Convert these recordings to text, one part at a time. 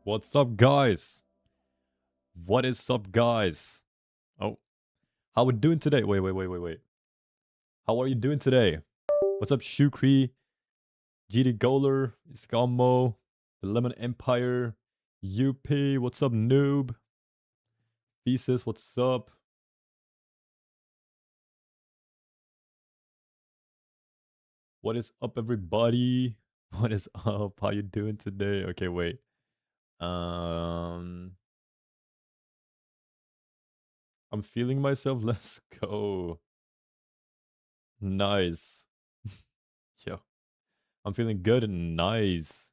What's up, guys? What is up, guys? Oh, how we doing today? Wait. How are you doing today? What's up, Shukri, GD Goler, Scammo, the Lemon Empire, UP, what's up, Noob? Thesis, what's up? What is up, everybody? What is up? How you doing today? Okay, wait. I'm feeling myself. Let's go. Nice. Yo, I'm feeling good and nice.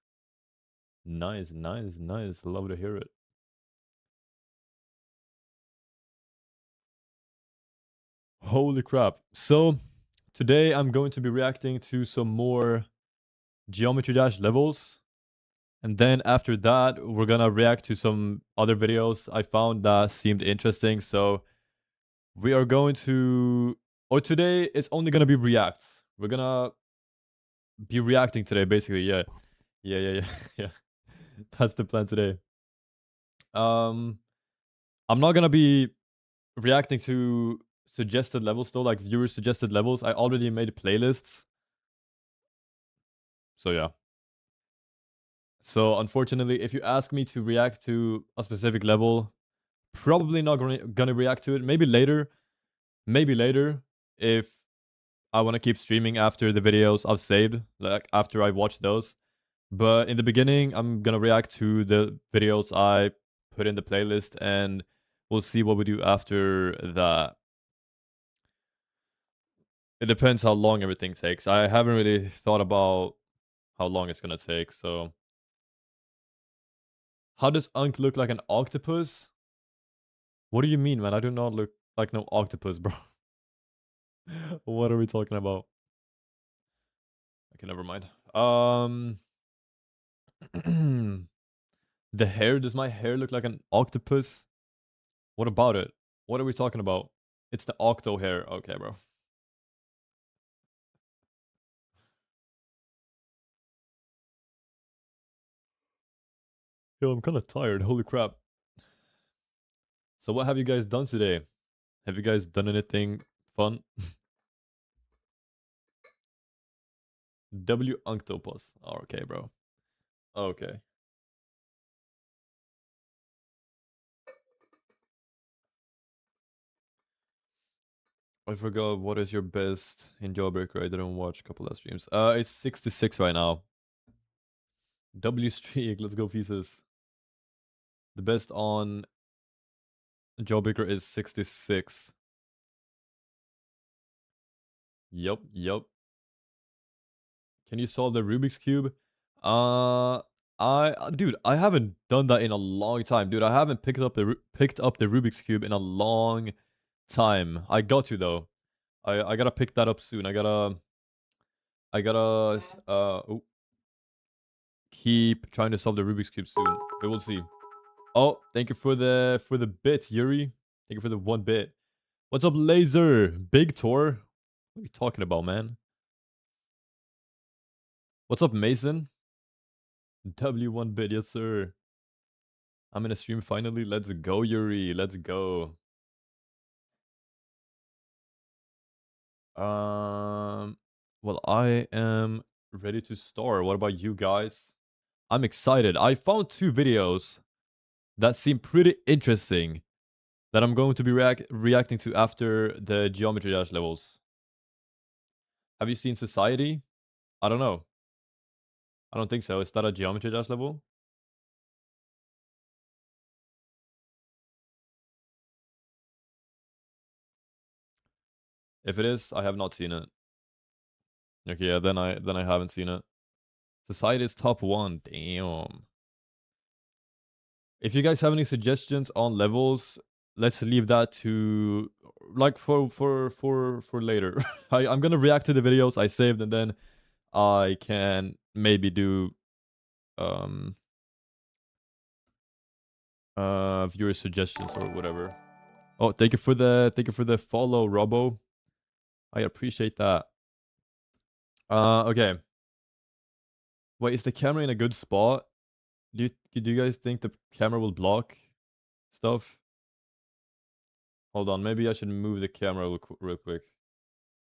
Nice. Love to hear it. Holy crap. So, today I'm going to be reacting to some more Geometry Dash levels. And then after that, we're gonna react to some other videos I found that seemed interesting. So, we are going to. Or today, it's only gonna be reacts. We're gonna be reacting today, basically. Yeah. Yeah. That's the plan today. I'm not gonna be reacting to suggested levels though, like viewer suggested levels. I already made playlists. So yeah. So unfortunately, if you ask me to react to a specific level, probably not gonna react to it. Maybe later. Maybe later if I want to keep streaming after the videos I've saved, like after I watch those. But in the beginning, I'm gonna react to the videos I put in the playlist and we'll see what we do after that. It depends how long everything takes. I haven't really thought about how long it's gonna take, so. How does Unk look like an octopus? What do you mean, man? I do not look like no octopus, bro. What are we talking about? Okay, never mind. The hair, does my hair look like an octopus? What about it? What are we talking about? It's the octo hair. Okay, bro. Yo, I'm kind of tired. Holy crap. So what have you guys done today? Have you guys done anything fun? W Unctopus. Oh, okay, bro. Okay. I forgot what is your best in Jawbreaker. I didn't watch a couple of streams. It's 66 right now. W Streak, let's go pieces. The best on Jawbreaker is 66. Yup. Can you solve the Rubik's Cube? Dude, I haven't done that in a long time. Dude, I haven't picked up the Rubik's Cube in a long time. I got to though. I gotta pick that up soon. I gotta keep trying to solve the Rubik's Cube soon. But we'll see. Oh, thank you for the bit, Yuri. Thank you for the 1 bit. What's up, Laser? Big Tor? What are you talking about, man? What's up, Mason? W1 bit, yes sir. I'm in a stream finally. Let's go, Yuri. Let's go. Well, I am ready to start. What about you guys? I'm excited. I found 2 videos that seem pretty interesting that I'm going to be reacting to after the Geometry Dash levels. Have you seen Society? I don't know. I don't think so. Is that a Geometry Dash level? If it is, I have not seen it. Okay, yeah, then I haven't seen it. Society is top 1. Damn. If you guys have any suggestions on levels, let's leave that to like for later. I'm gonna react to the videos I saved and then I can maybe do um viewer suggestions or whatever. Oh, thank you for the follow, Robo. I appreciate that. Okay. Wait, is the camera in a good spot? do you guys think the camera will block stuff? Hold on, maybe I should move the camera real quick.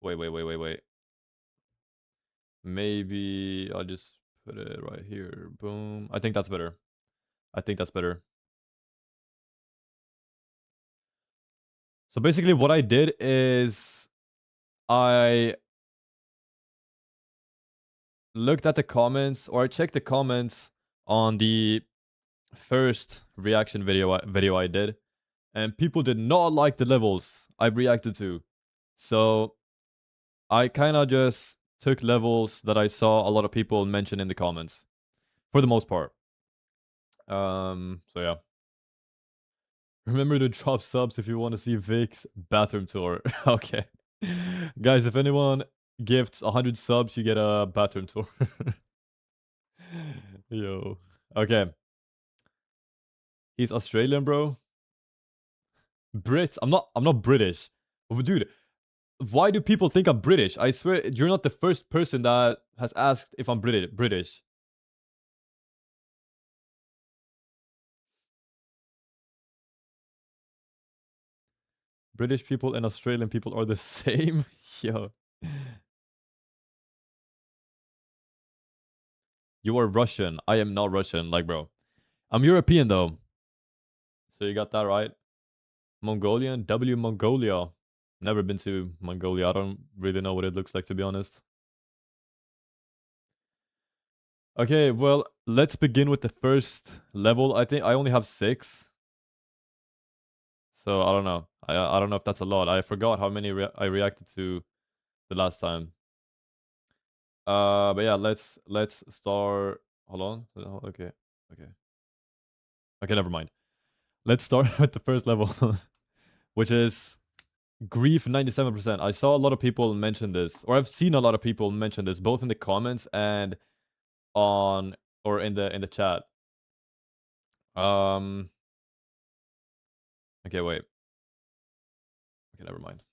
Wait. Maybe I'll just put it right here. Boom. I think that's better. I think that's better. So basically what I did is I looked at the comments, or I checked the comments on the first reaction video I did, and people did not like the levels I reacted to. So I kind of just took levels that I saw a lot of people mention in the comments, for the most part. So yeah. Remember to drop subs if you want to see Vic's bathroom tour. Okay. Guys, if anyone gifts 100 subs, you get a bathroom tour. Yo. Okay. He's Australian, bro. Brits. I'm not British. Dude, why do people think I'm British? I swear you're not the first person that has asked if I'm British. British people and Australian people are the same? Yo. You are Russian. I am not Russian. Like, bro. I'm European, though. So you got that right. Mongolian? W Mongolia. Never been to Mongolia. I don't really know what it looks like, to be honest. Okay, well, let's begin with the first level. I think I only have 6. So I don't know. I don't know if that's a lot. I forgot how many I reacted to the last time. But yeah, let's start. Hold on. Okay. Okay, never mind. Let's start with the first level, which is Grief 97%. I saw a lot of people mention this, or I've seen a lot of people mention this, both in the comments and on or in the chat. Okay, wait. Okay, never mind.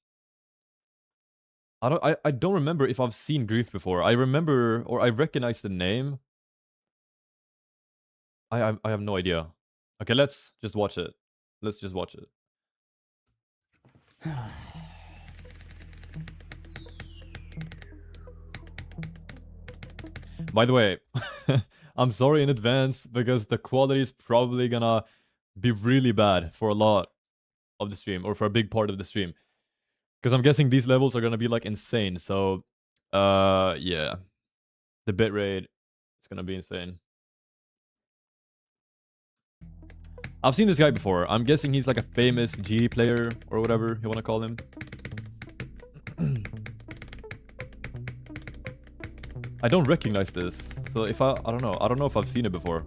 I don't remember if I've seen Grief before. I remember, or I recognize the name. I have no idea. Okay, let's just watch it. Let's just watch it. By the way, I'm sorry in advance because the quality is probably gonna be really bad for a lot of the stream, or for a big part of the stream. Because I'm guessing these levels are gonna be like insane. So, yeah, the bitrate is gonna be insane. I've seen this guy before. I'm guessing he's like a famous GD player or whatever you want to call him. I don't recognize this. So if I don't know if I've seen it before.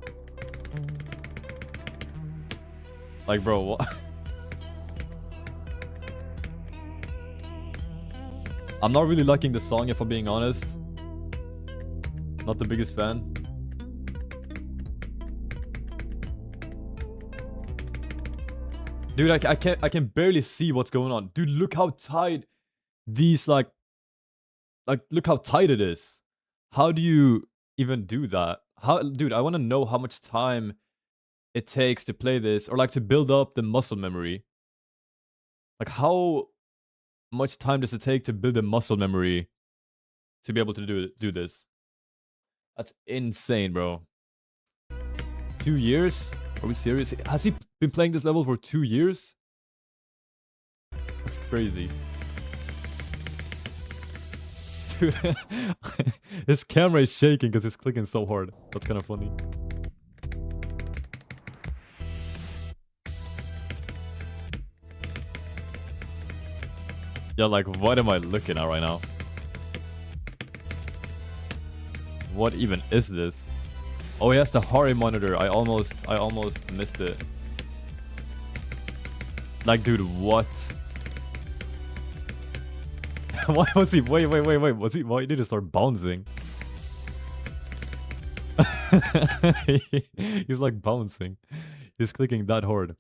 Like, bro, what? I'm not really liking the song, if I'm being honest. Not the biggest fan. Dude, I can barely see what's going on. Dude, look how tight these like look how tight it is. How do you even do that? Dude, I want to know how much time it takes to play this, or like to build up the muscle memory. Like, how much time does it take to build a muscle memory to be able to do this? That's insane, bro. 2 years? Are we serious? Has he been playing this level for 2 years? That's crazy. Dude, his camera is shaking because he's clicking so hard. That's kind of funny. Yeah, like, what am I looking at right now? What even is this? Oh, he has the Hari monitor. I almost missed it. Like, dude, what? Why was he? Wait. Was he? Why did he start bouncing? He's like bouncing. He's clicking that hard.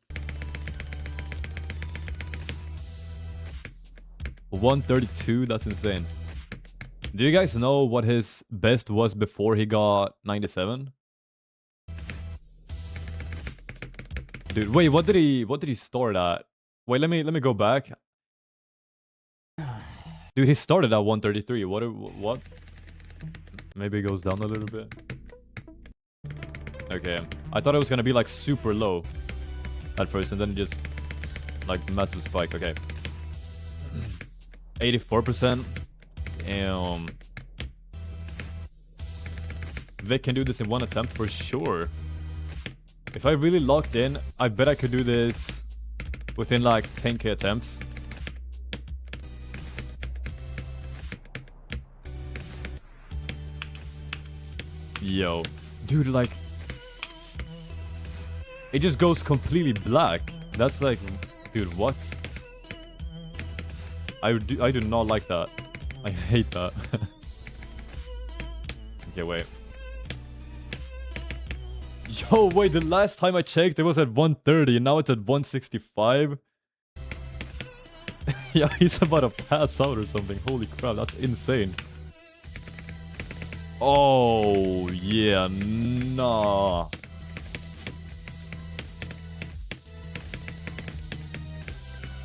132. That's insane. Do you guys know what his best was before he got 97? Dude, wait, what did he start at? Wait, let me go back. Dude, he started at 133. What? Maybe it goes down a little bit. Okay. I thought it was gonna be like super low at first and then just like massive spike. Okay. 84%. Vic can do this in one attempt for sure. If I really locked in, I bet I could do this within like 10k attempts. Yo. Dude, like... it just goes completely black. That's like... dude, what? I do not like that. I hate that. Okay, wait. Yo, wait, the last time I checked, it was at 130, and now it's at 165. Yeah, he's about to pass out or something. Holy crap, that's insane. Oh, yeah, nah.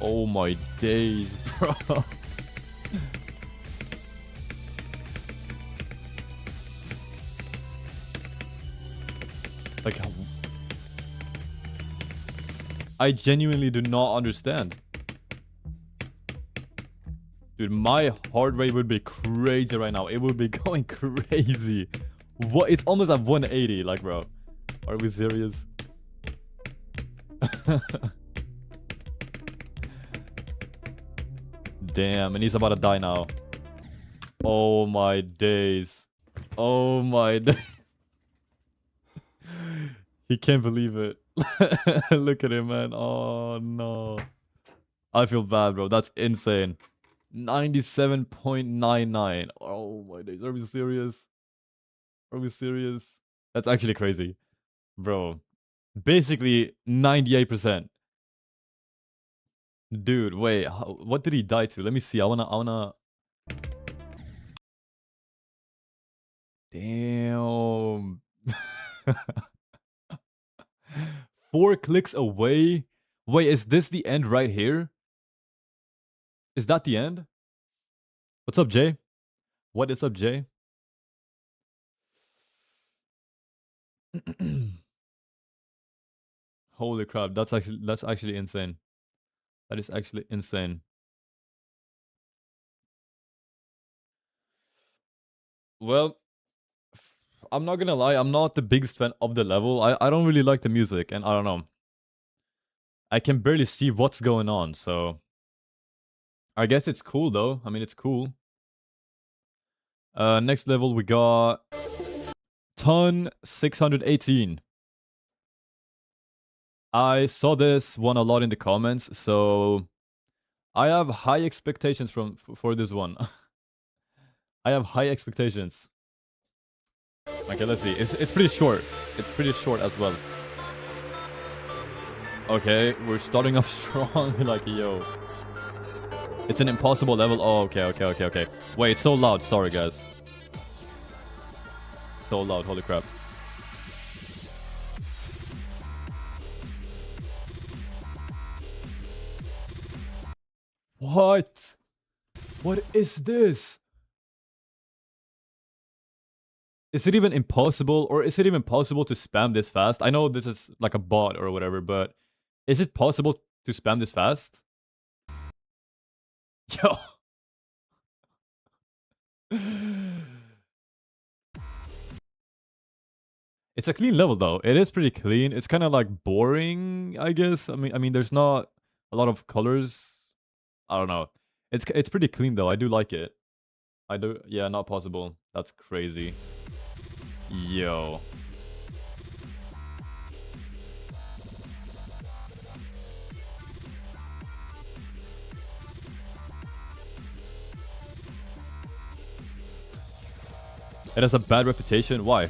Oh my days, bro. Like, I genuinely do not understand. Dude, my heart rate would be crazy right now. It would be going crazy. What? It's almost at 180, like, bro. Are we serious? Damn, and he's about to die now. Oh my days. Oh my days. He can't believe it. Look at him, man. Oh no. I feel bad, bro. That's insane. 97.99. Oh my days. Are we serious? Are we serious? That's actually crazy. Bro. Basically 98%. Dude, wait. What did he die to? Let me see. I wanna... Damn. 4 clicks away. Wait, is this the end right here? Is that the end? What's up, Jay? What is up, Jay? Holy crap, that's actually insane. That is actually insane. Well, I'm not gonna lie, I'm not the biggest fan of the level. I don't really like the music, and I don't know. I can barely see what's going on, so... I guess it's cool, though. I mean, it's cool. Next level, we got... Ton 618. I saw this one a lot in the comments, so... I have high expectations for this one. I have high expectations. Okay, let's see. It's pretty short. It's pretty short as well. Okay, we're starting off strong. Like, yo. It's an impossible level. Oh, okay. Wait, it's so loud. Sorry, guys. So loud. Holy crap. What? What is this? Is it even impossible, or is it even possible to spam this fast? I know this is like a bot or whatever, but is it possible to spam this fast? Yo. It's a clean level though. It is pretty clean. It's kind of like boring, I guess. I mean, there's not a lot of colors. I don't know. It's pretty clean though. I do like it. I do. Yeah, not possible. That's crazy. Yo. It has a bad reputation. Why?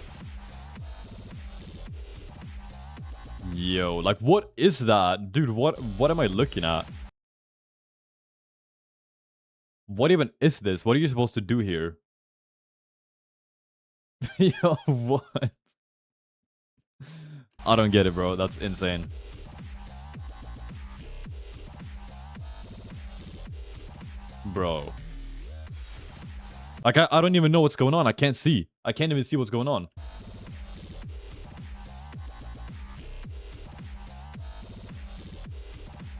Yo, like what is that? Dude, what am I looking at? What even is this? What are you supposed to do here? Yo, what? I don't get it, bro. That's insane. bro. Like, I don't even know what's going on. I can't see. I can't even see what's going on.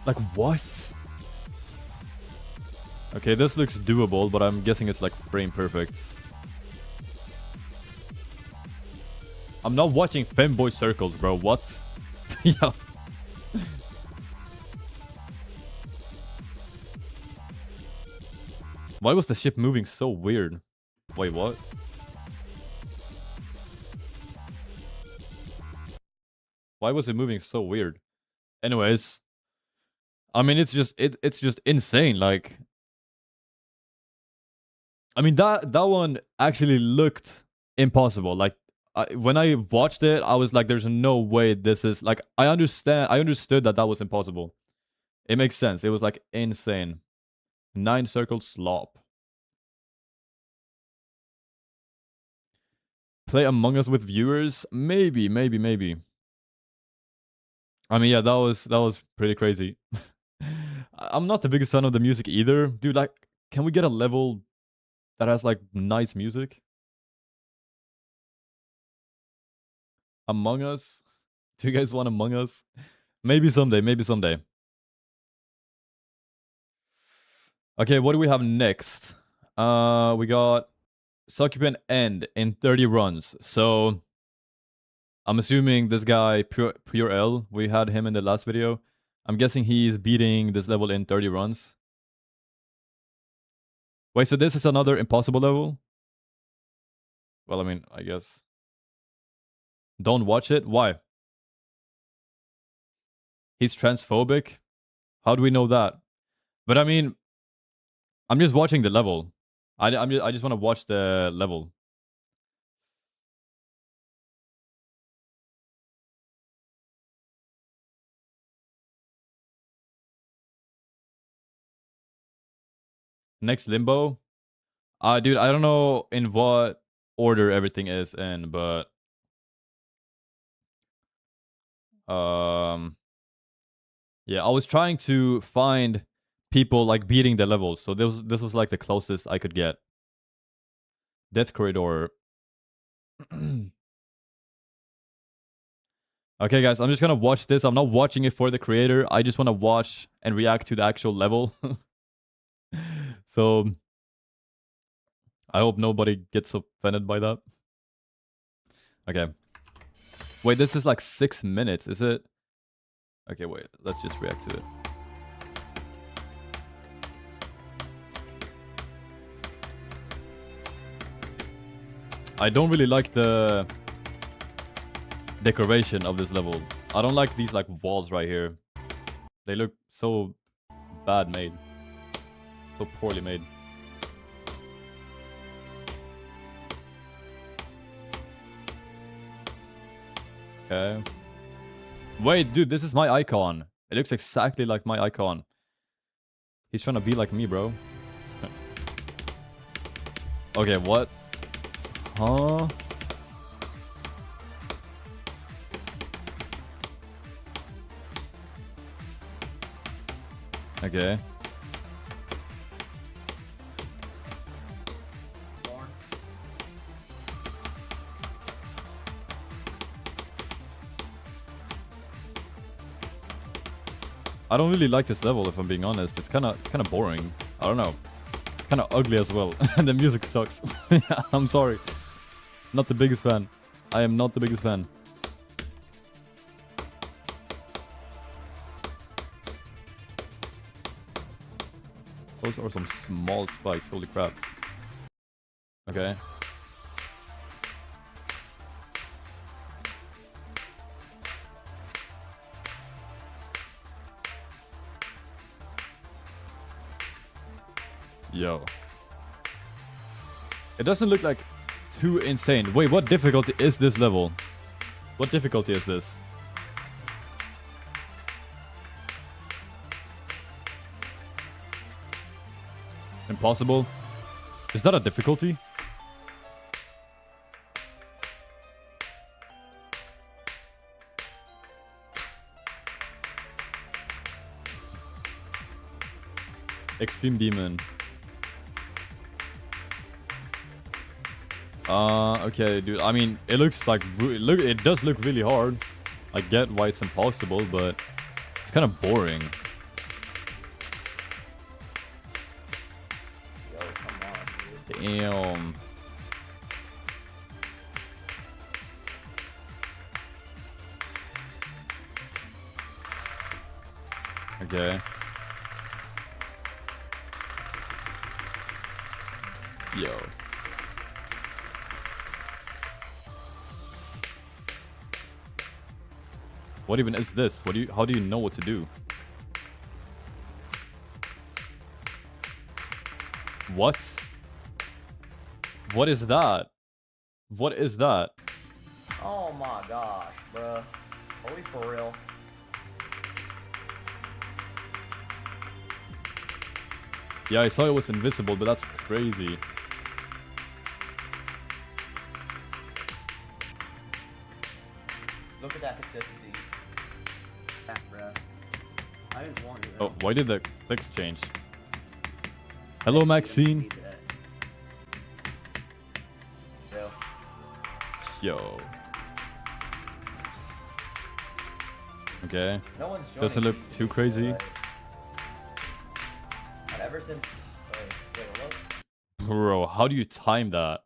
Like, what? Okay, this looks doable, but I'm guessing it's like frame perfect. I'm not watching femboy circles, bro. What? Yeah. Why was the ship moving so weird? Wait, what? Why was it moving so weird? Anyways, I mean, it's just insane. Like, I mean, that one actually looked impossible. Like, when I watched it, I was like, "There's no way this is like." I understood that was impossible. It makes sense. It was like insane. 9 circle slop. Play Among Us with viewers? Maybe. I mean, yeah, that was pretty crazy. I'm not the biggest fan of the music either, dude. Like, can we get a level that has like nice music? Among Us? Do you guys want Among Us? Maybe someday. Okay, what do we have next? We got Succubant End in 30 runs. So I'm assuming this guy Pure L, we had him in the last video. I'm guessing he's beating this level in 30 runs. Wait, so this is another impossible level? Well, I mean, I guess. Don't watch it? Why? He's transphobic? How do we know that? But I mean, I'm just watching the level. I just want to watch the level. Next Limbo. Dude, I don't know in what order everything is in, but yeah, I was trying to find people like beating the levels, so this was like the closest I could get. Death Corridor. Okay, guys, I'm just gonna watch this. I'm not watching it for the creator. I just want to watch and react to the actual level. So I hope nobody gets offended by that. Okay. Wait, this is like 6 minutes, is it? Okay, wait. Let's just react to it. I don't really like the decoration of this level. I don't like these like walls right here. They look so bad made. So poorly made. Okay. Wait, dude, this is my icon. It looks exactly like my icon. He's trying to be like me, bro. Okay, what? Huh? Okay. I don't really like this level, if I'm being honest. It's kind of boring. I don't know. Kind of ugly as well. And the music sucks. Yeah, I'm sorry. Not the biggest fan. I am not the biggest fan. Those are some small spikes. Holy crap. Okay. Yo. It doesn't look like too insane. Wait, what difficulty is this level? What difficulty is this? Impossible? Is that a difficulty? Extreme Demon. Okay, dude. I mean, it looks like it does look really hard. I get why it's impossible, but it's kind of boring. Yo, come on, dude. Damn. Okay. Yo. What even is this? How do you know what to do? What? What is that? What is that? Oh my gosh, bruh. Are we for real? Yeah, I saw it was invisible, but that's crazy. Look at that consistency. Yeah, bruh. I didn't want to. Oh, why did the clicks change? Hello, Maxine. Yo. Yo. Okay. No one's joining. Doesn't look these too people, crazy. right? And ever since. Wait, look. Bro, how do you time that?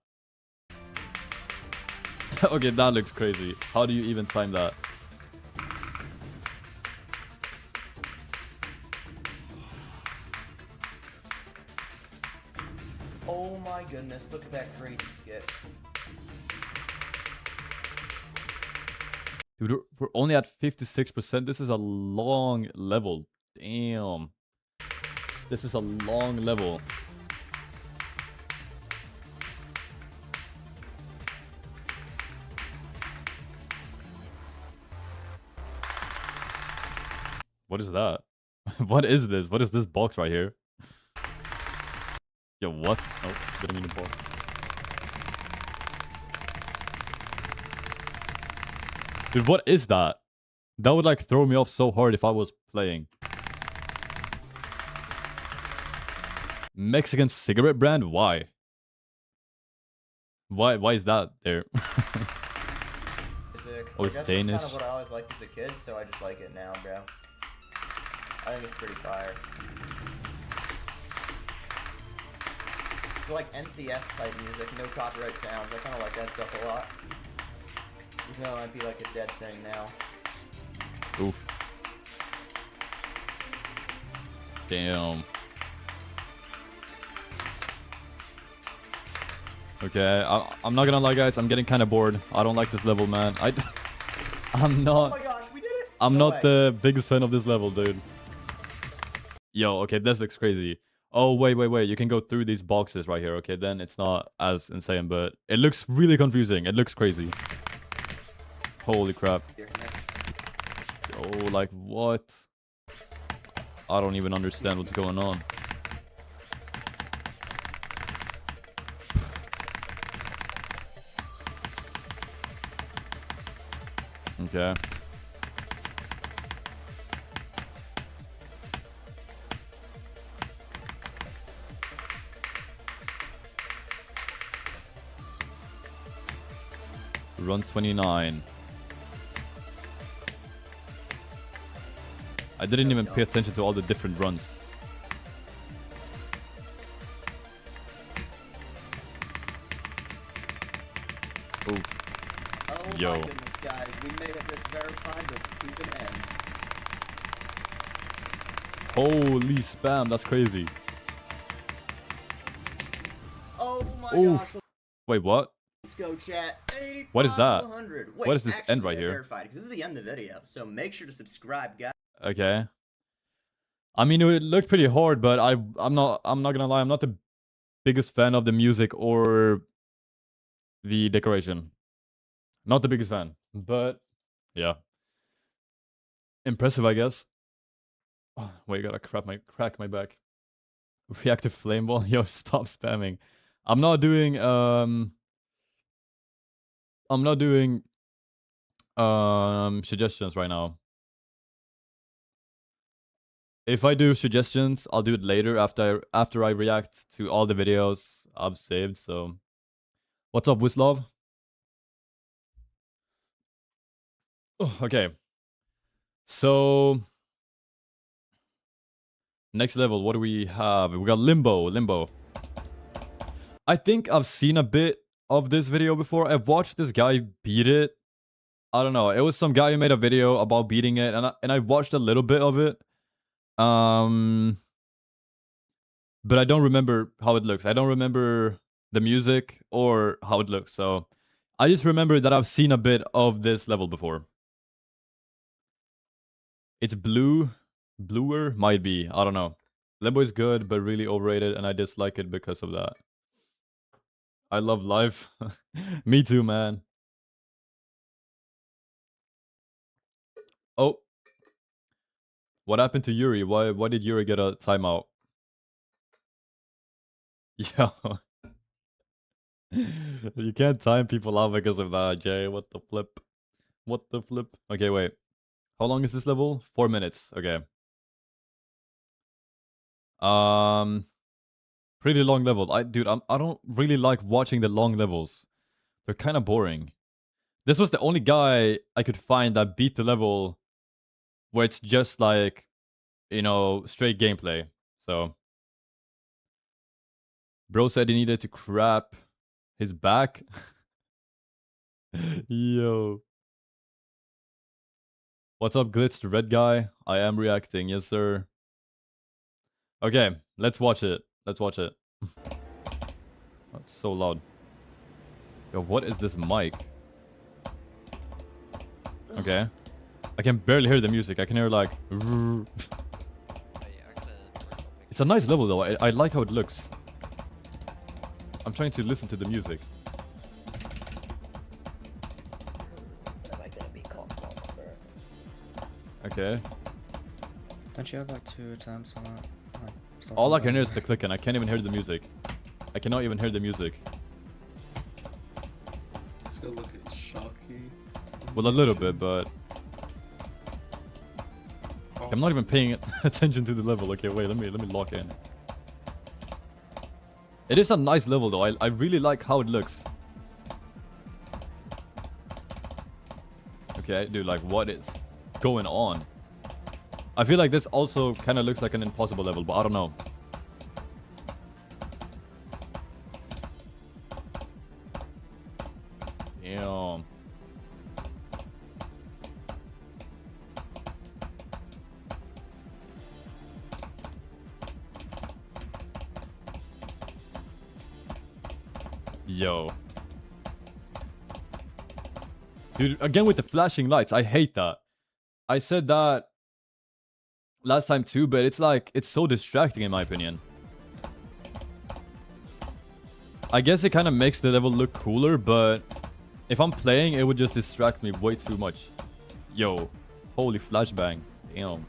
Okay, that looks crazy. How do you even time that? Oh my goodness, look at that crazy skit. Dude, we're only at 56%. This is a long level. Damn. This is a long level. What is that? What is this? What is this box right here? Yo, what? Oh, didn't mean to pause. Dude, what is that? That would like throw me off so hard if I was playing. Mexican cigarette brand? Why? Why is that there? Oh, it's Danish. That's kind of what I always liked as a kid, so I just like it now, bro. I think it's pretty fire. So like NCS type music, no copyright sounds. I kind of like that stuff a lot. Even though it might be like a dead thing now. Oof. Damn. Okay, I'm not gonna lie, guys. I'm getting kind of bored. I don't like this level, man. I'm not. Oh my gosh, we did it! I'm No not way. the biggest fan of this level, dude. Yo, okay, this looks crazy. Oh, wait. You can go through these boxes right here. Okay, then it's not as insane, but it looks really confusing. It looks crazy. Holy crap. Oh, like, what? I don't even understand what's going on. Okay. Run 29. I didn't even pay attention to all the different runs. Ooh. Oh Yo. my goodness, guys. We made it this verified with Stephen N. Holy spam, that's crazy. Oh my Oof. gosh. Wait, what? Let's go, chat. 85 What is that? to 100. Wait, What is this actually, end right I here? verified, because this is the end of the video, so make sure to subscribe, guys. Okay. I mean, it looked pretty hard, but I'm not gonna lie, I'm not the biggest fan of the music or the decoration. Not the biggest fan, but yeah. Impressive, I guess. Oh, wait, gotta crack my back. Reactive flame ball. Yo, stop spamming. I'm not doing suggestions right now. If I do suggestions, I'll do it later after I react to all the videos I've saved. So What's up, Wislov? Oh, okay. So next level, what do we have? We got Limbo. I think I've seen a bit of this video before. I've watched this guy beat it. I don't know. It was some guy who made a video about beating it, and I watched a little bit of it. But I don't remember how it looks. I don't remember the music or how it looks. So I just remember that I've seen a bit of this level before. It's bluer, might be. I don't know. Limbo is good, but really overrated, and I dislike it because of that. I love life. Me too, man. Oh. What happened to Yuri? Why did Yuri get a timeout? Yo. You can't time people out because of that, Jay. What the flip? What the flip? Okay, wait. How long is this level? 4 minutes. Okay. Pretty long level. I don't really like watching the long levels. They're kind of boring. This was the only guy I could find that beat the level where it's just like, you know, straight gameplay. So bro said he needed to crap his back. Yo. What's up, Glitch, the red guy? I am reacting, yes sir. Okay, let's watch it. Let's watch it. That's so loud. Yo, what is this mic? Okay. I can barely hear the music. I can hear like... It's a nice level though. I like how it looks. I'm trying to listen to the music. Am I gonna be called number? Okay. Don't you have like 2 attempts on that? Like, All I can hear is the clicking. I can't even hear the music. I cannot even hear the music. Let's go look at Shocky. Well, a little bit, but... I'm not even paying attention to the level. Okay, wait, let me lock in. It is a nice level though. I really like how it looks. Okay, dude, like what is going on? I feel like this also kind of looks like an impossible level, but I don't know. Damn. Yo. Dude, again with the flashing lights. I hate that. I said that last time too, but it's like, it's so distracting in my opinion. I guess it kind of makes the level look cooler, but if I'm playing, it would just distract me way too much. Yo. Holy flashbang. Damn.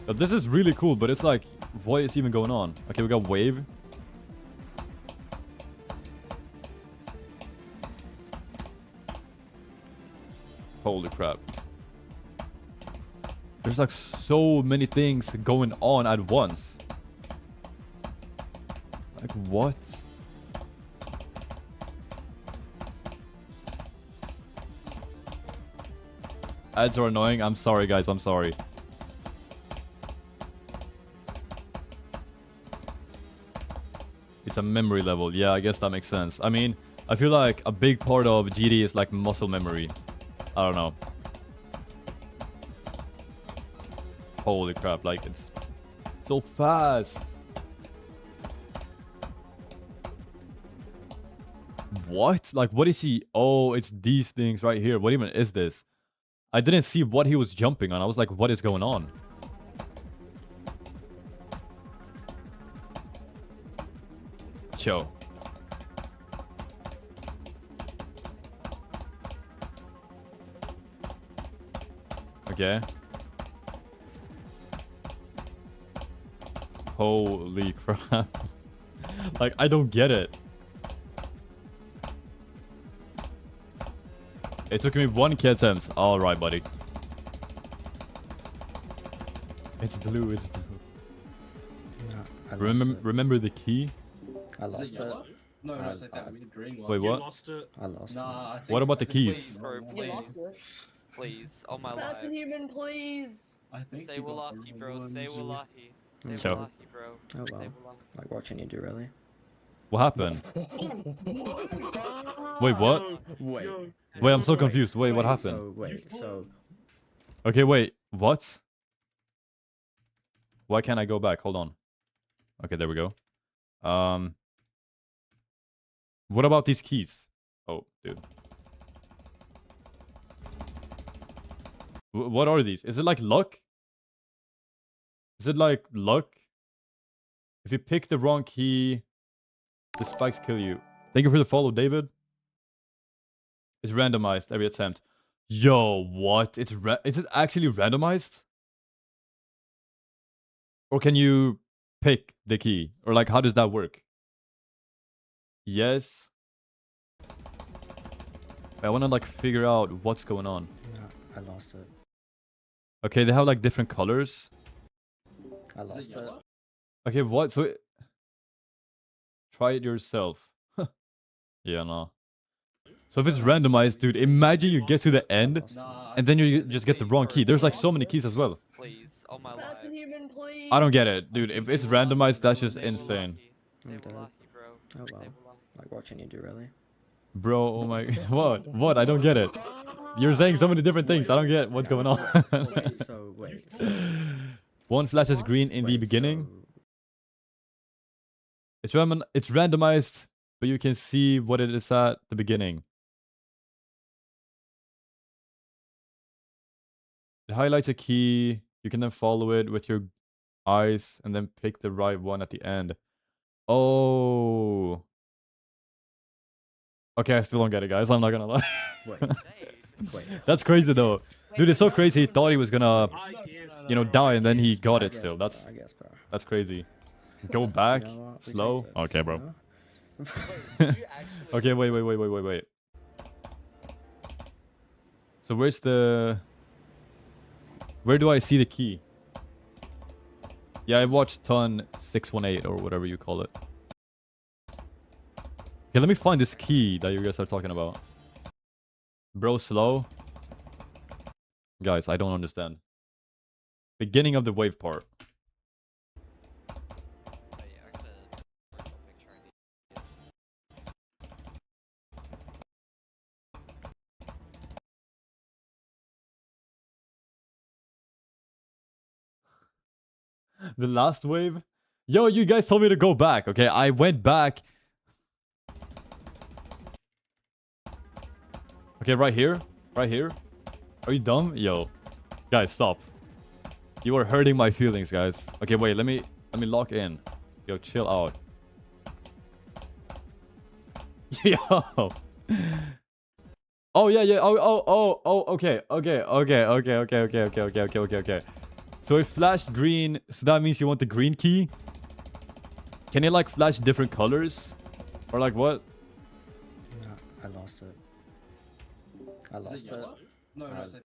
But this is really cool, but it's like, what is even going on? Okay, we got wave. Holy crap. There's like so many things going on at once. Like what? Ads are annoying. I'm sorry guys, I'm sorry. It's a memory level. Yeah, I guess that makes sense. I mean, I feel like a big part of GD is like muscle memory. I don't know. Holy crap, like it's so fast. What? Like what is he? Oh, it's these things right here. What even is this? I didn't see what he was jumping on. I was like, what is going on? Yo. Okay. Holy crap. Like, I don't get it. It took me 1 key attempt. Alright, buddy. It's blue, it's blue. Yeah. I lost Remember, it. remember the key? I Is lost it. yellow? No, I- it's like that weird green one. Wait, You what? lost it. I lost Nah, I think, What about the I think keys? it's Bro, one. please. You lost it. Please, on my That's life. inhuman, please. I think Say you got the wallahi, bro. wrong Say one, wallahi. Say Mm. So- wallahi, bro. it. Oh Say well. wallahi. Like, what can you do, really? What happened? Wait, what? Wait. Wait, I'm so confused. Wait, what happened? So, Okay, wait. What? Why can't I go back? Hold on. Okay, there we go. What about these keys? Oh, dude. What are these? Is it like luck? Is it like luck? If you pick the wrong key, the spikes kill you. Thank you for the follow, David. It's randomized every attempt. Yo, what? Is it actually randomized? Or can you pick the key? Or like, how does that work? Yes. I want to like figure out what's going on. no, I lost it. Okay, they have like different colors. I Is lost it it. yellow? Okay, what? So try it yourself. Yeah, no. So if it's randomized, dude, imagine you get to the end Nah, and then you just get the wrong key. There's like so many keys as well. Please, on my That's life. inhuman, please. I don't get it, dude. If it's Say randomized, that's wallahi, just say insane. wallahi. Say I'm dead. wallahi, bro. Oh Say well. wallahi. Like, what can you do, really? Bro, oh my... What? What? I don't get it. You're saying so many different things. I don't get what's going on. Wait. One flashes green in the Wait, beginning. so- It's randomized, but you can see what it is at the beginning. It highlights a key. You can then follow it with your eyes and then pick the right one at the end. Oh. Okay, I still don't get it, guys. I'm not gonna lie. Wait. Wait. That's crazy, though. Dude, it's so crazy. He thought he was gonna, I guess. you know, die, and then he got I it guess, still. bro, That's I guess, bro. that's crazy. Go back, You know what? We slow. take this, Okay, you bro. know? Okay, wait. So where's the... Where do I see the key? Yeah, I watched Ton 618 or whatever you call it. Okay, let me find this key that you guys are talking about. Bro, slow. Guys, I don't understand. Beginning of the wave part. Hey, I could work on picturing The last wave? Yo, you guys told me to go back, okay? I went back. Okay, right here. Right here. Are you dumb? Yo. Guys, stop. You are hurting my feelings, guys. Okay, wait, let me lock in. Yo, chill out. Yo. Oh yeah. Oh, okay. So it flashed green, so that means you want the green key? Can it like flash different colors? Or like what? No, I lost it. I Is lost it it. yellow? No, Uh, it's like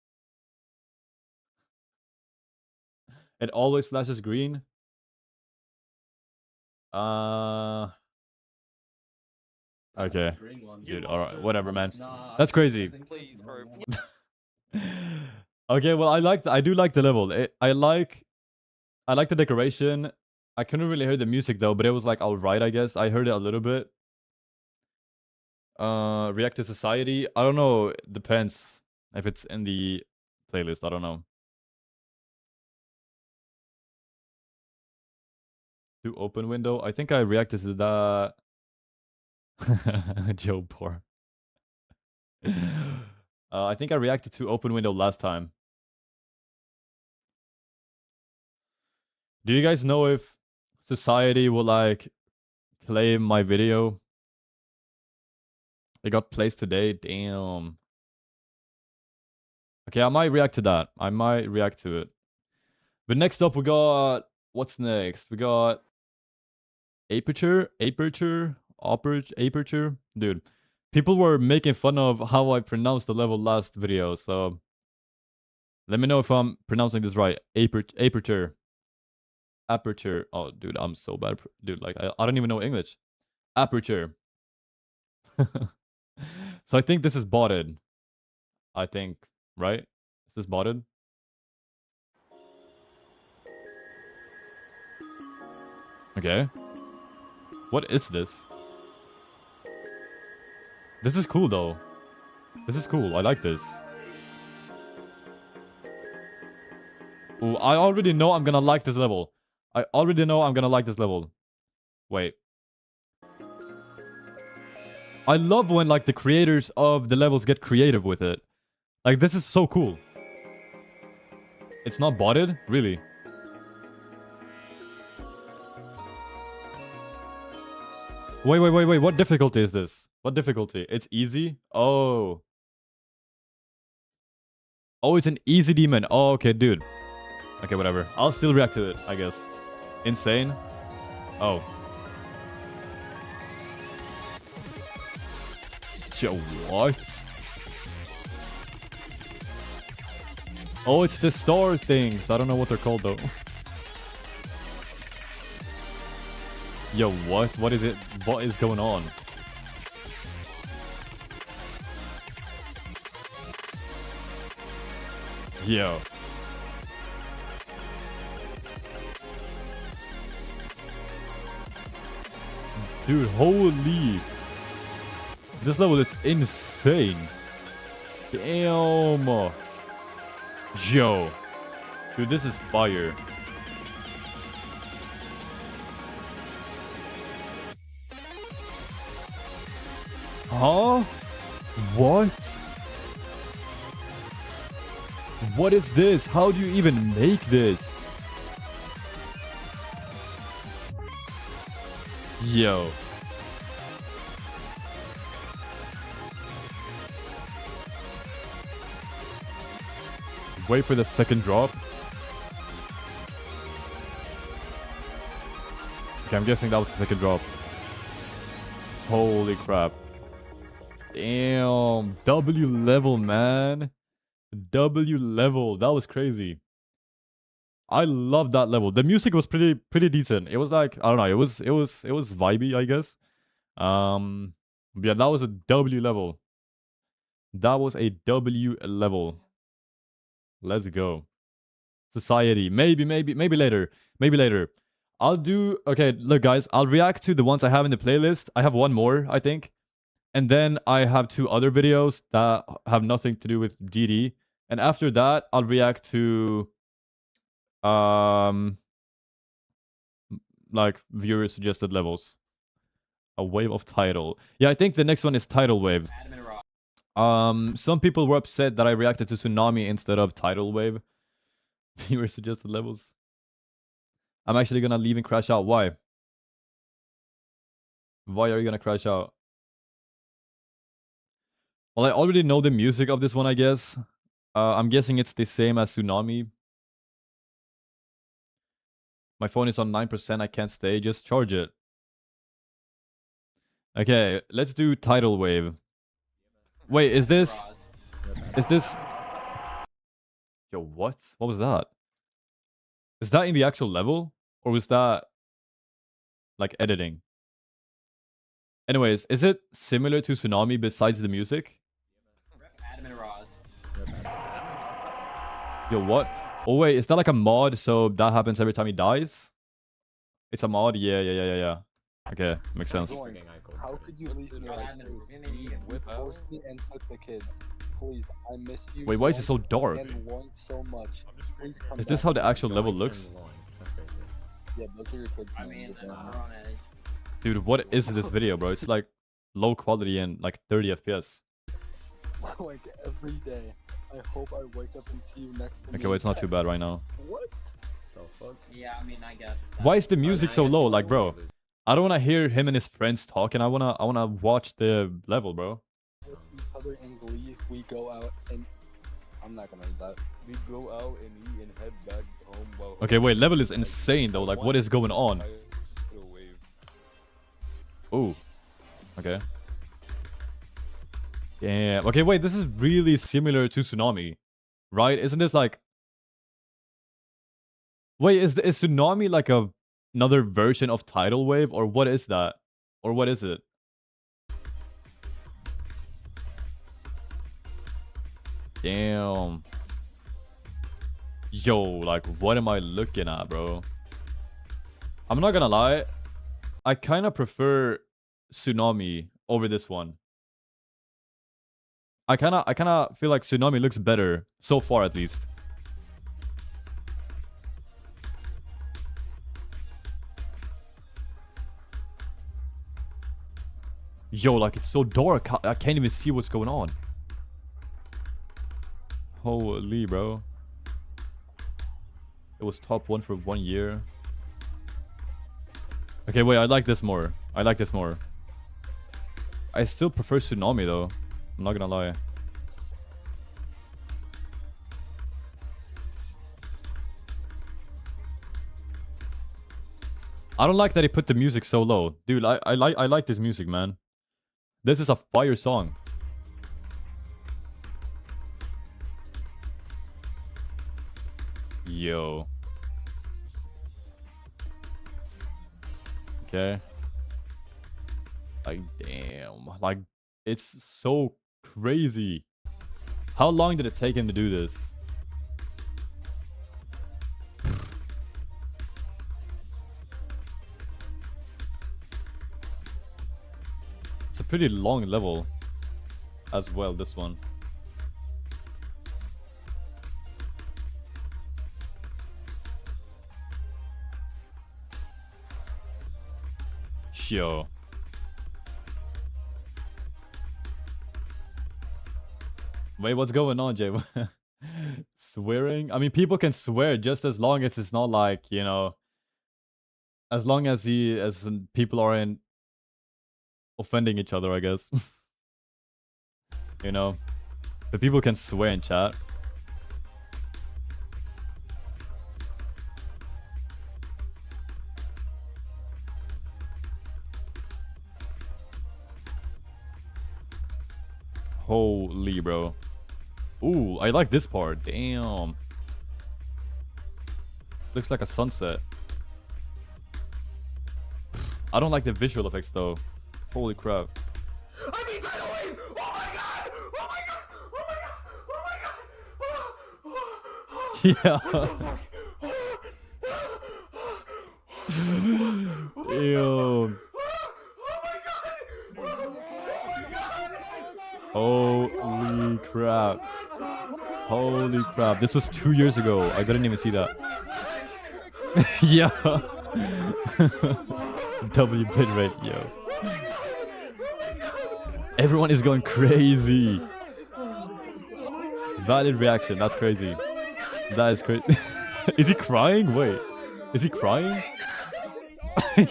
It always flashes green? Okay. green one. Dude, lost alright, it. whatever, man. Nah, That's crazy. I think Please, it's bro. the wrong one. Okay, well, I do like the level. I like the decoration. I couldn't really hear the music though, but it was like alright, I guess. I heard it a little bit. React to Society. I don't know. It depends if it's in the playlist. I don't know. To open window. I think I reacted to that. Joe Poor. I think I reacted to open window last time. Do you guys know if Society will like claim my video? It got placed today. Damn. Okay, I might react to that. I might react to it. But next up, we got... What's next? We got... Aperture? Dude, people were making fun of how I pronounced the level last video, so... Let me know if I'm pronouncing this right. Aperture. Aperture. Oh, dude, I'm so bad. Dude, like, I don't even know English. Aperture. So I think this is botted. I think, right? Is this botted? Okay. What is this? This is cool, though. This is cool. I like this. Ooh, I already know I'm gonna like this level. I already know I'm gonna like this level. Wait. I love when, like, the creators of the levels get creative with it. Like, this is so cool. It's not botted? Really? Wait. What difficulty is this? What difficulty? It's easy? Oh. Oh, it's an easy demon. Oh, okay, dude. Okay, whatever. I'll still react to it, I guess. Insane? Oh. Yo, what? Oh, it's the star things. I don't know what they're called, though. Yo, what? What is it? What is going on? Yo. Dude, holy. This level is insane. Damn. Yo. Dude, this is fire. Huh? What? What is this? How do you even make this? Yo. Wait for the second drop. Okay, I'm guessing that was the second drop. Holy crap. Damn. W level, man. W level. That was crazy. I love that level. The music was pretty decent. It was like, I don't know, it was vibey, I guess. Yeah, that was a W level. That was a W level. Let's go. Society. Maybe later. Maybe later. I'll do... Okay, look, guys. I'll react to the ones I have in the playlist. I have one more, I think. And then I have 2 other videos that have nothing to do with GD. And after that, I'll react to... like, viewer-suggested levels. A wave of Tidal. Yeah, I think the next one is Tidal Wave. Some people were upset that I reacted to Tsunami instead of Tidal Wave. Viewer suggested levels. I'm actually gonna leave and crash out. Why? Why are you gonna crash out? Well, I already know the music of this one, I guess. I'm guessing it's the same as Tsunami. My phone is on 9%. I can't stay. Just charge it. Okay, let's do Tidal Wave. Wait, is this... Is this... Yo, what? What was that? Is that in the actual level? Or was that... like, editing? Anyways, is it similar to Tsunami besides the music? Yo, what? Oh, wait, is that like a mod, so that happens every time he dies? It's a mod? Yeah. Okay, makes sense. How could you leave me like this? You forced me and took the kid. Please, I miss you. Wait, why is it so dark? And want so much. Please come Is this back. how the actual level looks? Yeah, those are your kids' names. Dude, what is this video, bro? It's like low quality and like 30 FPS. Like every day. I hope I wake up and see you next to me. Okay, wait, it's not too bad right now. What? The fuck? Yeah, I mean, I guess. Why is the music so low? Like, bro, I don't want to hear him and his friends talking. I wanna watch the level, bro. With each other and Glee, we go out and I'm not gonna read that. We go out and eat and head back home while... Okay, wait, level is insane though. Like, what is going on? Ooh. Okay. Yeah. Okay, wait, this is really similar to Tsunami, right? Isn't this like... Wait, is Tsunami like another version of Tidal Wave, or what is that? Or what is it? Damn. Yo, like, what am I looking at, bro? I'm not gonna lie. I kind of prefer Tsunami over this one. I kind of feel like Tsunami looks better so far, at least. Yo, like, it's so dark. I can't even see what's going on. Holy, bro. It was top 1 for 1 year. Okay, wait, I like this more. I like this more. I still prefer Tsunami, though. I'm not gonna lie. I don't like that he put the music so low. Dude, I like this music, man. This is a fire song. Yo. Okay. Like, damn. Like, it's so crazy. How long did it take him to do this? It's a pretty long level as well, this one. Yo. Wait, what's going on, Jay? Swearing? I mean, people can swear just as long as it's not like, you know, as long as people aren't offending each other, I guess. You know, but people can swear in chat. Holy, bro. Ooh, I like this part. Damn. Looks like a sunset. I don't like the visual effects, though. Holy crap. I need Tidal Wave! Oh my god! Oh my god! Oh my god! Oh my god! Yeah. Ew. Holy crap. Holy crap. This was 2 years ago. I didn't even see that. Yeah. W bitrate, yo. Everyone is going crazy. Valid reaction. That's crazy. That is crazy. Is he crying? Wait. Is he crying?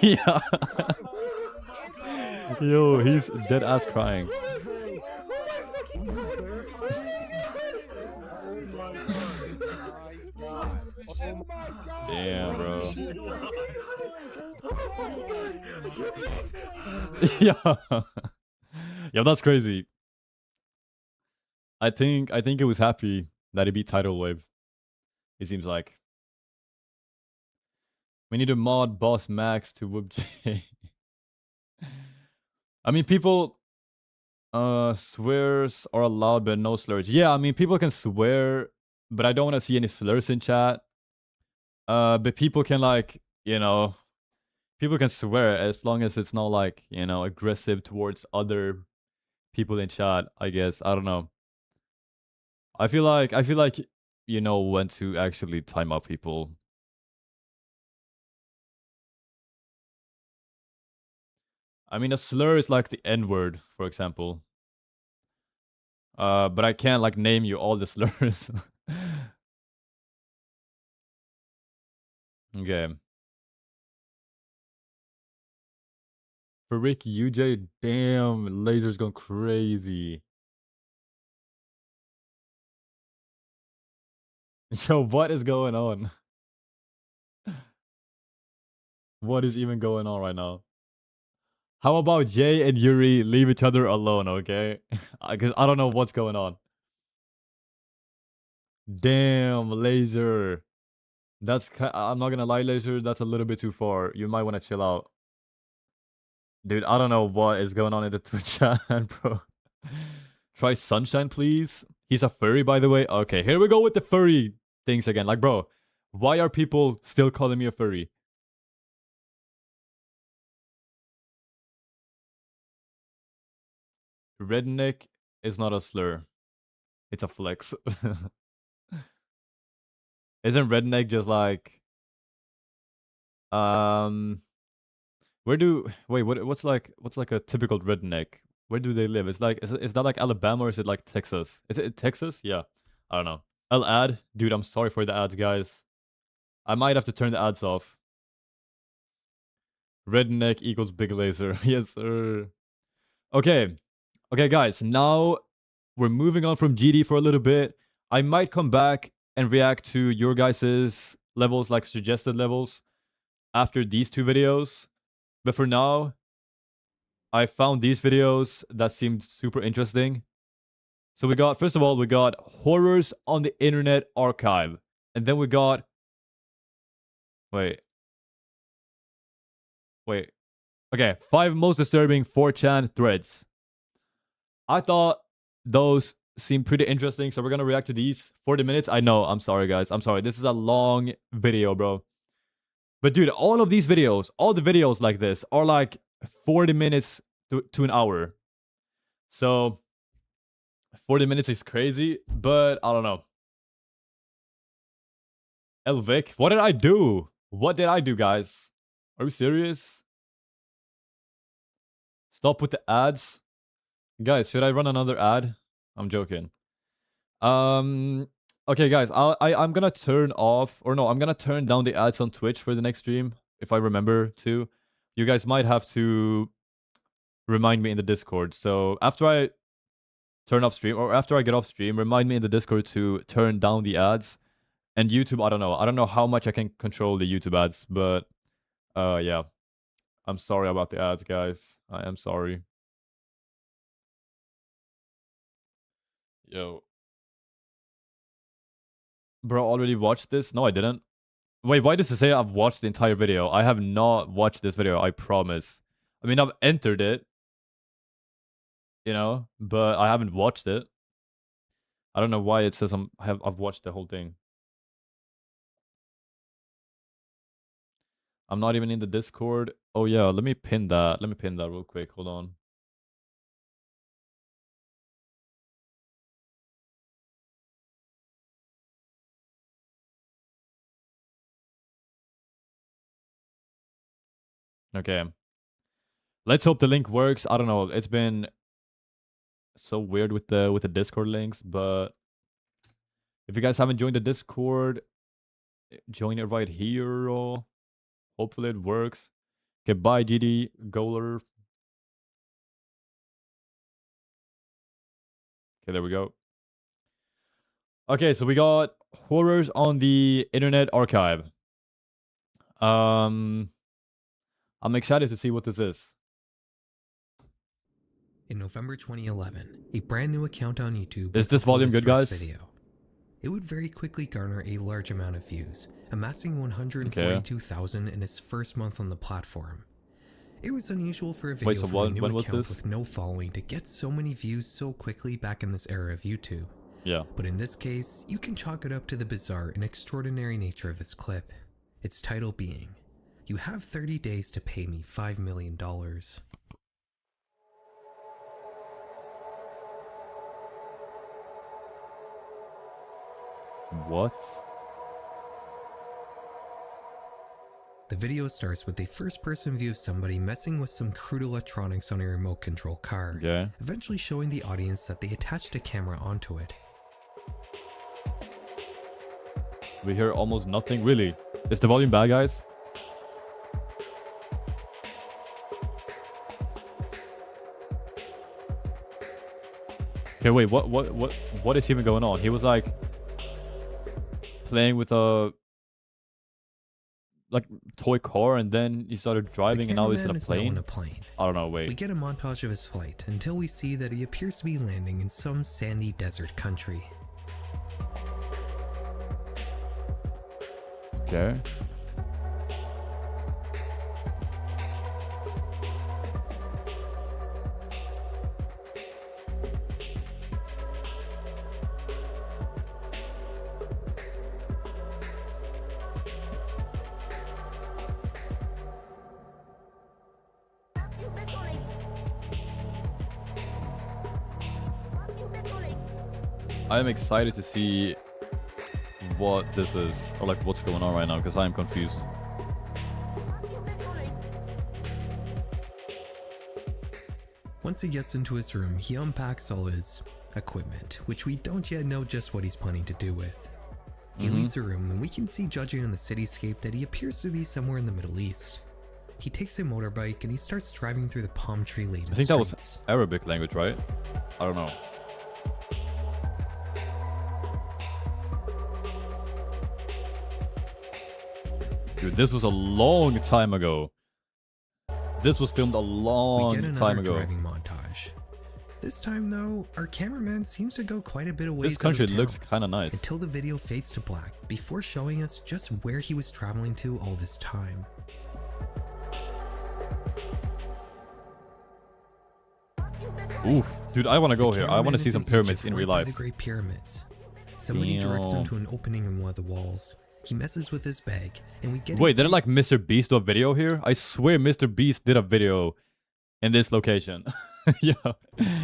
Yeah. Yo, he's dead ass crying. Damn, bro. Yeah. Yeah, that's crazy. I think it was happy that it beat Tidal Wave. It seems like. We need to mod Boss Max to whoop J. I mean, people swears are allowed but no slurs. Yeah, I mean, people can swear, but I don't want to see any slurs in chat. But people can, like, you know, people can swear as long as it's not like, you know, aggressive towards other people in chat, I guess. I don't know. I feel like you know when to actually time out people. I mean, a slur is like the N-word, for example. But I can't like name you all the slurs. Okay. For Rick UJ, damn, Laser's going crazy. So what is going on? What is even going on right now? How about Jay and Yuri leave each other alone, okay? Because I don't know what's going on. Damn, Laser. I'm not gonna lie, Laser. That's a little bit too far. You might want to chill out. Dude, I don't know what is going on in the Twitch chat, bro. Try Sunshine, please. He's a furry, by the way. Okay, here we go with the furry things again. Like, bro, why are people still calling me a furry? Redneck is not a slur. It's a flex. Isn't redneck just like what's like a typical redneck? Where do they live? It's like is that like Alabama or is it like Texas? Is it Texas? Yeah. I don't know. I'll add. Dude, I'm sorry for the ads, guys. I might have to turn the ads off. Redneck equals big laser. Yes, sir. Okay. Okay, guys. Now we're moving on from GD for a little bit. I might come back and react to your guys's levels, like suggested levels, after these two videos. But for now, I found these videos that seemed super interesting. So first of all, we got Horrors on the Internet Archive. And then we got... Wait. Okay, 5 most disturbing 4chan threads. I thought those seem pretty interesting, so we're gonna react to these. 40 minutes? I know, I'm sorry guys, I'm sorry. This is a long video, bro. But dude, all of these videos, all the videos like this are like 40 minutes to an hour. So 40 minutes is crazy, but I don't know. Elvic, what did I do? What did I do, guys? Are we serious? Stop with the ads. Guys, should I run another ad? I'm joking. Okay, guys, I'm gonna turn off, or no, I'm gonna turn down the ads on Twitch for the next stream, if I remember to. You guys might have to remind me in the Discord. So after I turn off stream, or after I get off stream, remind me in the Discord to turn down the ads. And YouTube, I don't know. I don't know how much I can control the YouTube ads, but yeah. I'm sorry about the ads, guys. I am sorry. Yo. Bro, already watched this? No, I didn't. Wait, why does it say I've watched the entire video? I have not watched this video, I promise. I mean, I've entered it. You know, but I haven't watched it. I don't know why it says I've watched the whole thing. I'm not even in the Discord. Oh yeah, let me pin that. Let me pin that real quick. Hold on. Okay. Let's hope the link works. I don't know. It's been so weird with the Discord links, but if you guys haven't joined the Discord, join it right here. Hopefully it works. Okay, bye GD Goaler. Okay, there we go. Okay, so we got Horrors on the Internet Archive. I'm excited to see what this is. In November 2011, a brand new account on YouTube. Is this volume good, guys? Video. It would very quickly garner a large amount of views, amassing 142,000 in its first month on the platform. It was unusual for a video from a new account with no following to get so many views so quickly back in this era of YouTube. Yeah. But in this case, you can chalk it up to the bizarre and extraordinary nature of this clip. Its title being, "You have 30 days to pay me $5 million. What? The video starts with a first-person view of somebody messing with some crude electronics on a remote control car, Okay. eventually showing the audience that they attached a camera onto it. We hear almost nothing. Really? Is the volume bad, guys? Okay, wait, what is even going on? He was like playing with a toy car, and then he started driving, and now he's in a plane. I don't know, wait. We get a montage of his flight until we see that he appears to be landing in some sandy desert country. Okay. I am excited to see what this is, or like what's going on right now, because I am confused. Once he gets into his room, he unpacks all his equipment, which we don't yet know just what he's planning to do with. He leaves the room, and we can see, judging on the cityscape, that he appears to be somewhere in the Middle East. He takes a motorbike and he starts driving through the palm tree laden I think that was streets. Arabic language, right? I don't know. Dude, this was a long time ago. This was filmed a long We get time another ago. driving montage. This time, though, our cameraman seems to go quite a bit of ways This country out of looks town, kind of nice. until the video fades to black before showing us just where he was traveling to all this time. Oof, dude, I want to go The here. I want to cameraman see is some in pyramids Egypt, in right real by life. The Great Pyramids. Somebody directs him Damn. to an opening in one of the walls. He messes with his bag, and we get. Wait, didn't like Mr. Beast do a video here? I swear Mr. Beast did a video in this location. Yeah.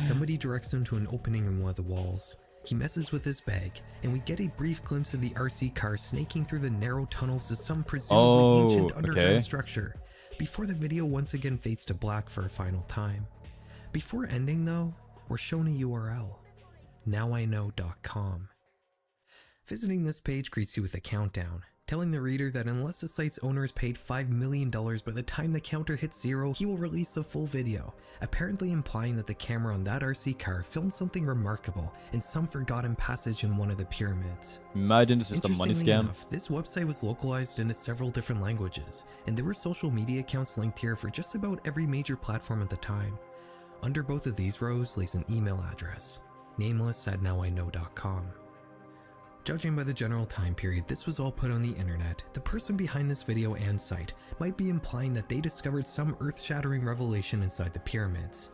Somebody directs him to an opening in one of the walls. He messes with his bag, and we get a brief glimpse of the RC car snaking through the narrow tunnels of some presumably ancient underground okay. structure, before the video once again fades to black for a final time. Before ending, though, we're shown a URL, nowiknow.com. Visiting this page greets you with a countdown, telling the reader that unless the site's owner is paid $5 million by the time the counter hits 0, he will release the full video, apparently implying that the camera on that RC car filmed something remarkable in some forgotten passage in one of the pyramids. Imagine this is just a money Interestingly scam. enough, this website was localized into several different languages, and there were social media accounts linked here for just about every major platform at the time. Under both of these rows lays an email address, nameless@nowiknow.com. Judging by the general time period this was all put on the internet, the person behind this video and site might be implying that they discovered some earth-shattering revelation inside the pyramids.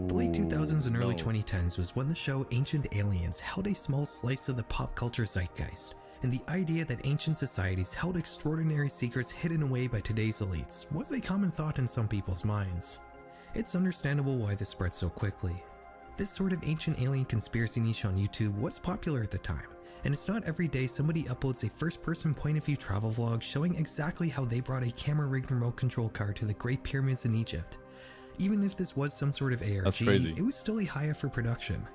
The late 2000s and early 2010s was when the show Ancient Aliens held a small slice of the pop culture zeitgeist, and the idea that ancient societies held extraordinary secrets hidden away by today's elites was a common thought in some people's minds. It's understandable why this spread so quickly. This sort of ancient alien conspiracy niche on YouTube was popular at the time, and it's not every day somebody uploads a first-person point-of-view travel vlog showing exactly how they brought a camera-rigged remote control car to the Great Pyramids in Egypt. Even if this was some sort of ARG, That's crazy. it was still a high effort production.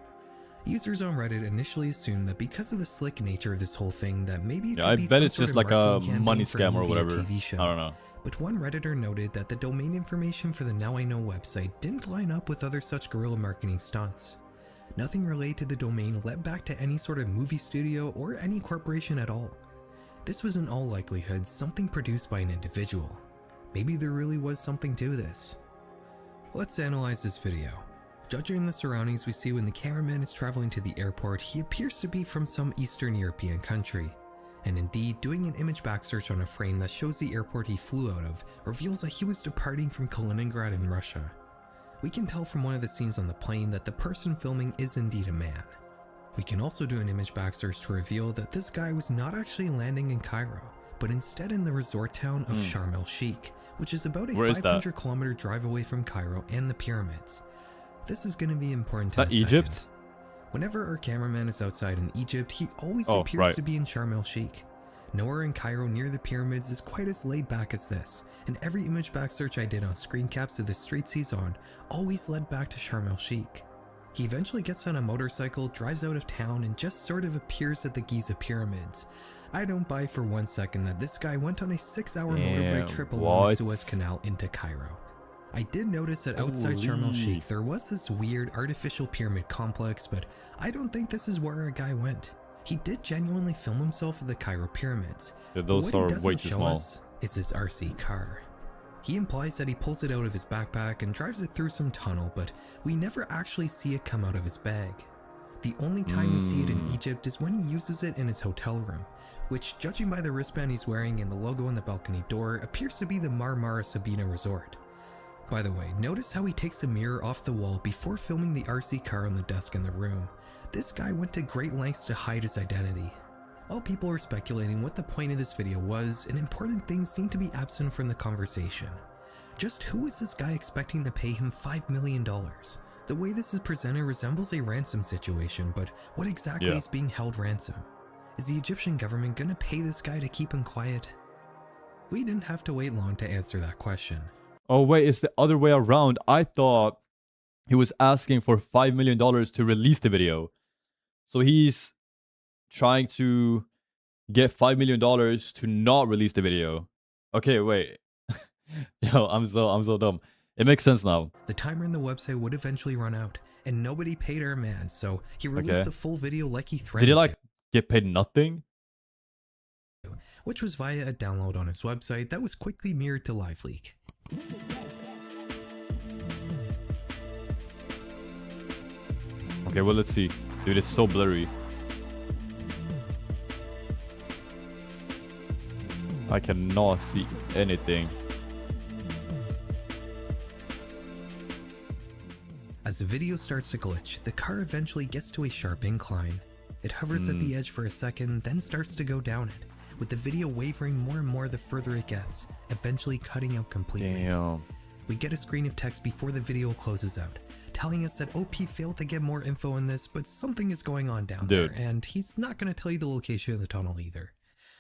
Users on Reddit initially assumed that because of the slick nature of this whole thing that maybe it Yeah, could I be bet some it's sort just of like a marketing campaign money for a scam or movie whatever. TV show. I don't know. But one Redditor noted that the domain information for the Now I Know website didn't line up with other such guerrilla marketing stunts. Nothing related to the domain led back to any sort of movie studio or any corporation at all. This was in all likelihood something produced by an individual. Maybe there really was something to this. Let's analyze this video. Judging the surroundings we see when the cameraman is traveling to the airport, he appears to be from some Eastern European country. And indeed, doing an image back search on a frame that shows the airport he flew out of reveals that he was departing from Kaliningrad in Russia. We can tell from one of the scenes on the plane that the person filming is indeed a man. We can also do an image back search to reveal that this guy was not actually landing in Cairo, but instead in the resort town of Sharm el-Sheikh, which is about a Where is that? 500-kilometer drive away from Cairo and the pyramids. This is going to be important Is that in a Egypt? second. Whenever our cameraman is outside in Egypt, he always Oh, appears right. to be in Sharm el-Sheikh. Nowhere in Cairo near the pyramids is quite as laid back as this, and every image back search I did on screen caps of the streets he's on always led back to Sharm el-Sheikh. He eventually gets on a motorcycle, drives out of town, and just sort of appears at the Giza pyramids. I don't buy for 1 second that this guy went on a 6-hour motorbike trip along the what? Suez Canal into Cairo. I did notice that outside Sharm Holy. el-Sheikh there was this weird artificial pyramid complex, but I don't think this is where a guy went. He did genuinely film himself at the Cairo pyramids. Yeah, But those what he are doesn't way too show small. us is his RC car. He implies that he pulls it out of his backpack and drives it through some tunnel, but we never actually see it come out of his bag. The only time we see it in Egypt is when he uses it in his hotel room, which, judging by the wristband he's wearing and the logo on the balcony door, appears to be the Marmara Sabina Resort. By the way, notice how he takes the mirror off the wall before filming the RC car on the desk in the room. This guy went to great lengths to hide his identity. While people were speculating what the point of this video was, an important thing seemed to be absent from the conversation. Just who is this guy expecting to pay him $5 million? The way this is presented resembles a ransom situation, but what exactly is being held ransom? Is the Egyptian government gonna pay this guy to keep him quiet? We didn't have to wait long to answer that question. Oh wait, it's the other way around. I thought he was asking for $5 million to release the video. So he's trying to get $5 million to not release the video. Okay, wait. Yo, I'm so dumb. It makes sense now. The timer in the website would eventually run out, and nobody paid our man, so he released a full video like he threatened. Did he like get paid nothing? Which was via a download on his website that was quickly mirrored to LiveLeak. Okay, well, let's see. Dude, it's so blurry. I cannot see anything. As the video starts to glitch, the car eventually gets to a sharp incline. It hovers at the edge for a second, then starts to go down it, with the video wavering more and more the further it gets, eventually cutting out completely. Damn. We get a screen of text before the video closes out, telling us that OP failed to get more info on this, but something is going on down there, and he's not going to tell you the location of the tunnel either.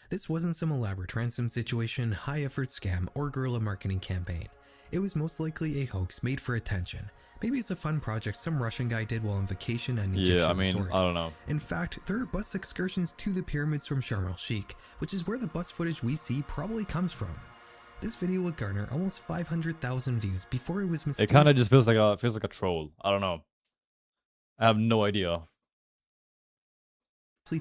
This wasn't some elaborate ransom situation, high-effort scam, or guerrilla marketing campaign. It was most likely a hoax made for attention. Maybe it's a fun project some Russian guy did while on vacation and Egyptian resort. I don't know. In fact, there are bus excursions to the pyramids from Sharm el-Sheikh, which is where the bus footage we see probably comes from. This video would garner almost 500,000 views before it was mysteriously— It kind of just feels like a troll. I don't know. I have no idea.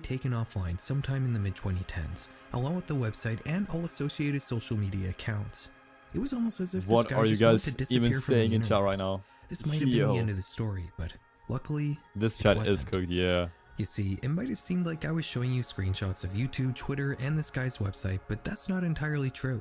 taken offline sometime in the mid-2010s, along with the website and all associated social media accounts. It was almost as if this guy just wanted to disappear even from the saying in internet. chat right now? This might have been the end of the story, but luckily, this it chat wasn't. is cooked, yeah. You see, it might have seemed like I was showing you screenshots of YouTube, Twitter, and this guy's website, but that's not entirely true.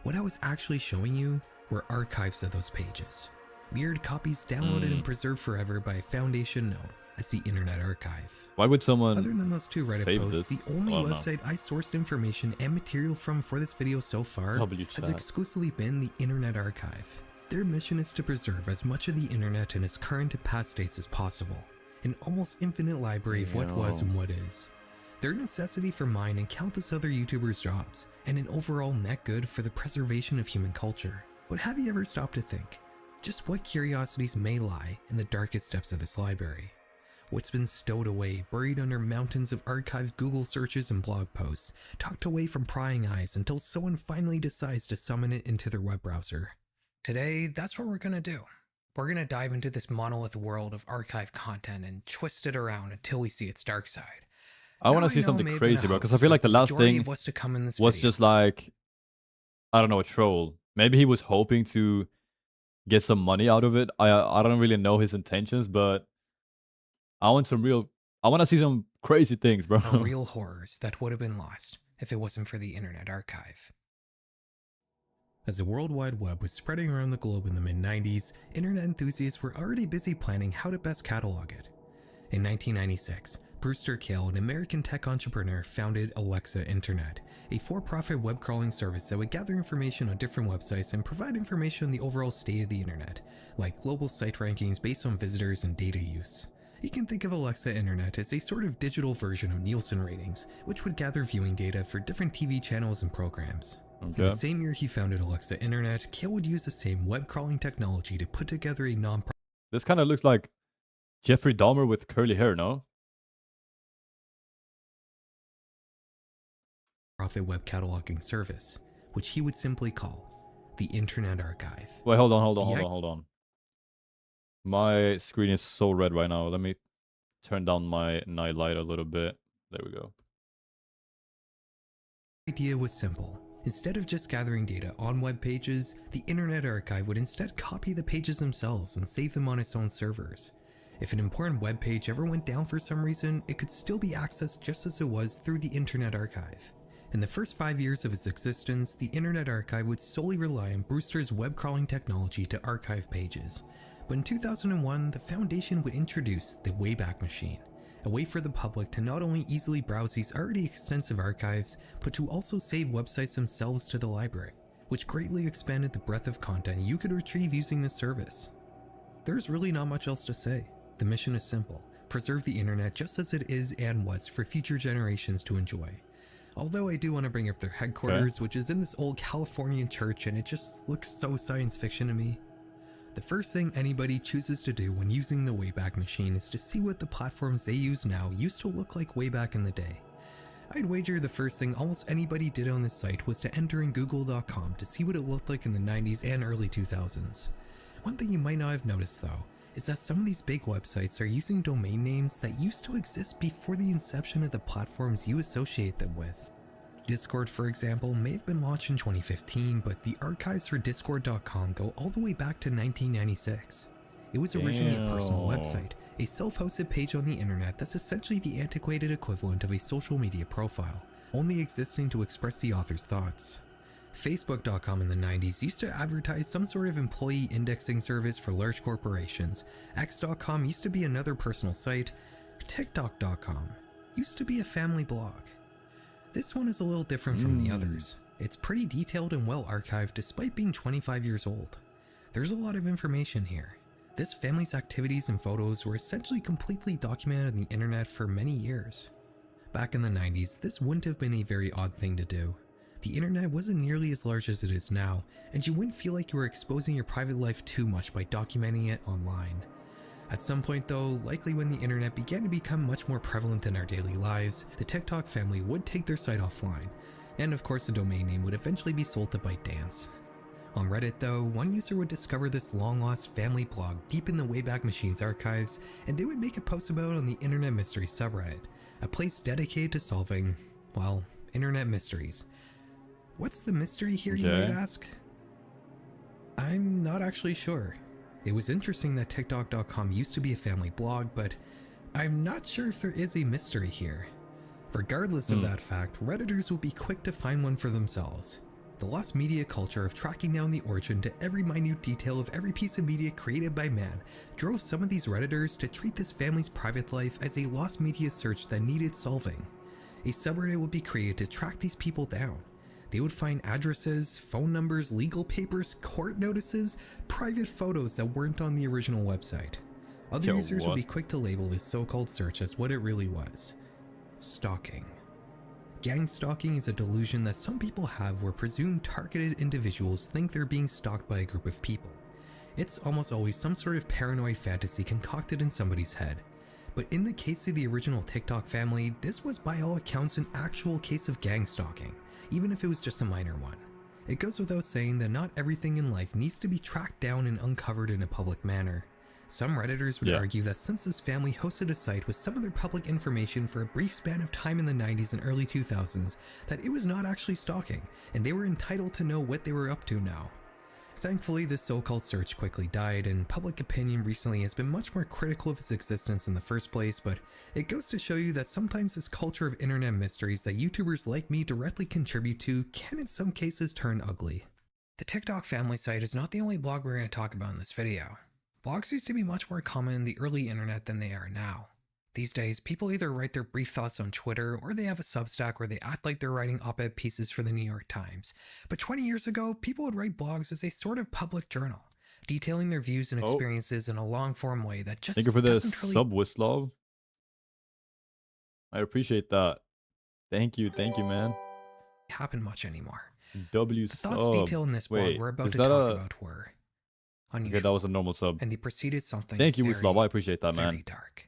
What I was actually showing you were archives of those pages. Mirrored copies downloaded and preserved forever by a foundation known as the Internet Archive. Why would someone Other than those two Reddit save posts, this? the only I don't know. website I sourced information and material from for this video so far has WChat. exclusively been the Internet Archive. Their mission is to preserve as much of the internet in its current and past states as possible, an almost infinite library of what was and what is. Their necessity for mine and countless other YouTubers' jobs, and an overall net good for the preservation of human culture. But have you ever stopped to think just what curiosities may lie in the darkest depths of this library? What's been stowed away, buried under mountains of archived Google searches and blog posts, tucked away from prying eyes until someone finally decides to summon it into their web browser? Today, that's what we're gonna do. We're gonna dive into this monolith world of archived content and twist it around until we see its dark side. I want to see something crazy, bro, because I feel like the last thing what's to come in this was video. just like, I don't know, a troll. Maybe he was hoping to get some money out of it. I don't really know his intentions, but I want to see some crazy things, bro. real horrors that would have been lost if it wasn't for the Internet Archive. As the World Wide Web was spreading around the globe in the mid-90s, internet enthusiasts were already busy planning how to best catalog it. In 1996, Brewster Kahle, an American tech entrepreneur, founded Alexa Internet, a for-profit web crawling service that would gather information on different websites and provide information on the overall state of the internet, like global site rankings based on visitors and data use. You can think of Alexa Internet as a sort of digital version of Nielsen ratings, which would gather viewing data for different TV channels and programs. In the same year he founded Alexa Internet, Kahle would use the same web crawling technology to put together a non-profit This kind of looks like Jeffrey Dahmer with curly hair, no? web cataloging service, which he would simply call the Internet Archive. Wait, hold on. My screen is so red right now. Let me turn down my night light a little bit. There we go. The idea was simple. Instead of just gathering data on web pages, the Internet Archive would instead copy the pages themselves and save them on its own servers. If an important web page ever went down for some reason, it could still be accessed just as it was through the Internet Archive. In the first 5 years of its existence, the Internet Archive would solely rely on Brewster's web crawling technology to archive pages. But in 2001, the Foundation would introduce the Wayback Machine, a way for the public to not only easily browse these already extensive archives, but to also save websites themselves to the library, which greatly expanded the breadth of content you could retrieve using this service. There's really not much else to say. The mission is simple: preserve the internet just as it is and was for future generations to enjoy. Although I do want to bring up their headquarters, which is in this old Californian church, and it just looks so science fiction to me. The first thing anybody chooses to do when using the Wayback Machine is to see what the platforms they use now used to look like way back in the day. I'd wager the first thing almost anybody did on this site was to enter in google.com to see what it looked like in the 90s and early 2000s. One thing you might not have noticed though, is that some of these big websites are using domain names that used to exist before the inception of the platforms you associate them with. Discord, for example, may have been launched in 2015, but the archives for Discord.com go all the way back to 1996. It was originally a personal website, a self-hosted page on the internet that's essentially the antiquated equivalent of a social media profile, only existing to express the author's thoughts. Facebook.com in the 90s used to advertise some sort of employee indexing service for large corporations. X.com used to be another personal site. TikTok.com used to be a family blog. This one is a little different from the others. It's pretty detailed and well archived despite being 25 years old. There's a lot of information here. This family's activities and photos were essentially completely documented on the internet for many years. Back in the 90s, this wouldn't have been a very odd thing to do. The internet wasn't nearly as large as it is now, and you wouldn't feel like you were exposing your private life too much by documenting it online. At some point though, likely when the internet began to become much more prevalent in our daily lives, the TikTok family would take their site offline, and of course the domain name would eventually be sold to ByteDance. On Reddit though, one user would discover this long-lost family blog deep in the Wayback Machine's archives, and they would make a post about it on the Internet Mystery subreddit, a place dedicated to solving, well, internet mysteries. What's the mystery here, you might ask? I'm not actually sure. It was interesting that TikTok.com used to be a family blog, but I'm not sure if there is a mystery here. Regardless of that fact, Redditors will be quick to find one for themselves. The lost media culture of tracking down the origin to every minute detail of every piece of media created by man drove some of these Redditors to treat this family's private life as a lost media search that needed solving. A subreddit would be created to track these people down. They would find addresses, phone numbers, legal papers, court notices, private photos that weren't on the original website. Other users would be quick to label this so-called search as what it really was: stalking. Gang stalking is a delusion that some people have where presumed targeted individuals think they're being stalked by a group of people. It's almost always some sort of paranoid fantasy concocted in somebody's head. But in the case of the original TikTok family, this was by all accounts an actual case of gang stalking, even if it was just a minor one. It goes without saying that not everything in life needs to be tracked down and uncovered in a public manner. Some Redditors would argue that since this family hosted a site with some of their public information for a brief span of time in the 90s and early 2000s, that it was not actually stalking, and they were entitled to know what they were up to now. Thankfully, this so-called search quickly died, and public opinion recently has been much more critical of its existence in the first place, but it goes to show you that sometimes this culture of internet mysteries that YouTubers like me directly contribute to can in some cases turn ugly. The TikTok family site is not the only blog we're going to talk about in this video. Blogs used to be much more common in the early internet than they are now. These days, people either write their brief thoughts on Twitter, or they have a Substack where they act like they're writing op-ed pieces for the New York Times. But 20 years ago, people would write blogs as a sort of public journal, detailing their views and experiences in a long-form way that just Thank you for this doesn't really sub, Wislav. I appreciate that. Thank you, man. happen much anymore. W The thoughts sub. detailed in this blog Wait, we're about is to that talk a- about were Okay, unusual, that was a normal sub. and they preceded something Thank you, very, Wislav. I appreciate that, very man. dark.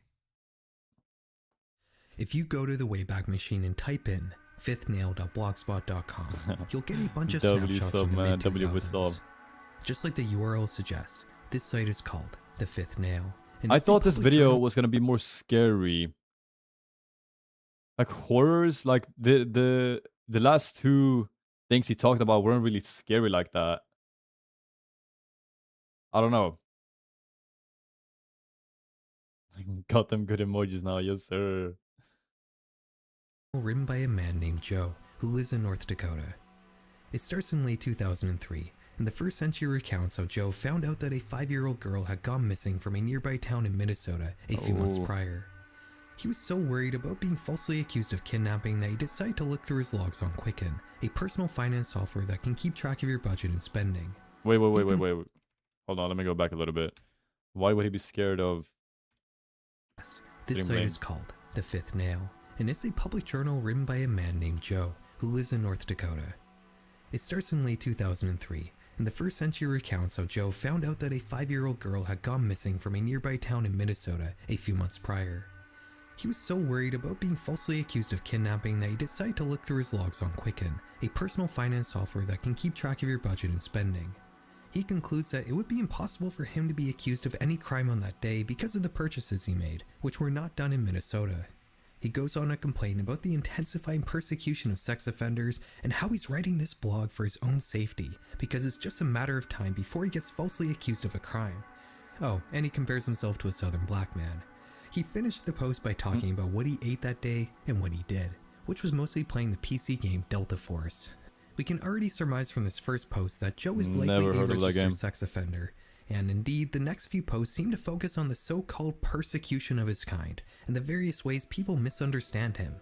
If you go to the Wayback Machine and type in fifthnail.blogspot.com, you'll get a bunch of W snapshots sub, from the man. W mid-2000s. Wislav. Just like the URL suggests, this site is called The Fifth Nail. and I it's a thought this public video journal was gonna be more scary. Like horrors, like the last two things he talked about weren't really scary like that. I don't know. Got them good emojis now, yes sir. Written by a man named Joe, who lives in North Dakota. It starts in late 2003, and the first entry recounts how Joe found out that a 5-year-old girl had gone missing from a nearby town in Minnesota a few months prior. He was so worried about being falsely accused of kidnapping that he decided to look through his logs on Quicken, a personal finance software that can keep track of your budget and spending. Wait. Hold on, let me go back a little bit. Why would he be scared of... This Getting site blamed? is called The Fifth Nail, and it's a public journal written by a man named Joe, who lives in North Dakota. It starts in late 2003, and the first entry recounts how Joe found out that a 5-year-old girl had gone missing from a nearby town in Minnesota a few months prior. He was so worried about being falsely accused of kidnapping that he decided to look through his logs on Quicken, a personal finance software that can keep track of your budget and spending. He concludes that it would be impossible for him to be accused of any crime on that day because of the purchases he made, which were not done in Minnesota. He goes on to complain about the intensifying persecution of sex offenders and how he's writing this blog for his own safety, because it's just a matter of time before he gets falsely accused of a crime. Oh, and he compares himself to a southern black man. He finished the post by talking about what he ate that day and what he did, which was mostly playing the PC game Delta Force. We can already surmise from this first post that Joe is likely Never a heard of that registered game. sex offender, and indeed the next few posts seem to focus on the so-called persecution of his kind and the various ways people misunderstand him.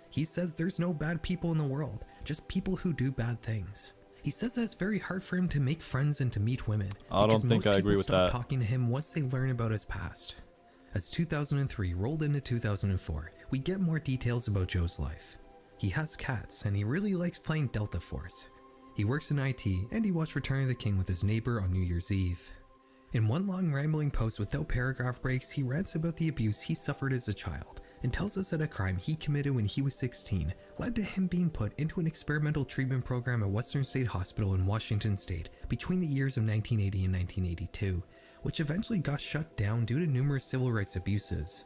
He says there's no bad people in the world, just people who do bad things. He says that it's very hard for him to make friends and to meet women, I don't because think most I people agree with stop that. talking to him once they learn about his past. As 2003 rolled into 2004, we get more details about Joe's life. He has cats, and he really likes playing Delta Force. He works in IT, and he watched Return of the King with his neighbor on New Year's Eve. In one long rambling post without paragraph breaks, he rants about the abuse he suffered as a child, and tells us that a crime he committed when he was 16 led to him being put into an experimental treatment program at Western State Hospital in Washington State between the years of 1980 and 1982, which eventually got shut down due to numerous civil rights abuses.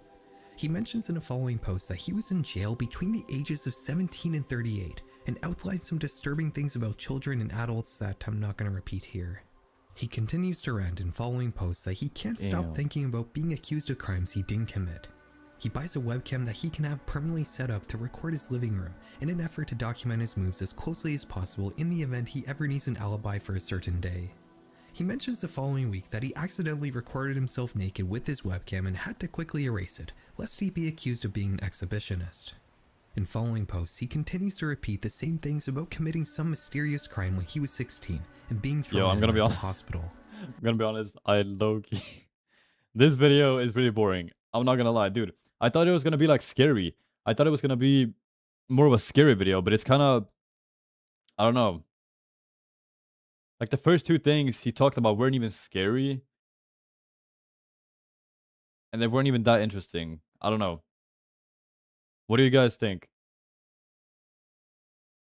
He mentions in a following post that he was in jail between the ages of 17 and 38, and outlines some disturbing things about children and adults that I'm not going to repeat here. He continues to rant in following posts that he can't stop Damn. thinking about being accused of crimes he didn't commit. He buys a webcam that he can have permanently set up to record his living room in an effort to document his moves as closely as possible in the event he ever needs an alibi for a certain day. He mentions the following week that he accidentally recorded himself naked with his webcam and had to quickly erase it, lest he be accused of being an exhibitionist. In following posts, he continues to repeat the same things about committing some mysterious crime when he was 16 and being thrown I'm in a gonna be mental hon- hospital. I'm gonna be honest, I low-key... This video is pretty boring. I'm not gonna lie, dude. I thought it was gonna be like scary. I thought it was gonna be more of a scary video, but it's kind of... I don't know. Like the first two things he talked about weren't even scary. And they weren't even that interesting. I don't know. What do you guys think?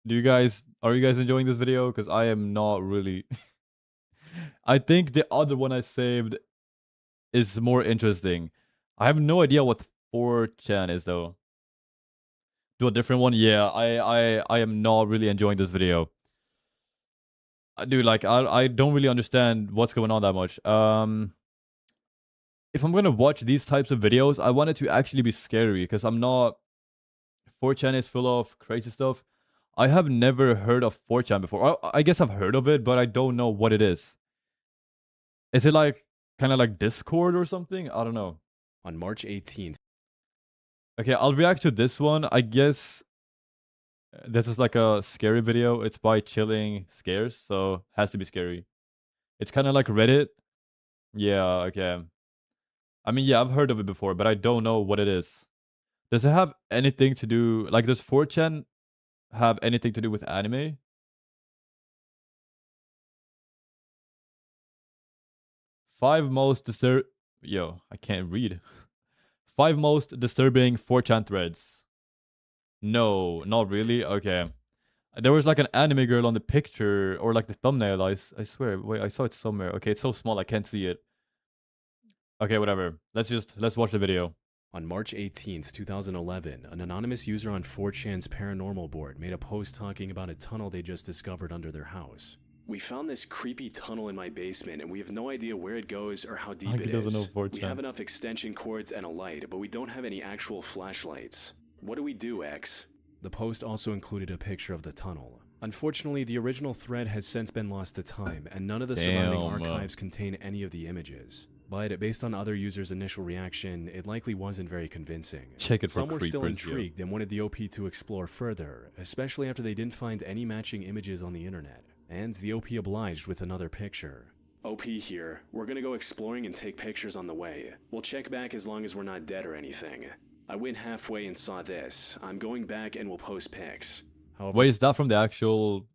Are you guys enjoying this video? Because I am not really. I think the other one I saved is more interesting. I have no idea what 4chan is though. Do a different one? Yeah, I am not really enjoying this video. Dude, like I don't really understand what's going on that much. If I'm gonna watch these types of videos, I want it to actually be scary because I'm not. 4chan is full of crazy stuff. I have never heard of 4chan before. I guess I've heard of it, but I don't know what it is. Is it like kind of like Discord or something? I don't know. On March 18th. Okay, I'll react to this one. I guess this is like a scary video. It's by Chilling Scares, so has to be scary. It's kind of like Reddit. Yeah, okay. I mean, yeah, I've heard of it before, but I don't know what it is. Does it have anything to do... Like, does 4chan have anything to do with anime? Five most disturb... Yo, I can't read. 5 most disturbing 4chan threads. No, not really. Okay. There was like an anime girl on the picture, or like the thumbnail. I swear. Wait, I saw it somewhere. Okay, it's so small I can't see it. Okay, whatever. Let's watch the video. On March 18th, 2011, an anonymous user on 4chan's paranormal board made a post talking about a tunnel they just discovered under their house. We found this creepy tunnel in my basement, and we have no idea where it goes or how deep Like it he doesn't is. know We 4chan. have enough extension cords and a light, but we don't have any actual flashlights. What do we do, X? The post also included a picture of the tunnel. Unfortunately, the original thread has since been lost to time, and none of the surviving Damn. archives contain any of the images. But based on other users' initial reaction, it likely wasn't very convincing. Check it for Some were still creepers, yo. intrigued and wanted the OP to explore further, especially after they didn't find any matching images on the internet. And the OP obliged with another picture. OP here. We're gonna go exploring and take pictures on the way. We'll check back as long as we're not dead or anything. I went halfway and saw this. I'm going back and we'll post pics. However, Wait, is that from the actual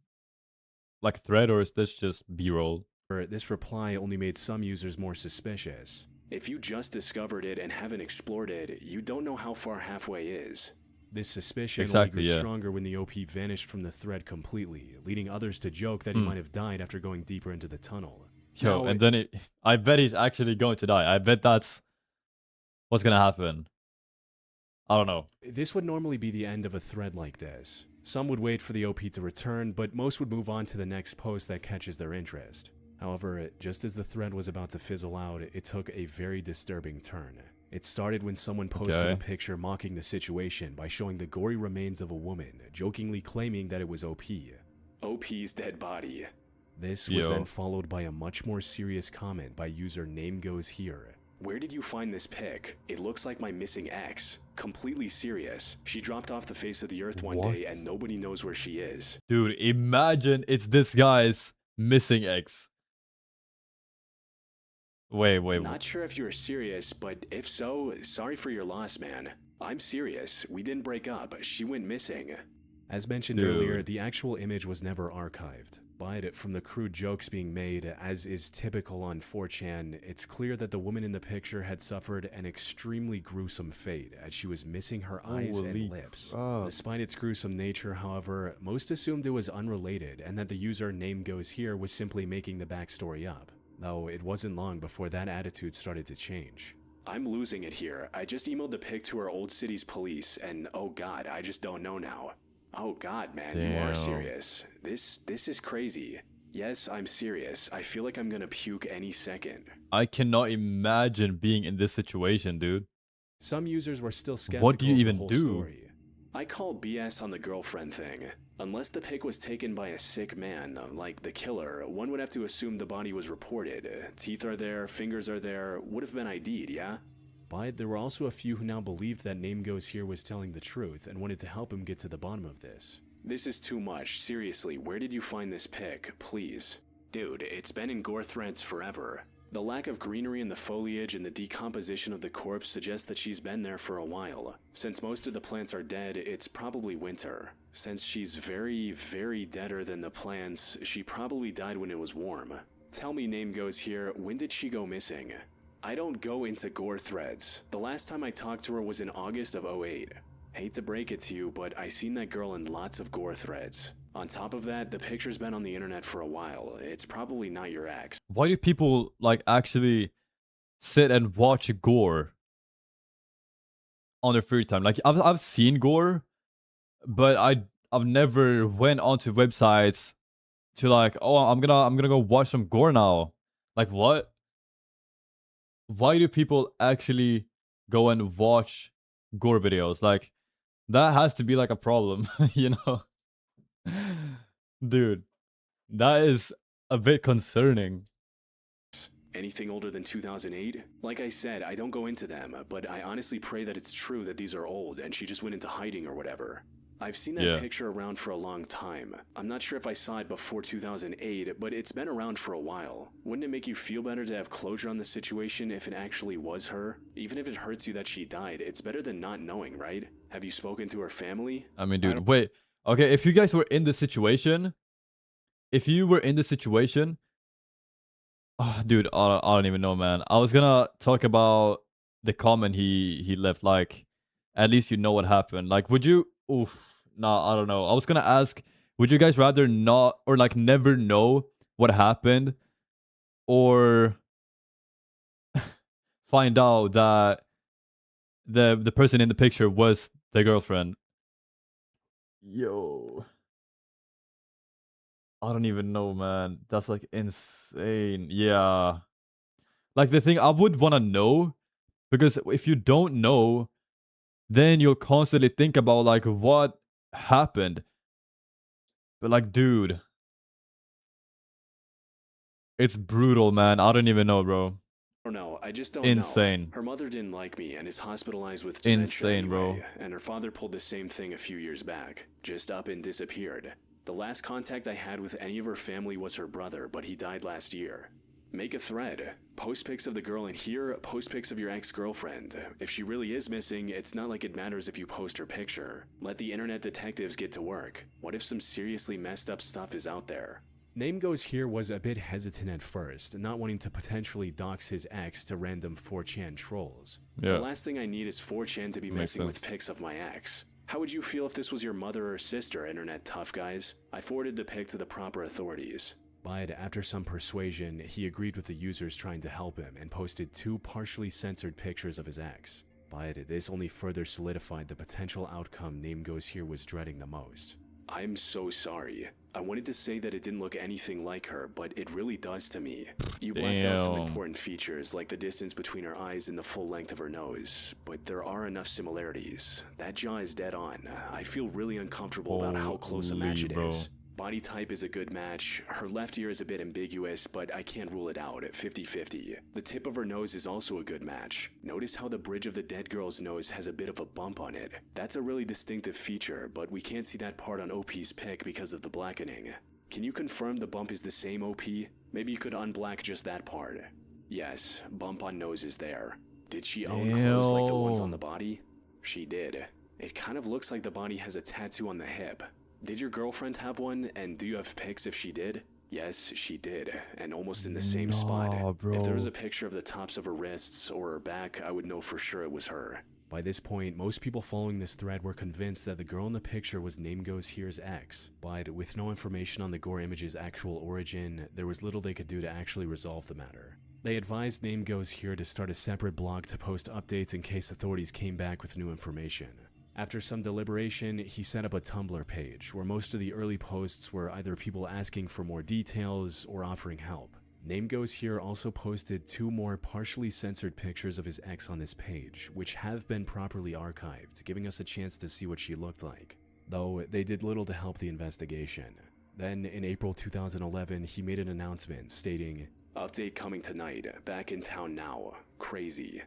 like thread, or is this just B-roll? this reply only made some users more suspicious. If you just discovered it and haven't explored it, you don't know how far halfway is. This suspicion Exactly, only grew yeah. stronger when the OP vanished from the thread completely, leading others to joke that he might have died after going deeper into the tunnel. Yo, Now, and then I bet he's actually going to die. I bet that's what's gonna happen. I don't know. this would normally be the end of a thread like this. Some would wait for the OP to return, but most would move on to the next post that catches their interest. However, just as the thread was about to fizzle out, it took a very disturbing turn. It started when someone posted a Okay. picture mocking the situation by showing the gory remains of a woman, jokingly claiming that it was OP. OP's dead body. This was Yo. then followed by a much more serious comment by user Name Goes Here. Where did you find this pic? It looks like my missing ex. Completely serious. She dropped off the face of the earth one day What? and nobody knows where she is. Dude, imagine it's this guy's missing ex. Wait. Not sure if you're serious, but if so, sorry for your loss, man. I'm serious. We didn't break up. She went missing. As mentioned earlier, Dude. the actual image was never archived. But from the crude jokes being made, as is typical on 4chan, it's clear that the woman in the picture had suffered an extremely gruesome fate, as she was missing her eyes Holy and lips. crap. Despite its gruesome nature, however, most assumed it was unrelated, and that the user Name Goes Here was simply making the backstory up. Though it wasn't long before that attitude started to change. I'm losing it here. I just emailed the pic to our old city's police, and oh god, I just don't know now. Oh god, man, you are Damn. serious. This is crazy. Yes, I'm serious. I feel like I'm gonna puke any second. I cannot imagine being in this situation, dude. Some users were still skeptical What do you of the even whole do? story. I call BS on the girlfriend thing. Unless the pic was taken by a sick man, like the killer, one would have to assume the body was reported. Teeth are there, fingers are there, would have been ID'd, yeah? But there were also a few who now believed that Name Goes Here was telling the truth and wanted to help him get to the bottom of this. This is too much. Seriously, where did you find this pic? Please. Dude, it's been in gore threads forever. The lack of greenery in the foliage and the decomposition of the corpse suggests that she's been there for a while. Since most of the plants are dead, it's probably winter. Since she's very, very deader than the plants, she probably died when it was warm. Tell me, Name Goes Here, when did she go missing? I don't go into gore threads. The last time I talked to her was in August of 08. Hate to break it to you, but I seen that girl in lots of gore threads. On top of that, the picture's been on the internet for a while. It's probably not your ex. Why do people like actually sit and watch gore on their free time? Like I've seen gore, but I've never went onto websites to like, oh, I'm gonna go watch some gore now. Like what? Why do people actually go and watch gore videos? Like that has to be like a problem, you know? Dude, that is a bit concerning. Anything older than 2008? Like I said, I don't go into them, but I honestly pray that it's true that these are old and she just went into hiding or whatever. I've seen that picture around for a long time. I'm not sure if I saw it before 2008, but it's been around for a while. Wouldn't it make you feel better to have closure on the situation if it actually was her? Even if it hurts you that she died, it's better than not knowing, right? Have you spoken to her family? I mean, dude, wait. Okay, if you guys were in this situation, oh, dude, I don't even know, man. I was gonna talk about the comment he left. Like, at least you know what happened. Like, would you? Oof, nah, I don't know. I was gonna ask, would you guys rather not or like never know what happened, or find out that the person in the picture was the girlfriend? Yo. I don't even know, man. That's like insane. Yeah. Like the thing I would want to know, because if you don't know, then you'll constantly think about like what happened. But like, dude, it's brutal, man. I don't even know, bro. I don't know. I just don't Insane. know. Her mother didn't like me and is hospitalized with Insane, dementia bro. anyway, and her father pulled the same thing a few years back. Just up and disappeared. The last contact I had with any of her family was her brother, but he died last year. Make a thread. Post pics of the girl in here, post pics of your ex-girlfriend. If she really is missing, it's not like it matters if you post her picture. Let the internet detectives get to work. What if some seriously messed up stuff is out there? Name Goes Here was a bit hesitant at first, not wanting to potentially dox his ex to random 4chan trolls. Yeah. The last thing I need is 4chan to be Makes messing with sense. pics of my ex. How would you feel if this was your mother or sister, internet tough guys? I forwarded the pic to the proper authorities. But after some persuasion, he agreed with the users trying to help him and posted 2 partially censored pictures of his ex. But this only further solidified the potential outcome Name Goes Here was dreading the most. I'm so sorry. I wanted to say that it didn't look anything like her, but it really does to me. You blacked out some Damn. important features, like the distance between her eyes and the full length of her nose, but there are enough similarities. That jaw is dead on. I feel really uncomfortable about how close a match Holy, it bro. is. Body type is a good match. Her left ear is a bit ambiguous, but I can't rule it out at 50-50. The tip of her nose is also a good match. Notice how the bridge of the dead girl's nose has a bit of a bump on it. That's a really distinctive feature, but we can't see that part on OP's pic because of the blackening. Can you confirm the bump is the same, OP? Maybe you could unblack just that part. Yes, bump on nose is there. Did she own clothes like the ones on the body? She did. It kind of looks like the body has a tattoo on the hip. Did your girlfriend have one, and do you have pics if she did? Yes, she did, and almost in the same spot. Bro. If there was a picture of the tops of her wrists or her back, I would know for sure it was her. By this point, most people following this thread were convinced that the girl in the picture was Name Goes Here's ex, but with no information on the gore image's actual origin, there was little they could do to actually resolve the matter. They advised Name Goes Here to start a separate blog to post updates in case authorities came back with new information. After some deliberation, he set up a Tumblr page, where most of the early posts were either people asking for more details or offering help. Name Goes Here also posted 2 more partially censored pictures of his ex on this page, which have been properly archived, giving us a chance to see what she looked like, though they did little to help the investigation. Then, in April 2011, he made an announcement stating, "Update coming tonight, back in town now, crazy."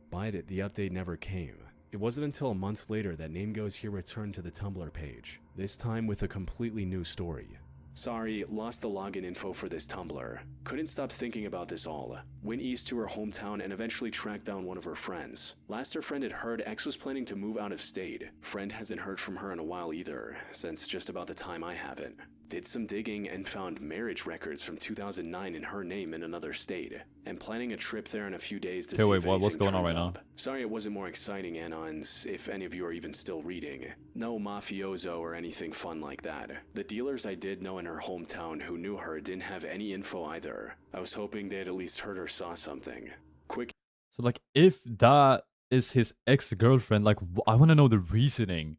But the update never came. It wasn't until a month later that Name Goes Here returned to the Tumblr page, this time with a completely new story. Sorry, lost the login info for this Tumblr. Couldn't stop thinking about this all. Went east to her hometown and eventually tracked down one of her friends. Last her friend had heard, ex was planning to move out of state. Friend hasn't heard from her in a while either, since just about the time I haven't. Did some digging and found marriage records from 2009 in her name in another state. And planning a trip there in a few days to see wait, if what's anything going on turns right now? up. Sorry it wasn't more exciting, Anons, if any of you are even still reading. No mafioso or anything fun like that. The dealers I did know in her hometown who knew her didn't have any info either. I was hoping they'd at least heard or saw something. Quick So like, if that is his ex-girlfriend, like, I want to know the reasoning.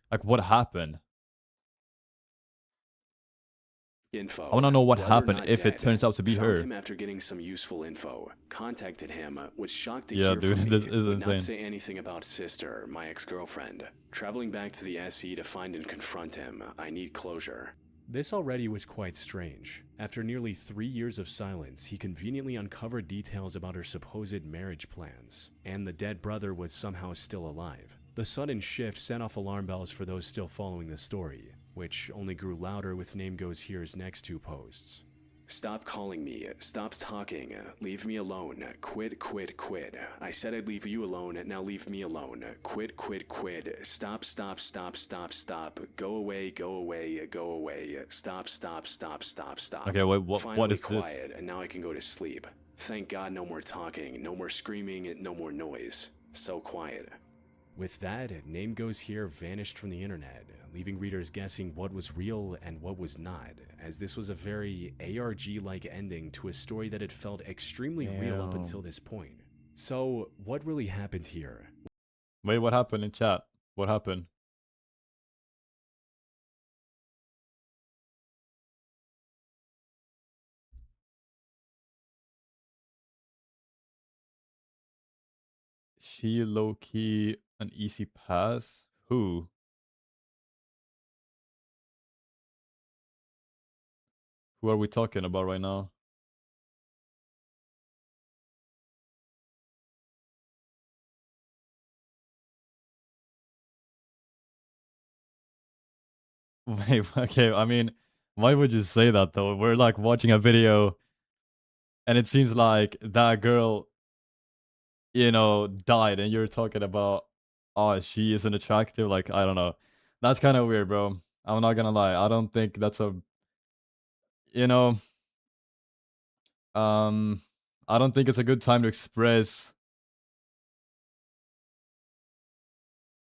Like, what happened? info. I want to know what Brother happened not if it dead. turns out to be Found her. him after getting some useful info. Contacted him. Was shocked to Yeah, hear dude, from me. this is Would insane. not say anything about sister, my ex-girlfriend. Traveling back to the SE to find and confront him. I need closure. This already was quite strange. After nearly 3 years of silence, he conveniently uncovered details about her supposed marriage plans, and the dead brother was somehow still alive. The sudden shift set off alarm bells for those still following the story, which only grew louder with Name Goes Here's next 2 posts. Stop calling me. Stop talking. Leave me alone. Quit, quit, quit. I said I'd leave you alone. Now leave me alone. Quit, quit, quit. Stop, stop, stop, stop, stop. Go away, go away, go away. Stop, stop, stop, stop, stop. Okay, wait, what Finally is this? quiet, and now I can go to sleep. Thank God no more talking, no more screaming, no more noise. So quiet. With that, Name Goes Here vanished from the internet, leaving readers guessing what was real and what was not, as this was a very ARG-like ending to a story that had felt extremely real up Damn. until this point. So, what really happened here? Wait, what happened in chat? What happened? she low-key an easy pass? Who? Who are we talking about right now? Wait, okay, I mean, why would you say that though? We're like watching a video and it seems like that girl, you know, died and you're talking about, oh, she isn't attractive. Like, I don't know. That's kind of weird, bro. I'm not gonna lie. I don't think that's a, you know, I don't think it's a good time to express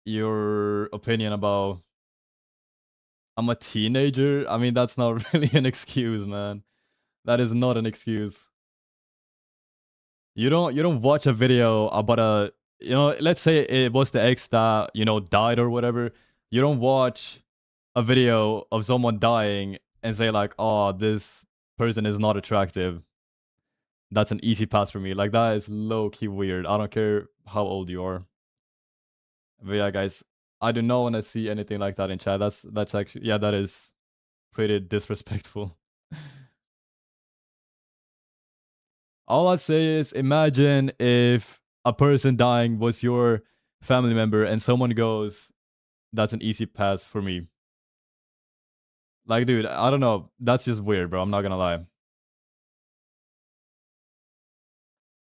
your opinion about I'm a teenager. I mean, that's not really an excuse, man. That is not an excuse. You don't watch a video about a, you know, let's say it was the ex that, you know, died or whatever. You don't watch a video of someone dying and say like, oh, this person is not attractive. That's an easy pass for me. Like, that is low-key weird. I don't care how old you are. But yeah, guys, I do not want to see anything like that in chat. That's actually, yeah, that is pretty disrespectful. All I'd say is, imagine if a person dying was your family member and someone goes, that's an easy pass for me. Like, dude, I don't know. That's just weird, bro. I'm not gonna lie.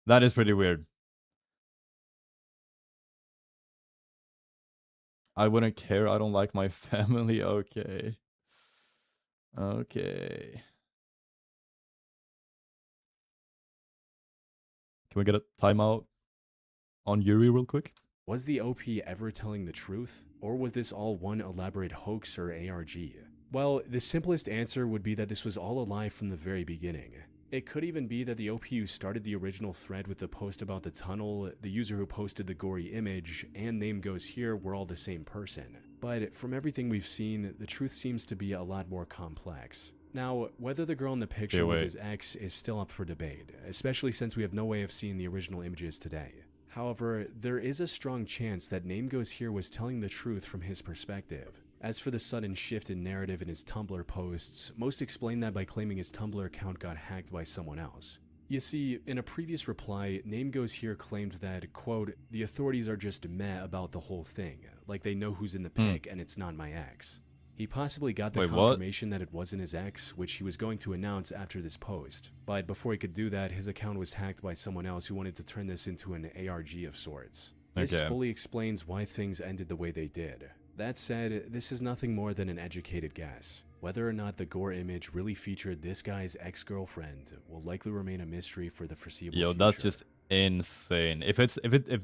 That is pretty weird. I wouldn't care. I don't like my family. Okay. Okay. Can we get a timeout on Yuri real quick? Was the OP ever telling the truth, or was this all one elaborate hoax or ARG? Well, the simplest answer would be that this was all a lie from the very beginning. It could even be that the OP who started the original thread with the post about the tunnel, the user who posted the gory image, and Name Goes Here were all the same person. But from everything we've seen, the truth seems to be a lot more complex. Now, whether the girl in the picture was his ex is still up for debate, especially since we have no way of seeing the original images today. However, there is a strong chance that Name Goes Here was telling the truth from his perspective. As for the sudden shift in narrative in his Tumblr posts, most explain that by claiming his Tumblr account got hacked by someone else. You see, in a previous reply, Name Goes Here claimed that, quote, the authorities are just meh about the whole thing, like they know who's in the pic and it's not my ex. He possibly got the confirmation that it wasn't his ex, which he was going to announce after this post. But before he could do that, his account was hacked by someone else who wanted to turn this into an ARG of sorts. This fully explains why things ended the way they did. That said, this is nothing more than an educated guess. Whether or not the gore image really featured this guy's ex-girlfriend will likely remain a mystery for the foreseeable future. That's just insane. If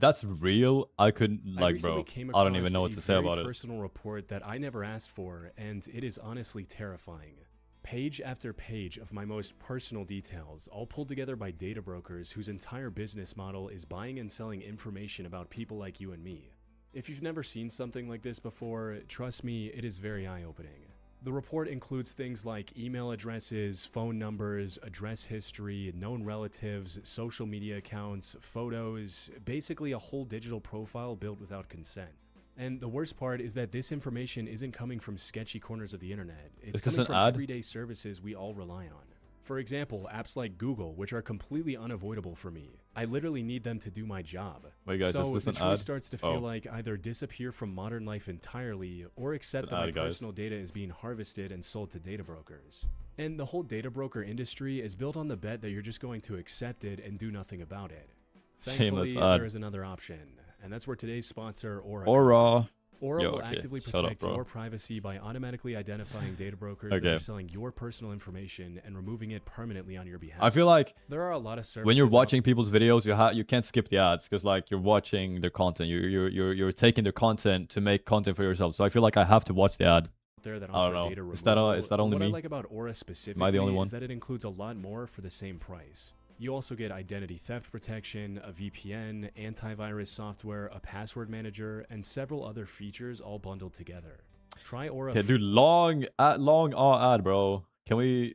that's real, I couldn't, like, bro, I don't even know what to say about it. Personal report that I never asked for, and it is honestly terrifying. Page after page of my most personal details, all pulled together by data brokers whose entire business model is buying and selling information about people like you and me. If you've never seen something like this before, trust me, it is very eye-opening. The report includes things like email addresses, phone numbers, address history, known relatives, social media accounts, photos, basically a whole digital profile built without consent. And the worst part is that this information isn't coming from sketchy corners of the internet. It's coming from everyday services we all rely on. For example, apps like Google, which are completely unavoidable for me. I literally need them to do my job. Wait, guys, so the choice starts to feel like either disappear from modern life entirely, or accept that my personal data is being harvested and sold to data brokers. And the whole data broker industry is built on the bet that you're just going to accept it and do nothing about it. Thankfully, there is another option, and that's where today's sponsor, Aura. Aura will actively protect your privacy by automatically identifying data brokers that are selling your personal information and removing it permanently on your behalf. I feel like there are a lot of services when you're watching people's videos, you can't skip the ads because like you're watching their content. You're taking their content to make content for yourself. So I feel like I have to watch the ad. There that I don't know. Data is that only me? What I like about Aura specifically Am I the only one? is that it includes a lot more for the same price. You also get identity theft protection, a VPN, antivirus software, a password manager, and several other features all bundled together. Try Aura. Okay, dude, long ad, bro. Can we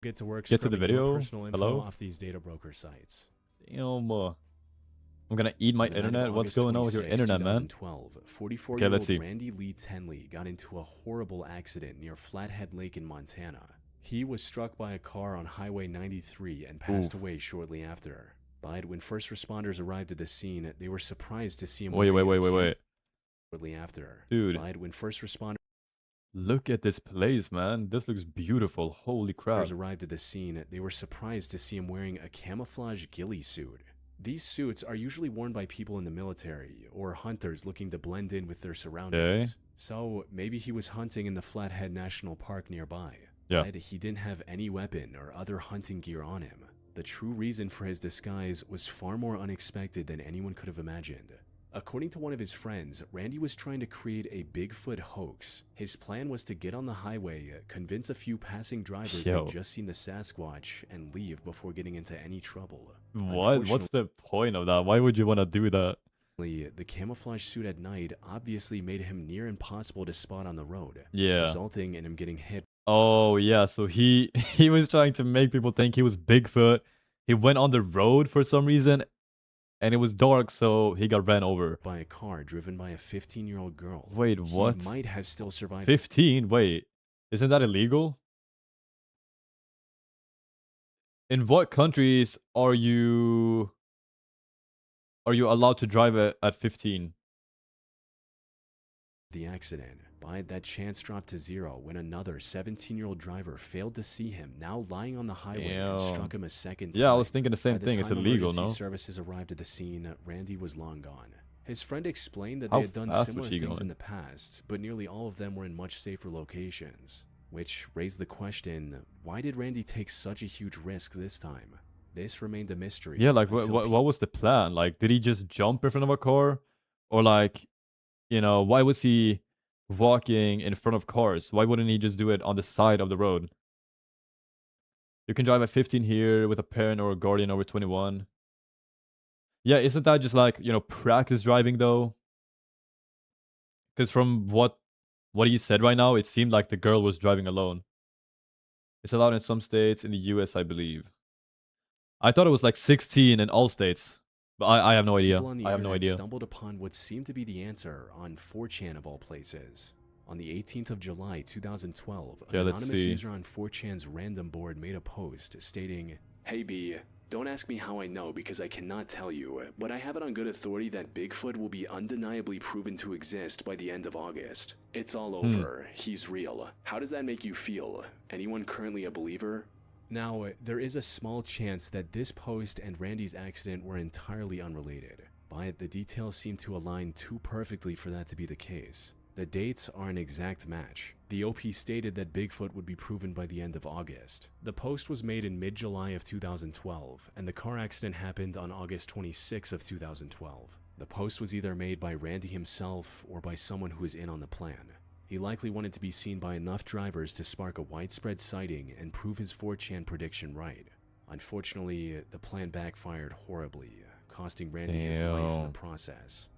get to work? Get to the video. Personal info off these data broker sites. Damn. I'm gonna eat my On the night of internet. What's August going on with your 26, internet, man? 2012, 44 Okay, let's see. Randy Lee Tenley got into a horrible accident near Flathead Lake in Montana. He was struck by a car on Highway 93 and passed away shortly after. But when first responders arrived at the scene, they were surprised to see him. Wait. Shortly after. Dude. But when first responders Look at this place, man. This looks beautiful. Holy crap. arrived at the scene, they were surprised to see him wearing a camouflage ghillie suit. These suits are usually worn by people in the military or hunters looking to blend in with their surroundings. Okay. So maybe he was hunting in the Flathead National Park nearby. Yeah. But he didn't have any weapon or other hunting gear on him. The true reason for his disguise was far more unexpected than anyone could have imagined. According to one of his friends, Randy was trying to create a Bigfoot hoax. His plan was to get on the highway, convince a few passing drivers they'd just seen the Sasquatch, and leave before getting into any trouble. What? What's the point of that? Why would you want to do that? The camouflage suit at night obviously made him near impossible to spot on the road, Yeah. resulting in him getting hit. Oh, yeah. So he was trying to make people think he was Bigfoot. He went on the road for some reason, and it was dark, so he got ran over. By a car driven by a 15-year-old girl. Wait, what? He might have still survived. 15? Wait. Isn't that illegal? In what countries are you allowed to drive at 15? The accident, but that chance dropped to zero when another 17-year-old driver failed to see him, now lying on the highway, and Damn. struck him a second time. Yeah, I was thinking the same By the thing. It's time illegal, emergency no? services arrived at the scene, Randy was long gone. His friend explained that How they had done fast was similar he things going? in the past, but nearly all of them were in much safer locations. Which raised the question, why did Randy take such a huge risk this time? This remained a mystery. Yeah, like until what was the plan? Like, did he just jump in front of a car, or like, why was he walking in front of cars? Why wouldn't he just do it on the side of the road? You can drive at 15 here with a parent or a guardian over 21. Yeah, isn't that just like practice driving though? Because from what he said right now, it seemed like the girl was driving alone. It's allowed in some states in the US, I believe. I thought it was like 16 in all states, but I have no idea. People on the I have no internet idea. stumbled upon what seemed to be the answer on 4chan of all places. On the 18th of July 2012, Okay, an let's anonymous see. user on 4chan's random board made a post stating, Hey B, don't ask me how I know because I cannot tell you, but I have it on good authority that Bigfoot will be undeniably proven to exist by the end of August. It's all over. He's real. How does that make you feel? Anyone currently a believer? Now, there is a small chance that this post and Randy's accident were entirely unrelated, but the details seem to align too perfectly for that to be the case. The dates are an exact match. The OP stated that Bigfoot would be proven by the end of August. The post was made in mid-July of 2012, and the car accident happened on August 26 of 2012. The post was either made by Randy himself or by someone who was in on the plan. He likely wanted to be seen by enough drivers to spark a widespread sighting and prove his 4chan prediction right. Unfortunately, the plan backfired horribly, costing Randy his life in the Damn. process.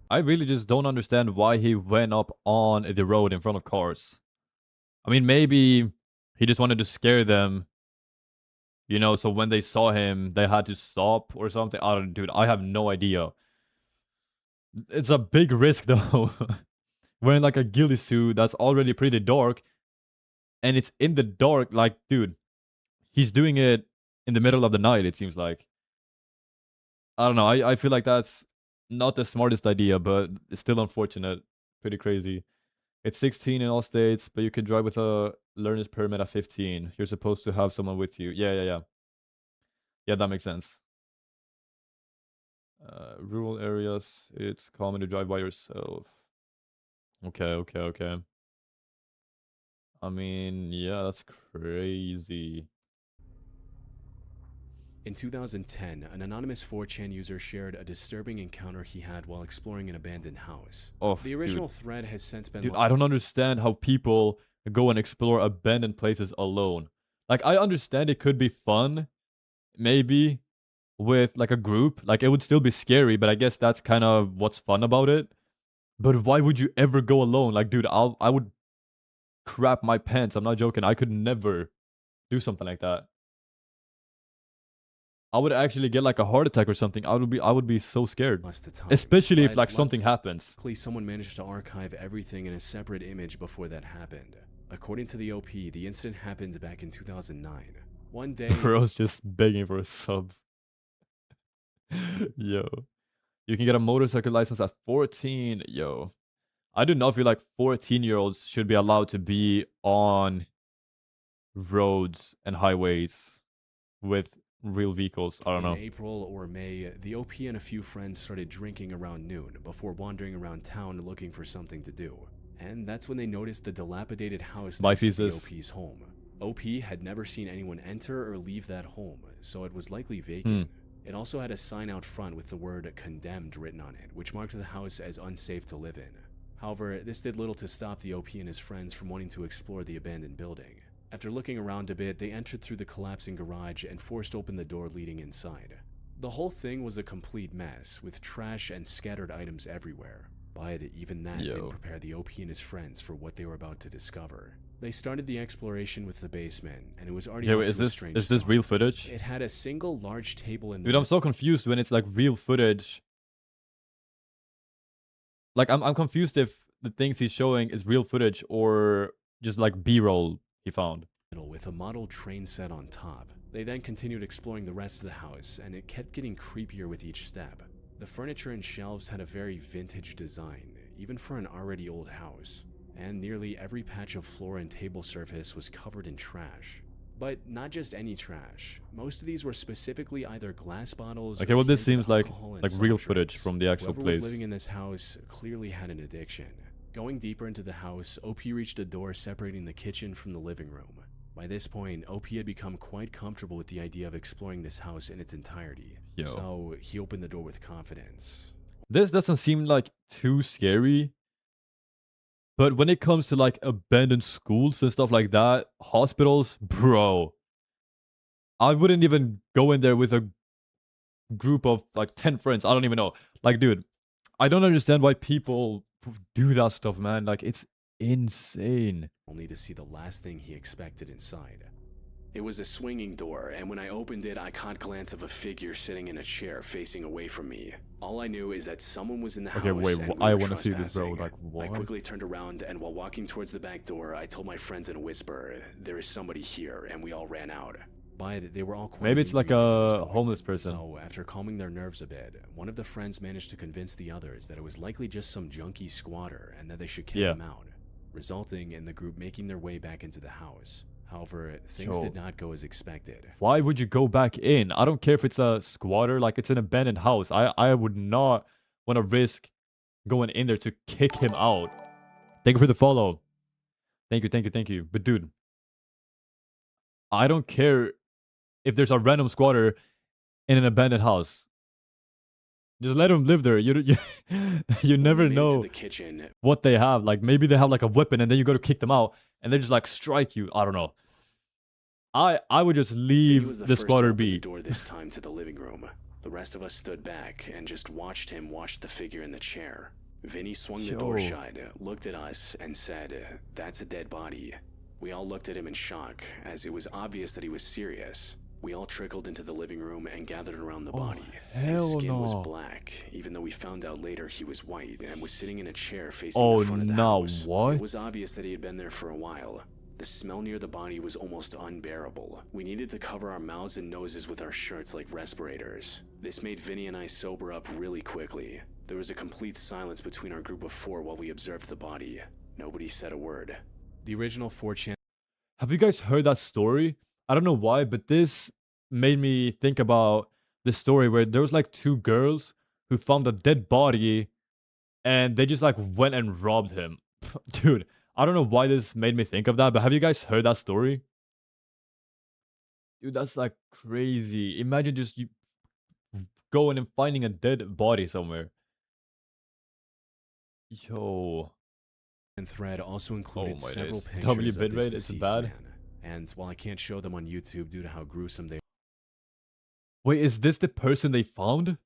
I really just don't understand why he went up on the road in front of cars. I mean, maybe he just wanted to scare them, so when they saw him, they had to stop or something. I don't, dude, I have no idea. It's a big risk though. Wearing like a ghillie suit that's already pretty dark, and it's in the dark. Like, dude, he's doing it in the middle of the night, it seems like. I don't know. I feel like that's not the smartest idea, but it's still unfortunate. Pretty crazy. It's 16 in all states, but you can drive with a learner's permit at 15. You're supposed to have someone with you. Yeah. Yeah, that makes sense. Rural areas, it's common to drive by yourself. Okay. I mean, yeah, that's crazy. In 2010, an anonymous 4chan user shared a disturbing encounter he had while exploring an abandoned house. Oh, The original thread has since been dude, I don't understand how people go and explore abandoned places alone. Like, I understand it could be fun, maybe, with like a group. Like, it would still be scary, but I guess that's kind of what's fun about it. But why would you ever go alone? Like, dude, I would crap my pants. I'm not joking. I could never do something like that. I would actually get like a heart attack or something. I would be so scared. Lost to time. Especially if But like something happens. luckily, someone managed to archive everything in a separate image before that happened. According to the OP, the incident happened back in 2009. One day, Bro's just begging for subs. Yo. You can get a motorcycle license at 14. Yo. I do not feel like 14-year-olds should be allowed to be on roads and highways with real vehicles. I don't know. in April or May, the OP and a few friends started drinking around noon before wandering around town looking for something to do. And that's when they noticed the dilapidated house My next to the thesis. OP's home. OP had never seen anyone enter or leave that home, so it was likely vacant. It also had a sign out front with the word condemned written on it, which marked the house as unsafe to live in. However, this did little to stop the OP and his friends from wanting to explore the abandoned building. After looking around a bit, they entered through the collapsing garage and forced open the door leading inside. The whole thing was a complete mess, with trash and scattered items everywhere. But even that didn't prepare the OP and his friends for what they were about to discover. They started the exploration with the basement, and it was already off Is to a strange this start. real footage? It had a single large table in the Dude, I'm so confused when it's like real footage. Like I'm confused if the things he's showing is real footage or just like B-roll he found. middle with a model train set on top. They then continued exploring the rest of the house, and it kept getting creepier with each step. The furniture and shelves had a very vintage design, even for an already old house, and nearly every patch of floor and table surface was covered in trash. But not just any trash. Most of these were specifically either glass bottles. Okay, or well this cans of seems like alcohol and real soft footage drinks. from the actual Whoever place. was living in this house clearly had an addiction. Going deeper into the house, OP reached a door separating the kitchen from the living room. By this point, OP had become quite comfortable with the idea of exploring this house in its entirety. Yo. So he opened the door with confidence. This doesn't seem like too scary. But when it comes to like abandoned schools and stuff like that, hospitals, bro, I wouldn't even go in there with a group of like 10 friends. I don't even know. Like, dude, I don't understand why people do that stuff, man. Like, it's insane. Only to see the last thing he expected inside. It was a swinging door, and when I opened it, I caught glance of a figure sitting in a chair facing away from me. All I knew is that someone was in the house. Okay, wait, and we I were want to see this, bro. trespassing. Like, what? I quickly turned around, and while walking towards the back door, I told my friends in a whisper, "There is somebody here," and we all ran out. But they were all quite Maybe it's like inebriated at this a point. homeless person. So after calming their nerves a bit, one of the friends managed to convince the others that it was likely just some junkie squatter and that they should kick him out, resulting in the group making their way back into the house. However, things did not go as expected. Why would you go back in? I don't care if it's a squatter, like it's an abandoned house. I would not want to risk going in there to kick him out. Thank you for the follow. Thank you. But dude, I don't care if there's a random squatter in an abandoned house. Just let them live there. You never know The kitchen. what they have. Like maybe they have like a weapon and then you go to kick them out and they just like strike you. I don't know. I would just Vinny was leave the the first to squatter open the be. door this time to the living room. The rest of us stood back and just watched him wash the figure in the chair. Vinny swung the door Yo. shut, looked at us, and said, "That's a dead body." We all looked at him in shock, as it was obvious that he was serious. We all trickled into the living room and gathered around the body. hell His skin no. was black, even though we found out later he was white and was sitting in a chair facing Oh, the front of the no, house. what? It was obvious that he had been there for a while. The smell near the body was almost unbearable. We needed to cover our mouths and noses with our shirts like respirators. This made Vinny and I sober up really quickly. There was a complete silence between our group of four while we observed the body. Nobody said a word. The original 4chan Have you guys heard that story? I don't know why, but this made me think about this story where there was like two girls who found a dead body and they just like went and robbed him. Dude, I don't know why this made me think of that, but have you guys heard that story? Dude, that's like crazy. Imagine just you going and finding a dead body somewhere. Yo. and thread also included my several days. pictures W of this bitrate, it's deceased bad. man. And while I can't show them on YouTube due to how gruesome they Wait, is this the person they found?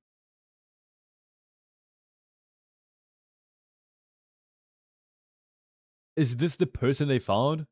Is this the person they found?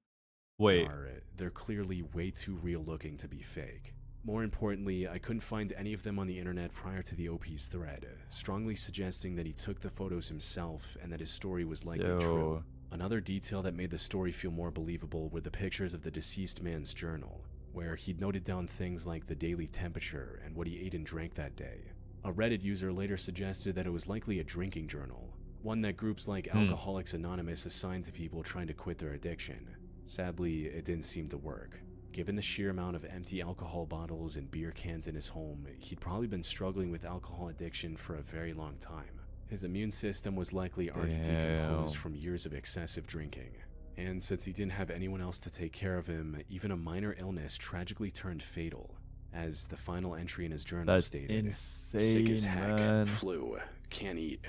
Wait. are, they're clearly way too real looking to be fake. More importantly, I couldn't find any of them on the internet prior to the OP's thread, strongly suggesting that he took the photos himself and that his story was likely true. Another detail that made the story feel more believable were the pictures of the deceased man's journal, where he'd noted down things like the daily temperature and what he ate and drank that day. A Reddit user later suggested that it was likely a drinking journal, one that groups like Alcoholics Anonymous assign to people trying to quit their addiction. Sadly, it didn't seem to work. Given the sheer amount of empty alcohol bottles and beer cans in his home, he'd probably been struggling with alcohol addiction for a very long time. His immune system was likely already decomposed from years of excessive drinking. And since he didn't have anyone else to take care of him, even a minor illness tragically turned fatal, as the final entry in his journal stated. Insane, Sick as heck, man. flu, can't eat.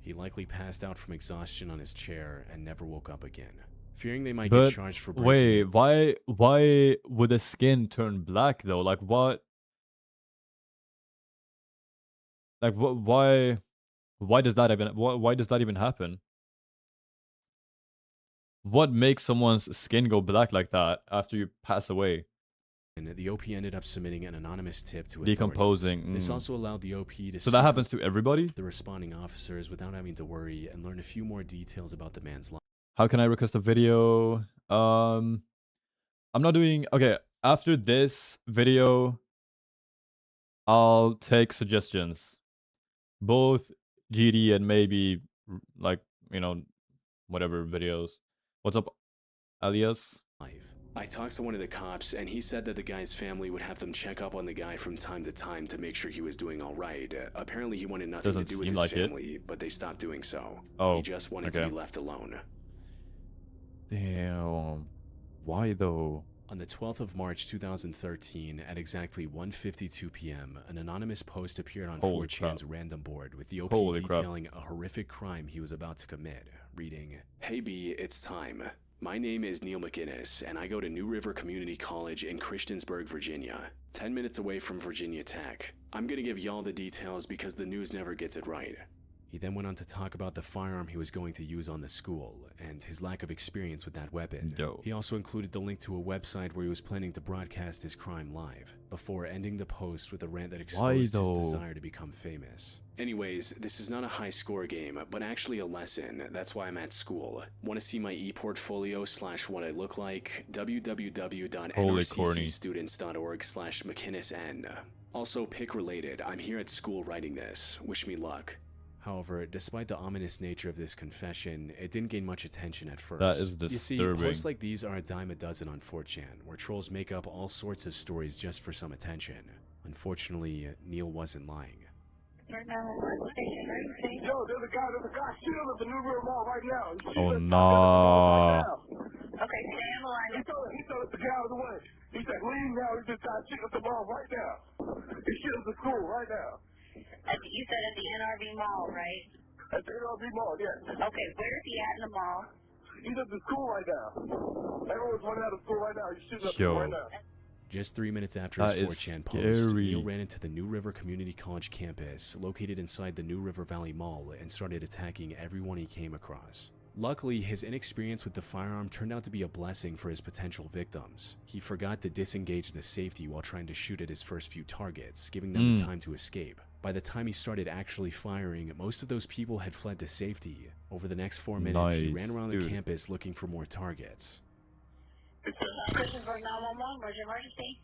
He likely passed out from exhaustion on his chair and never woke up again. Fearing they might get charged for breaking wait, why would the skin turn black though? Like what? Like what? Why does that even? Why does that even happen? What makes someone's skin go black like that after you pass away? And the OP ended up submitting an anonymous tip to Decomposing. authorities. This also allowed the OP to So that happens to everybody? the responding officers without having to worry and learn a few more details about the man's life. How can I request a video? I'm not doing... Okay, after this video, I'll take suggestions. Both GD and maybe, like, you know, whatever videos. What's up, Alias? I talked to one of the cops, and he said that the guy's family would have them check up on the guy from time to time to make sure he was doing all right. Apparently, he wanted nothing Doesn't to do with seem his like it. family, but they stopped doing so. Oh, he just wanted to okay. be left alone. Damn. Why though? On the 12th of March 2013, at exactly 1:52 p.m., an anonymous post appeared on Holy 4chan's crap. random board with the OP Holy crap. detailing a horrific crime he was about to commit, reading, Hey B, it's time. My name is Neil McInnes, and I go to New River Community College in Christiansburg, Virginia, 10 minutes away from Virginia Tech. I'm gonna give y'all the details because the news never gets it right. He then went on to talk about the firearm he was going to use on the school, and his lack of experience with that weapon. Yo. He also included the link to a website where he was planning to broadcast his crime live, before ending the post with a rant that exposed his desire to become famous. Anyways, this is not a high score game, but actually a lesson. That's why I'm at school. Want to see my e-portfolio / what I look like? www.nrccstudents.org/McInnesN. Also, pick related. I'm here at school writing this. Wish me luck. However, despite the ominous nature of this confession, it didn't gain much attention at first. That is You see, disturbing. posts like these are a dime a dozen on 4chan, where trolls make up all sorts of stories just for some attention. Unfortunately, Neil wasn't lying. Yo, there's a guy shooting at the New River Mall right now. Oh no. Okay, stay on the line. He told us to get out of the way. He said, leave now. He just got shooting at the mall right now. He's shooting at the school right now. You said at the NRV Mall, right? At the NRV Mall, yes. Okay, where is he at in the mall? He's at the school right now. Everyone's running out of school right now. He's shooting at the Yo. school right now. Just 3 minutes after That his is 4chan post, scary. Neil ran into the New River Community College campus, located inside the New River Valley Mall, and started attacking everyone he came across. Luckily, his inexperience with the firearm turned out to be a blessing for his potential victims. He forgot to disengage the safety while trying to shoot at his first few targets, giving them the time to escape. By the time he started actually firing, most of those people had fled to safety. Over the next 4 minutes, he Nice, ran around the dude. campus looking for more targets. Christiansburg 911, where's your emergency?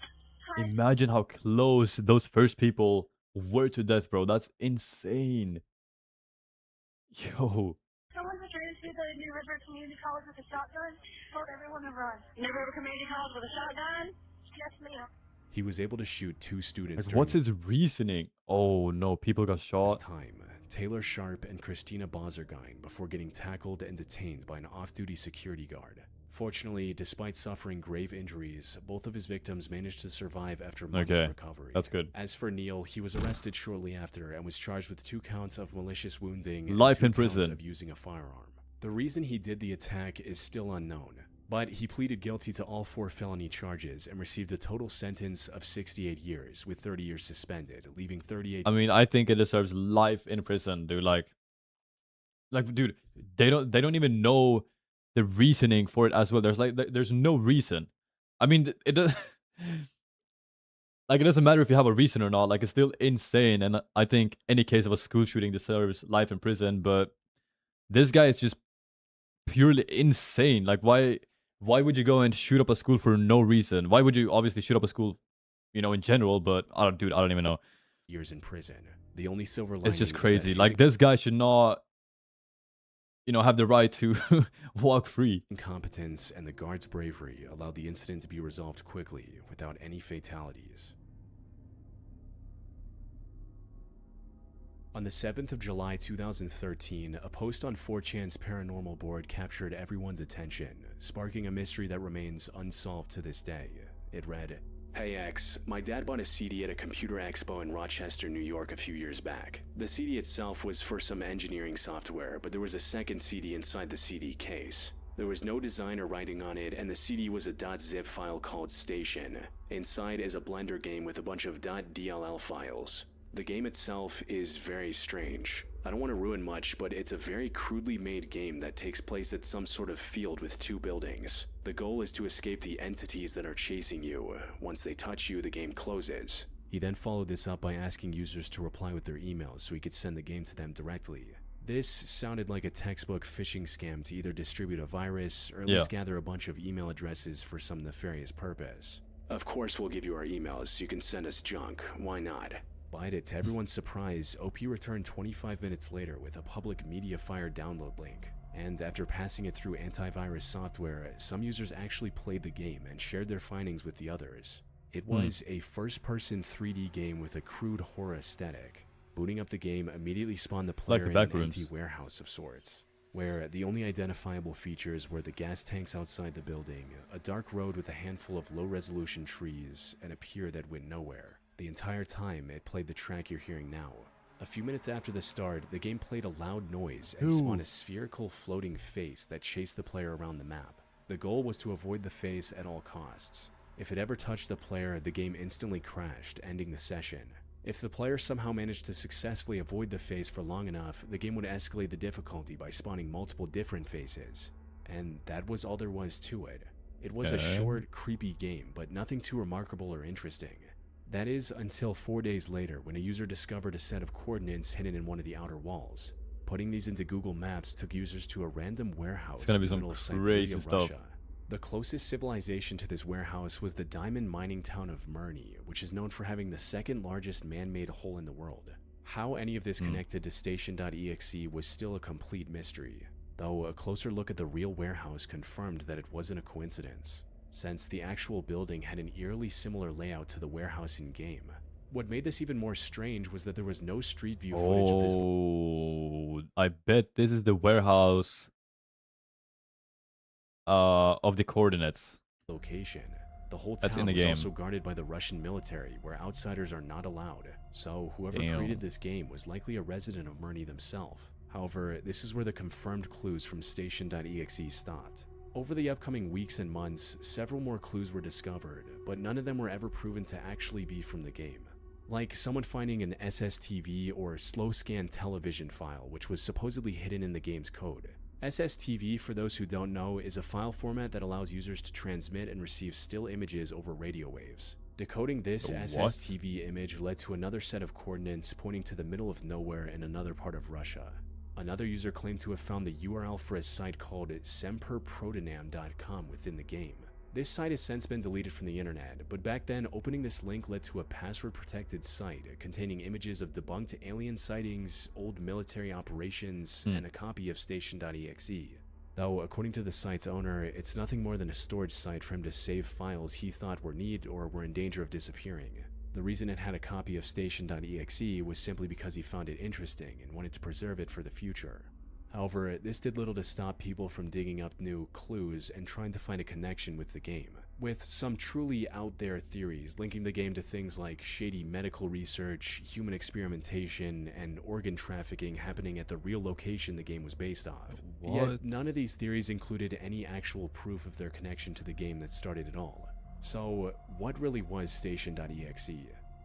Imagine how close those first people were to death, bro. That's insane. Yo. Someone's trying to shoot the New River Community College with a shotgun. Told everyone to run. New River Community College with a shotgun? Yes, ma'am. He was able to shoot 2 students Like, what's during his reasoning? Oh no, people got this shot. time, Taylor Sharp and Christina Bozergein, before getting tackled and detained by an off-duty security guard. Fortunately, despite suffering grave injuries, both of his victims managed to survive after months Okay, of recovery. that's good. As for Neil, he was arrested shortly after and was charged with 2 counts of malicious wounding and Life 2 in counts prison. of using a firearm. The reason he did the attack is still unknown, but he pleaded guilty to all 4 felony charges and received a total sentence of 68 years, with 30 years suspended, leaving 38 I mean, I think it deserves life in prison, dude. Like, dude, they don't even know the reasoning for it as well. There's no reason. I mean, it does. like, it doesn't matter if you have a reason or not. Like, it's still insane. And I think any case of a school shooting deserves life in prison. But this guy is just purely insane. Like, why would you go and shoot up a school for no reason? Why would you obviously shoot up a school, you know, in general? But I don't even know. Years in prison. The only silver lining It's just is that crazy. his Like, this guy should not, you know, have the right to walk free. incompetence and the guard's bravery allowed the incident to be resolved quickly without any fatalities. On the 7th of July 2013, a post on 4chan's paranormal board captured everyone's attention, sparking a mystery that remains unsolved to this day. It read, Hey X, my dad bought a CD at a computer expo in Rochester, New York a few years back. The CD itself was for some engineering software, but there was a second CD inside the CD case. There was no design or writing on it, and the CD was a .zip file called Station. Inside is a Blender game with a bunch of .dll files. The game itself is very strange. I don't want to ruin much, but it's a very crudely made game that takes place at some sort of field with two buildings. The goal is to escape the entities that are chasing you. Once they touch you, the game closes. He then followed this up by asking users to reply with their emails so he could send the game to them directly. This sounded like a textbook phishing scam to either distribute a virus or at least gather a bunch of email addresses for some nefarious purpose. Of course we'll give you our emails. You can send us junk. Why not? By it, to everyone's surprise, OP returned 25 minutes later with a public MediaFire download link. And after passing it through antivirus software, some users actually played the game and shared their findings with the others. It was a first-person 3D game with a crude horror aesthetic. Booting up the game immediately spawned the player in an empty warehouse of sorts, where the only identifiable features were the gas tanks outside the building, a dark road with a handful of low-resolution trees, and a pier that went nowhere. The entire time, it played the track you're hearing now. A few minutes after the start, the game played a loud noise and spawned a spherical floating face that chased the player around the map. The goal was to avoid the face at all costs. If it ever touched the player, the game instantly crashed, ending the session. If the player somehow managed to successfully avoid the face for long enough, the game would escalate the difficulty by spawning multiple different faces. And that was all there was to it. It was a short, creepy game, but nothing too remarkable or interesting. That is until 4 days later when a user discovered a set of coordinates hidden in one of the outer walls. Putting these into Google Maps took users to a random warehouse in the middle of Siberia, Russia. The closest civilization to this warehouse was the diamond mining town of Mirny, which is known for having the second largest man-made hole in the world. How any of this connected to Station.exe was still a complete mystery, though a closer look at the real warehouse confirmed that it wasn't a coincidence, since the actual building had an eerily similar layout to the warehouse in-game. What made this even more strange was that there was no street view footage of this. Oh, I bet this is the warehouse of the coordinates Location. The whole that's town in the was game. also guarded by the Russian military, where outsiders are not allowed. So whoever created this game was likely a resident of Mirny themselves. However, this is where the confirmed clues from Station.exe stopped. Over the upcoming weeks and months, several more clues were discovered, but none of them were ever proven to actually be from the game. Like someone finding an SSTV or slow scan television file, which was supposedly hidden in the game's code. SSTV, for those who don't know, is a file format that allows users to transmit and receive still images over radio waves. Decoding this SSTV image led to another set of coordinates pointing to the middle of nowhere in another part of Russia. Another user claimed to have found the URL for a site called semperprotonam.com within the game. This site has since been deleted from the internet, but back then opening this link led to a password-protected site containing images of debunked alien sightings, old military operations, and a copy of Station.exe. Though, according to the site's owner, it's nothing more than a storage site for him to save files he thought were needed or were in danger of disappearing. The reason it had a copy of Station.exe was simply because he found it interesting and wanted to preserve it for the future. However, this did little to stop people from digging up new clues and trying to find a connection with the game, with some truly out there theories linking the game to things like shady medical research, human experimentation, and organ trafficking happening at the real location the game was based off. Yet none of these theories included any actual proof of their connection to the game that started it all. So, what really was Station.exe?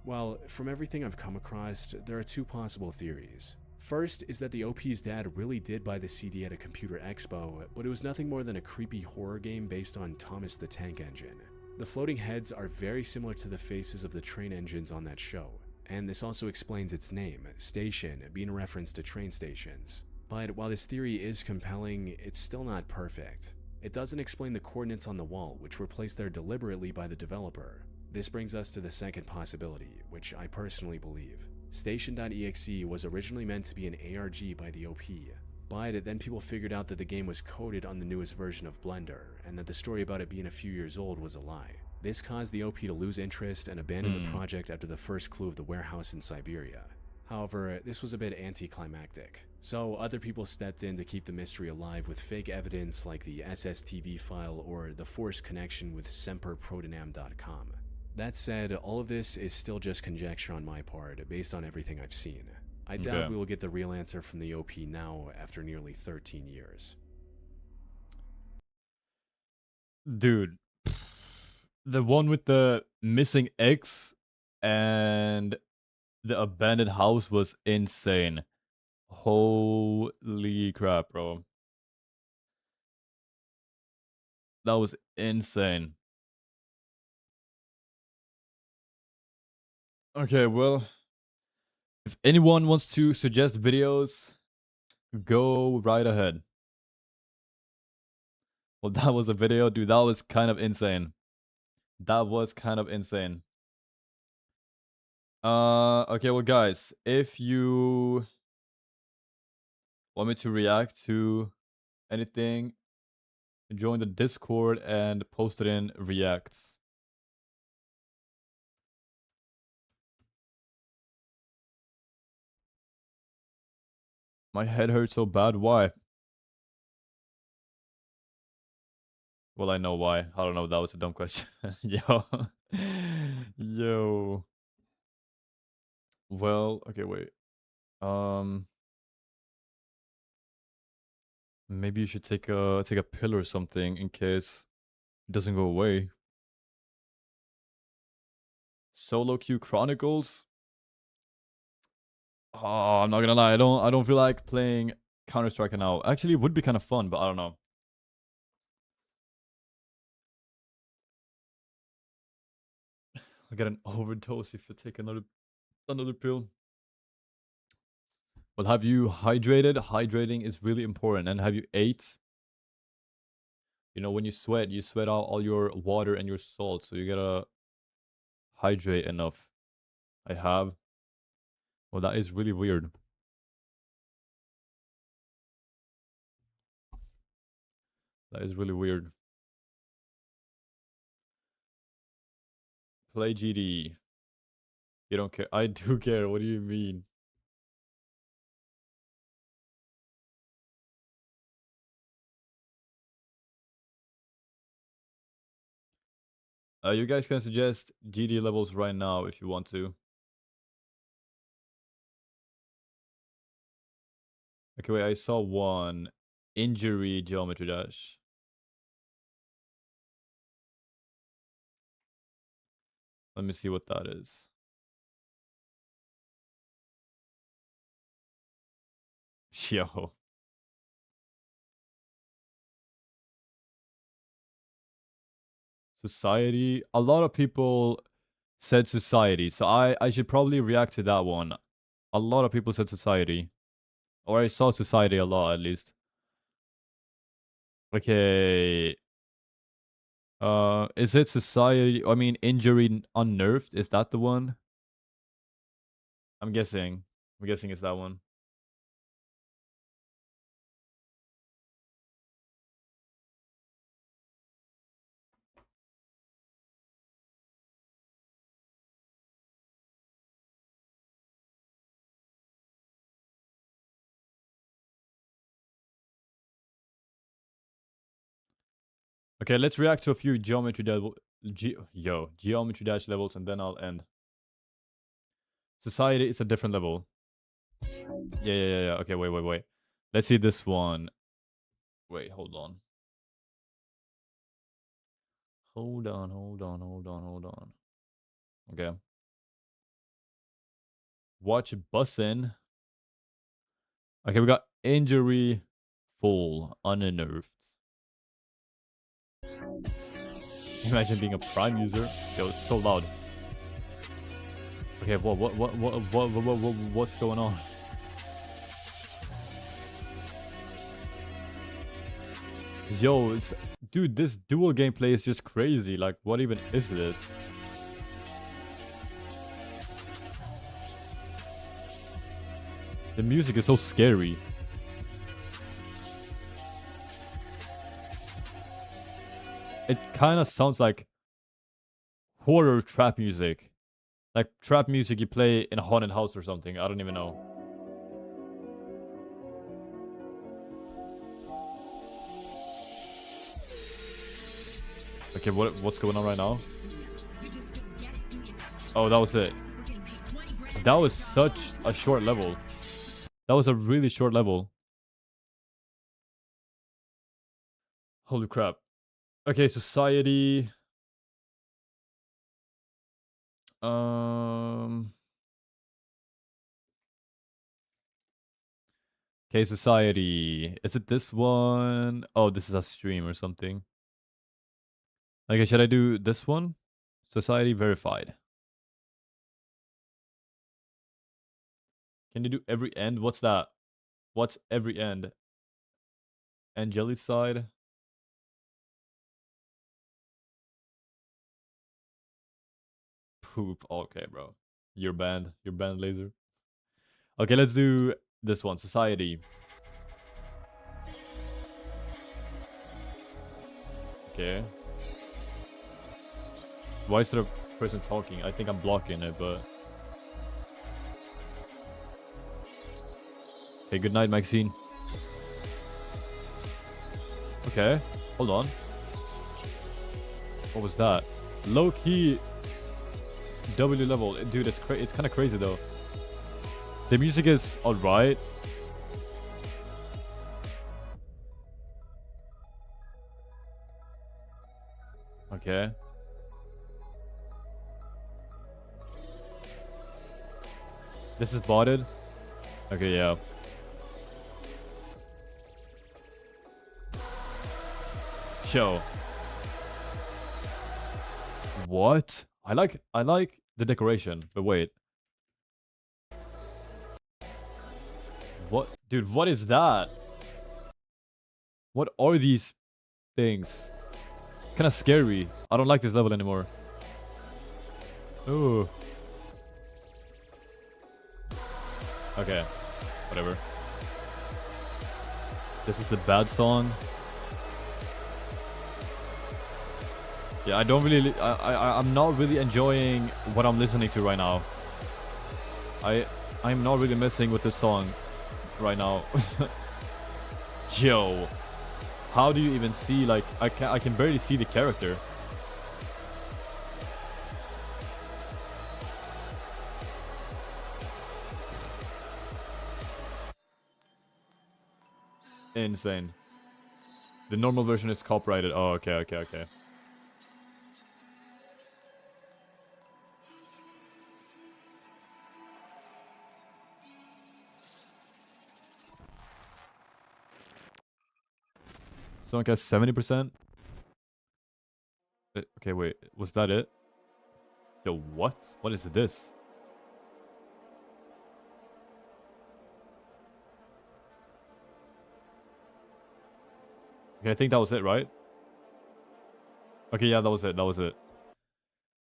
Well, from everything I've come across, there are two possible theories. First is that the OP's dad really did buy the CD at a computer expo, but it was nothing more than a creepy horror game based on Thomas the Tank Engine. The floating heads are very similar to the faces of the train engines on that show, and this also explains its name, station, being a reference to train stations. But while this theory is compelling, it's still not perfect. It doesn't explain the coordinates on the wall, which were placed there deliberately by the developer. This brings us to the second possibility, which I personally believe. Station.exe was originally meant to be an ARG by the OP, but then people figured out that the game was coded on the newest version of Blender, and that the story about it being a few years old was a lie. This caused the OP to lose interest and abandon the project after the first clue of the warehouse in Siberia. However, this was a bit anticlimactic, so other people stepped in to keep the mystery alive with fake evidence like the SSTV file or the forced connection with semperprotonam.com. That said, all of this is still just conjecture on my part, based on everything I've seen. I doubt we will get the real answer from the OP now after nearly 13 years. Dude, the one with the missing X and the abandoned house was insane. Holy crap, bro. That was insane. Okay, well, if anyone wants to suggest videos, go right ahead. Well, that was a video, dude. That was kind of insane. That was kind of insane. Okay, well, guys, if you want me to react to anything, join the Discord and post it in reacts. My head hurts so bad. Why? Well, I know why. I don't know. That was a dumb question. Yo. Yo. Well, okay, wait. Maybe you should take a pill or something in case it doesn't go away. Solo queue Chronicles. Oh, I'm not gonna lie. I don't feel like playing Counter-Strike now. Actually, it would be kind of fun, but I don't know. I get an overdose if I take another pill. But have you hydrated? Hydrating is really important. And have you ate? You know, when you sweat out all your water and your salt. So you gotta hydrate enough. I have. Well, that is really weird. That is really weird. Play GD. You don't care. I do care. What do you mean? You guys can suggest GD levels right now if you want to. Okay, wait, I saw one. Injury Geometry Dash. Let me see what that is. Yo. Society. A lot of people said Society, so I should probably react to that one. A lot of people said Society. Or I saw Society a lot, at least. Okay. Is it Society? I mean, Injury Unnerved? Is that the one? I'm guessing. I'm guessing it's that one. Okay, let's react to a few Geometry Dash levels, and then I'll end. Society is a different level. Yeah. Okay, wait. Let's see this one. Wait, hold on. Hold on. Okay. Watch Bussin'. Okay, we got Injury Full, Unnerved. Imagine being a Prime user. Yo, it's so loud. Okay, what's going on? Yo, it's dude, this dual gameplay is just crazy. Like, what even is this? The music is so scary. It kind of sounds like horror trap music. Like trap music you play in a haunted house or something. I don't even know. Okay, what's going on right now? Oh, that was it. That was such a short level. That was a really short level. Holy crap. Okay, society. Okay, society. Is it this one? Oh, this is a stream or something. Okay, should I do this one? Society verified. Can you do every end? What's that? What's every end? Angeli's side. Poop. Okay, bro. You're banned. You're banned, Laser. Okay, let's do this one. Society. Okay. Why is there a person talking? I think I'm blocking it, but... Okay, good night, Maxine. Okay, hold on. What was that? Low-key W level. Dude, it's kind of crazy, though. The music is alright. Okay. This is botted? Okay, yeah. Show. What? I like the decoration, but wait. What? Dude, what is that? What are these things? Kind of scary. I don't like this level anymore. Ooh. Okay. Whatever. This is the bad song. Yeah, I don't really... I'm not really enjoying what I'm listening to right now. I'm not really messing with this song right now. Yo. How do you even see, like... I can barely see the character. Insane. The normal version is copyrighted. Oh, okay. Sonic has 70%. Okay, wait. Was that it? Yo, what? What is this? Okay, I think that was it, right? Okay, yeah, that was it.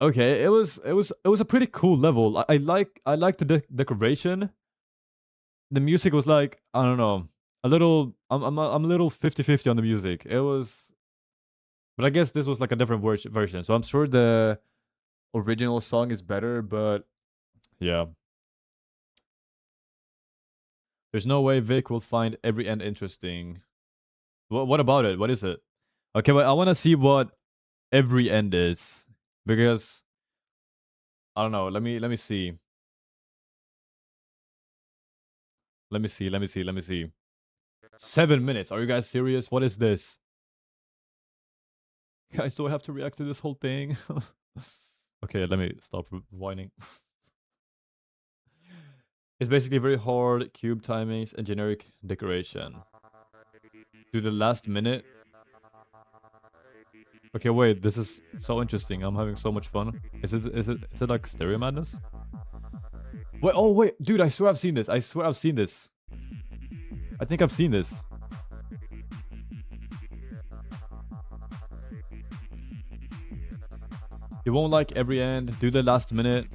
Okay, it was a pretty cool level. I like the decoration. The music was like, I don't know, a little... I'm a little 50-50 on the music. It was... But I guess this was like a different version. So I'm sure the original song is better, but yeah. There's no way Vic will find every end interesting. What about it? What is it? Okay, but I want to see what every end is, because I don't know. Let me see. Let me see. 7 minutes. Are you guys serious? What is this? Guys, do I have to react to this whole thing? Okay, let me stop whining. It's basically very hard cube timings and generic decoration. Do the last minute. Okay, wait, this is so interesting. I'm having so much fun. Is it like Stereo Madness? Wait, oh wait, dude, I swear I've seen this. I swear I've seen this. I think I've seen this. You won't like every end. Do the last minute.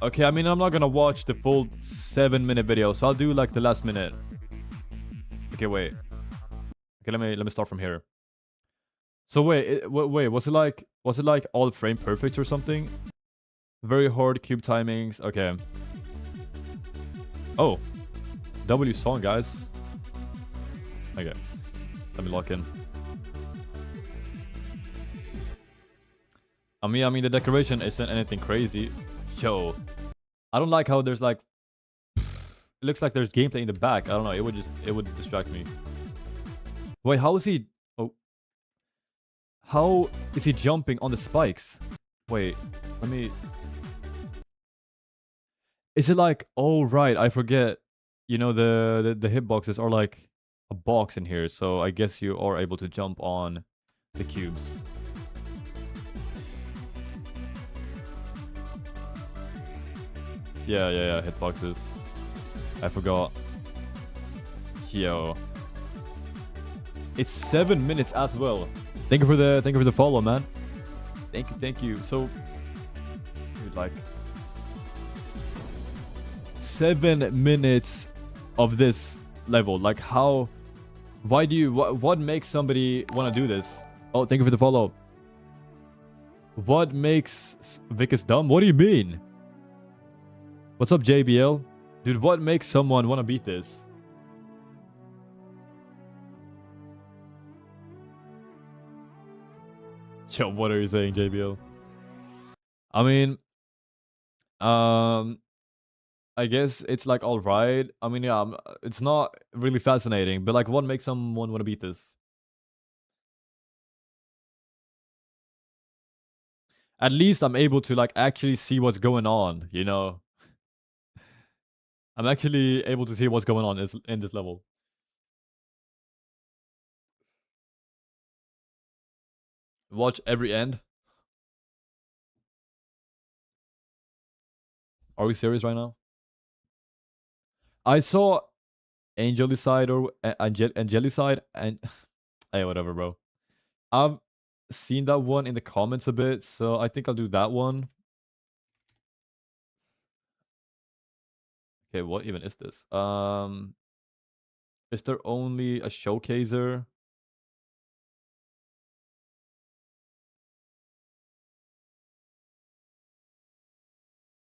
Okay, I mean, I'm not gonna watch the full 7-minute video, so I'll do like the last minute. Okay, wait. Okay, let me start from here. So wait, wait, was it like all frame perfect or something? Very hard cube timings. Okay. Oh, W song, guys. Okay, let me lock in. I mean, the decoration isn't anything crazy. Yo, I don't like how there's like, it looks like there's gameplay in the back. I don't know. It would distract me. Wait, how is he? Oh, how is he jumping on the spikes? Wait, let me. Is it like? Oh right, I forget. You know the hitboxes are like a box in here, so I guess you are able to jump on the cubes. Yeah, hitboxes. I forgot. Yo. It's 7 minutes as well. Thank you for the follow, man. Thank you. So, dude, like 7 minutes of this level. Like how? Why do you? What makes somebody want to do this? Oh, thank you for the follow. What makes Vicus dumb? What do you mean? What's up, JBL? Dude, what makes someone want to beat this? Yo, what are you saying, JBL? I mean, I guess it's like alright. I mean, yeah, it's not really fascinating, but like, what makes someone want to beat this? At least I'm able to like actually see what's going on, you know? I'm actually able to see what's going on in this level. Watch every end. Are we serious right now? I saw Angelicide or Angelicide and hey, whatever, bro. I've seen that one in the comments a bit, so I think I'll do that one. Okay, what even is this? Is there only a showcaser?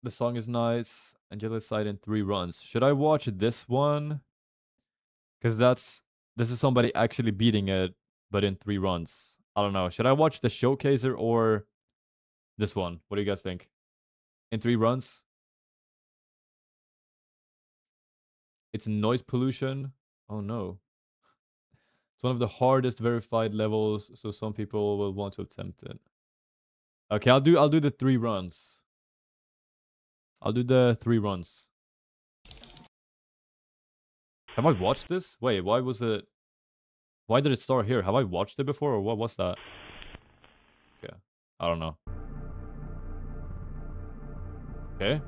The song is nice. Angelicide in 3 runs. Should I watch this one? Because this is somebody actually beating it, but in 3 runs. I don't know. Should I watch the showcaser or this one? What do you guys think? In 3 runs? It's noise pollution. Oh no. It's one of the hardest verified levels, so some people will want to attempt it. Okay, I'll do the 3 runs. I'll do the 3 runs. Have I watched this? Wait, why did it start here? Have I watched it before, or what was that? Okay, I don't know. Okay.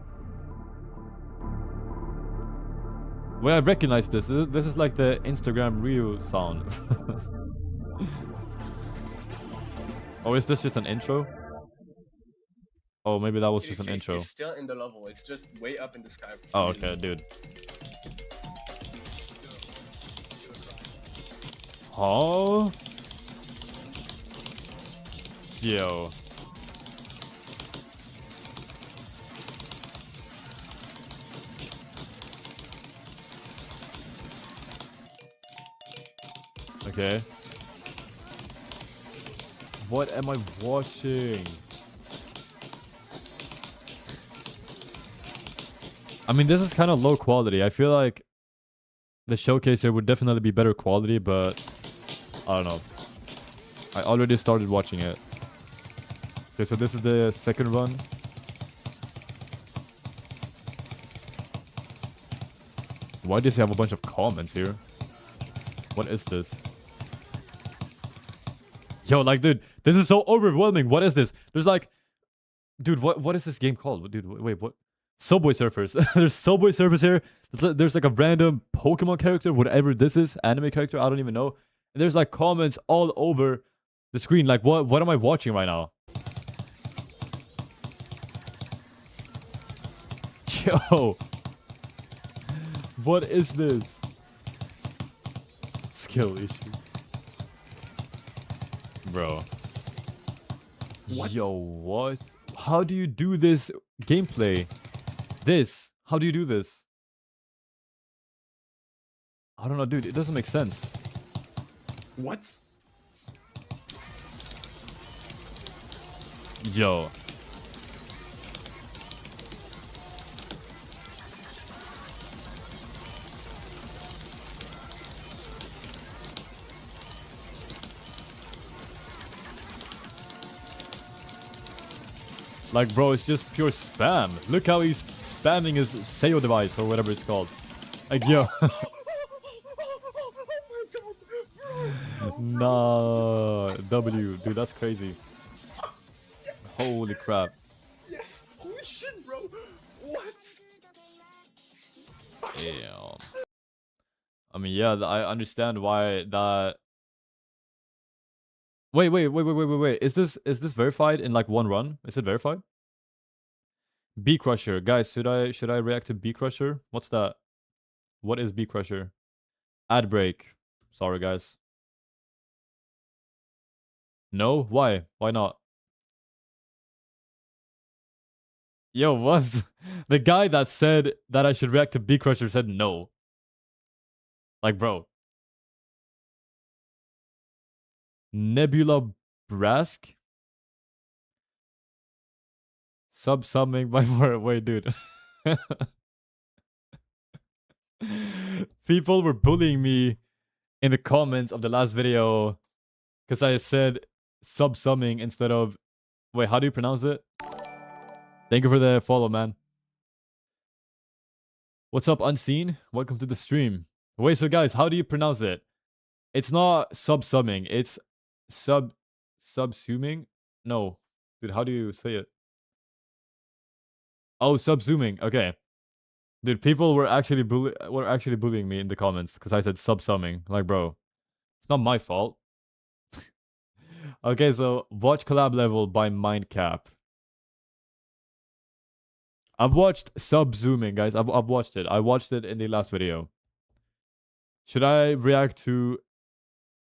Wait, I recognize this. This is like the Instagram Reel sound. Oh, is this just an intro? Oh, maybe that was just an intro. It's still in the level. It's just way up in the sky. Oh, okay, dude. Oh. Yo. Okay. What am I watching? I mean, this is kind of low quality. I feel like the showcaser would definitely be better quality, but I don't know. I already started watching it. Okay, so this is the second run. Why does he have a bunch of comments here? What is this? Yo, like, dude, this is so overwhelming. What is this? There's like, dude, what is this game called? Dude, wait, what? Subway Surfers. There's Subway Surfers here. There's like a random Pokemon character, whatever this is, anime character, I don't even know. And there's like comments all over the screen. Like, what am I watching right now? Yo, what is this? Skill issue, bro. What? Yo, what? How do you do this gameplay? How do you do this? I don't know, dude. It doesn't make sense. What? Yo. Like, bro, it's just pure spam. Look how he's spamming his SEO device or whatever it's called. Like, yo. Nah, W, dude, that's crazy. Holy crap. Yes. Holy shit, bro. What? Damn. I mean, yeah, I understand why that. Wait. Is this verified in like one run? Is it verified? Bee Crusher, guys, should I react to Bee Crusher? What's that? What is Bee Crusher? Ad break. Sorry, guys. No? Why? Why not? Yo, what? The guy that said that I should react to Bee Crusher said no. Like, bro. Nebula Brask? Sub-summing by more. Wait, dude. People were bullying me in the comments of the last video because I said sub-summing instead of... Wait, how do you pronounce it? Thank you for the follow, man. What's up, Unseen? Welcome to the stream. Wait, so guys, how do you pronounce it? It's not sub-summing. It's subsuming? No. Dude, how do you say it? Oh, subsuming. Okay. Dude, people were actually bullying me in the comments because I said subsumming. Like, bro, it's not my fault. Okay, so watch Collab Level by Mindcap. I've watched Subzooming, guys. I've watched it. I watched it in the last video. Should I react to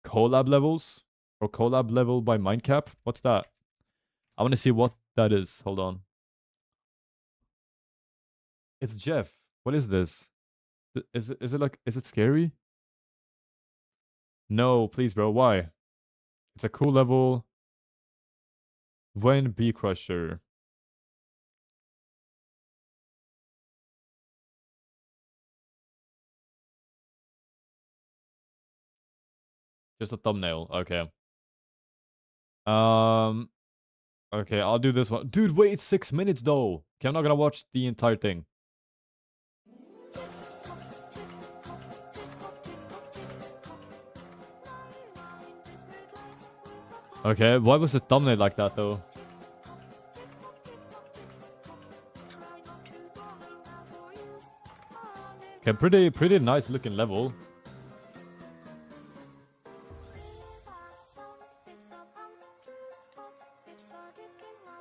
Collab Levels or Collab Level by Mindcap? What's that? I want to see what that is. Hold on. It's Jeff. What is this? Is it scary? No, please, bro. Why? It's a cool level. When Bee Crusher. Just a thumbnail. Okay. Okay, I'll do this one. Dude, wait, it's 6 minutes though. Okay, I'm not gonna watch the entire thing. Okay, why was the thumbnail like that though? Okay, pretty nice looking level.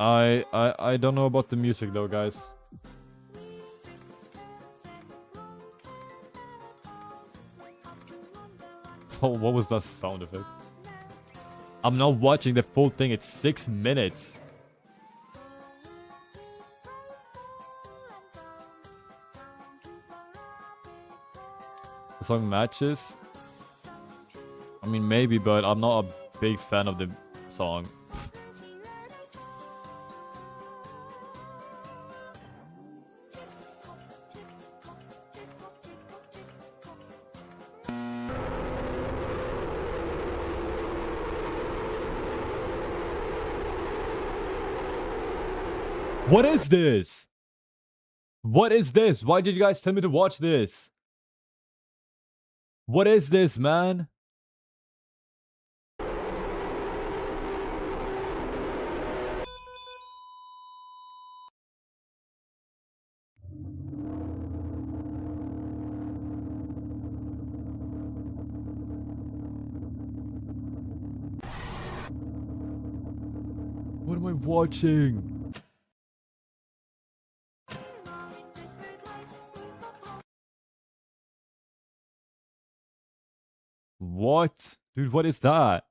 I don't know about the music though, guys. Oh, what was that sound effect? I'm not watching the full thing. It's 6 minutes. The song matches? I mean, maybe, but I'm not a big fan of the song. What is this? What is this? Why did you guys tell me to watch this? What is this, man? I watching? What? Dude, what is that?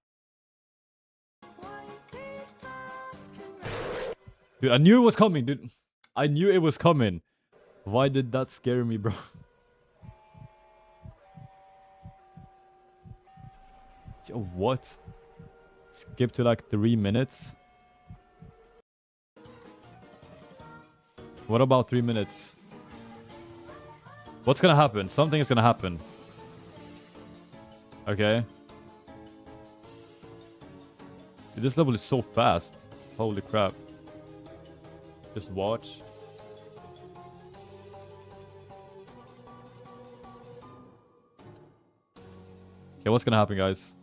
Dude, I knew it was coming, dude. I knew it was coming. Why did that scare me, bro? Yo, what? Skip to like 3 minutes? What about 3 minutes? What's gonna happen? Something is gonna happen. Okay. Dude, this level is so fast. Holy crap. Just watch. Okay, what's gonna happen, guys?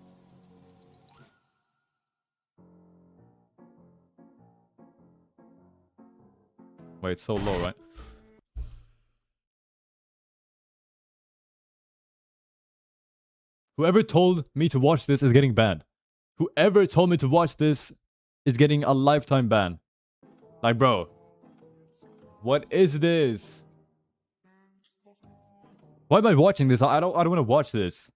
Wait, it's so low, right? Whoever told me to watch this is getting banned. Whoever told me to watch this is getting a lifetime ban. Like, bro. What is this? Why am I watching this? I don't want to watch this.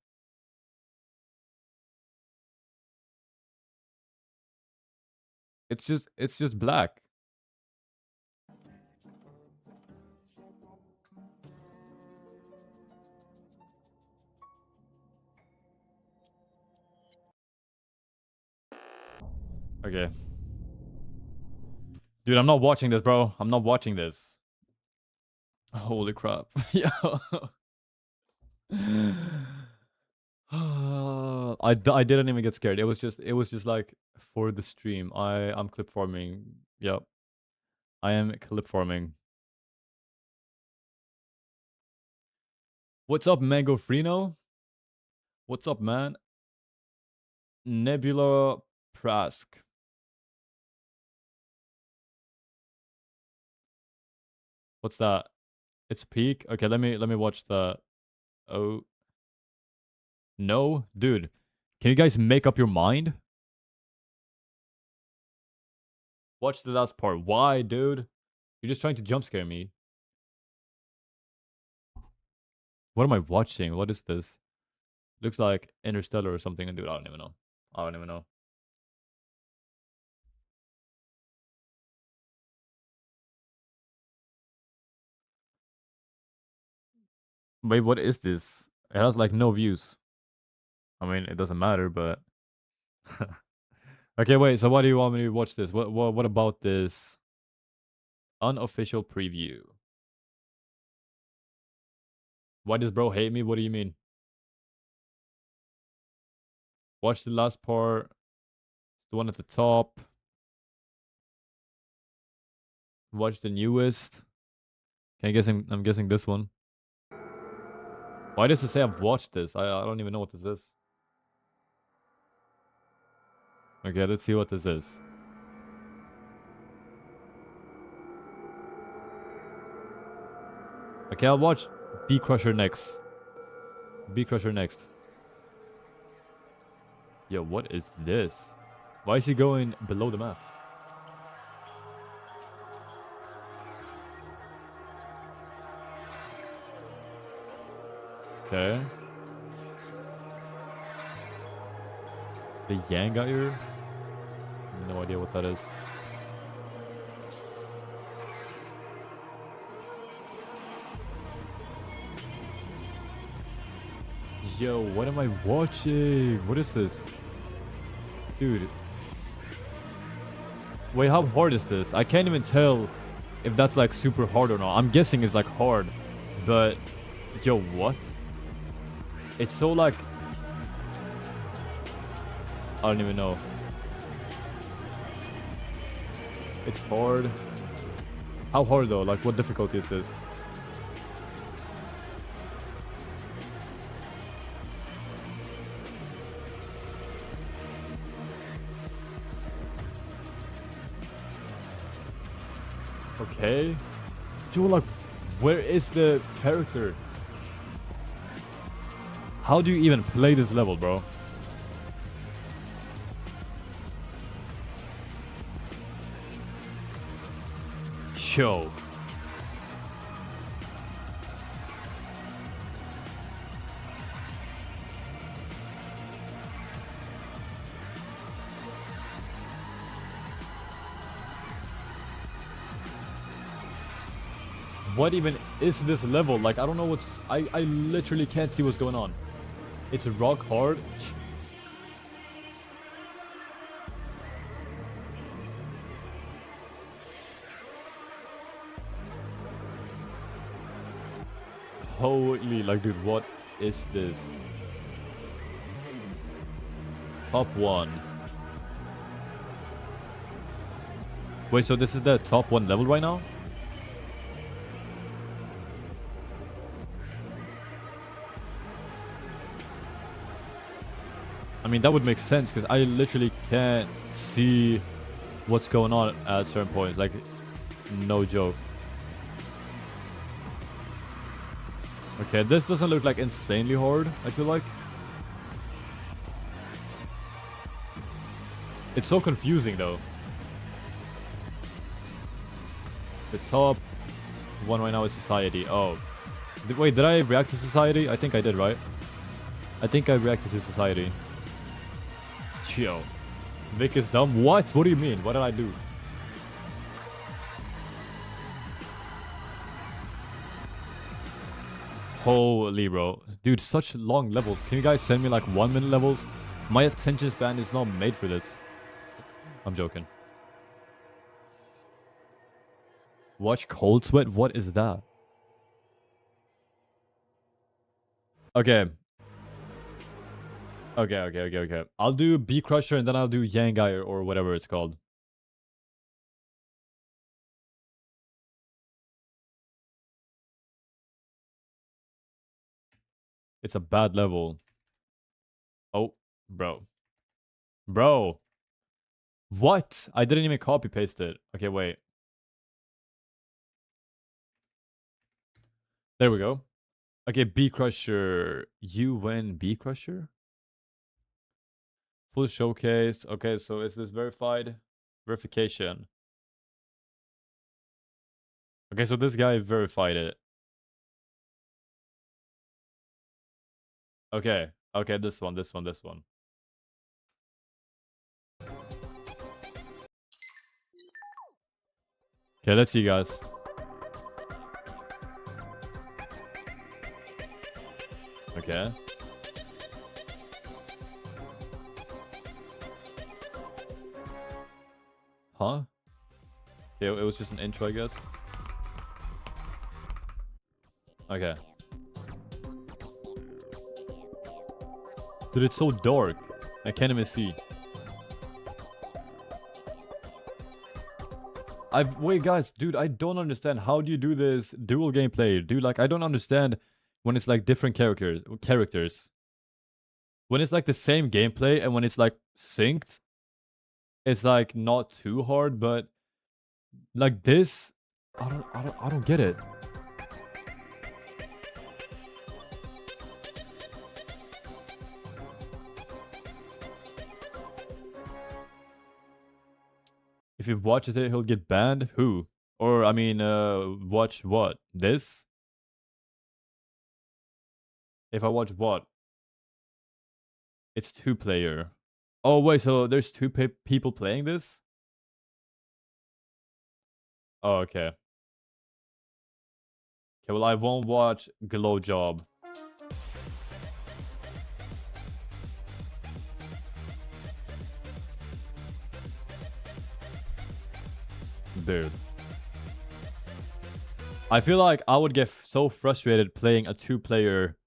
It's just black. Okay. Dude, I'm not watching this, bro. I'm not watching this. Holy crap. Yo. I didn't even get scared. It was just like for the stream. I'm clip farming. Yep. I am clip farming. What's up, Mango Frino? What's up, man? Nebula Prask. What's that? It's peak. Okay, let me watch the. Oh. No, dude. Can you guys make up your mind? Watch the last part. Why, dude? You're just trying to jump scare me. What am I watching? What is this? Looks like Interstellar or something. Dude, I don't even know. I don't even know. Wait, what is this? It has like no views. I mean, it doesn't matter, but okay, wait. So why do you want me to watch this? What about this unofficial preview? Why does bro hate me? What do you mean? Watch the last part. The one at the top. Watch the newest. Okay, I'm guessing this one. Why does it say I've watched this? I don't even know what this is. Okay, let's see what this is. Okay, I'll watch Bee Crusher next. Bee Crusher next. Yo, what is this? Why is he going below the map? Okay. The Yangair? No idea what that is. Yo, what am I watching? What is this? Dude. Wait, how hard is this? I can't even tell if that's like super hard or not. I'm guessing it's like hard. But, yo, what? It's so like... I don't even know. It's hard. How hard though? Like what difficulty is this? Okay. Yo, like, where is the character? How do you even play this level, bro? Yo. What even is this level? Like, I don't know what's... I literally can't see what's going on. It's rock hard. Holy, like, dude, what is this? Top 1. Wait, so this is the top 1 level right now? I mean, that would make sense because I literally can't see what's going on at certain points. Like, no joke. Okay, this doesn't look like insanely hard, I feel like. It's so confusing though. The top 1 right now is Society. Oh. Wait, did I react to Society? I think I did, right? I think I reacted to Society. Yo. Vic is dumb? What? What do you mean? What did I do? Holy bro. Dude, such long levels. Can you guys send me like 1-minute levels? My attention span is not made for this. I'm joking. Watch Cold Sweat? What is that? Okay. Okay. I'll do Bee Crusher and then I'll do Yangai or whatever it's called. It's a bad level. Oh, bro. Bro. What? I didn't even copy paste it. Okay, wait. There we go. Okay, Bee Crusher. You win Bee Crusher? Full showcase. Okay, so is this verified? Verification. Okay, so this guy verified it. Okay. Okay, this one. Okay, let's see, guys. Okay. Huh? Yeah, it was just an intro, I guess. Okay. Dude, it's so dark. I can't even see. Wait, guys, dude, I don't understand. How do you do this dual gameplay? Dude, like, I don't understand when it's like different characters. When it's like the same gameplay and when it's like synced, it's like not too hard, but like this, I don't get it. If he watches it, he'll get banned? Who? Or, I mean, watch what? This? If I watch what? It's 2-player. Oh, wait, so there's 2 people playing this? Oh, okay. Okay, well, I won't watch Glow Job. Dude. I feel like I would get so frustrated playing a 2-player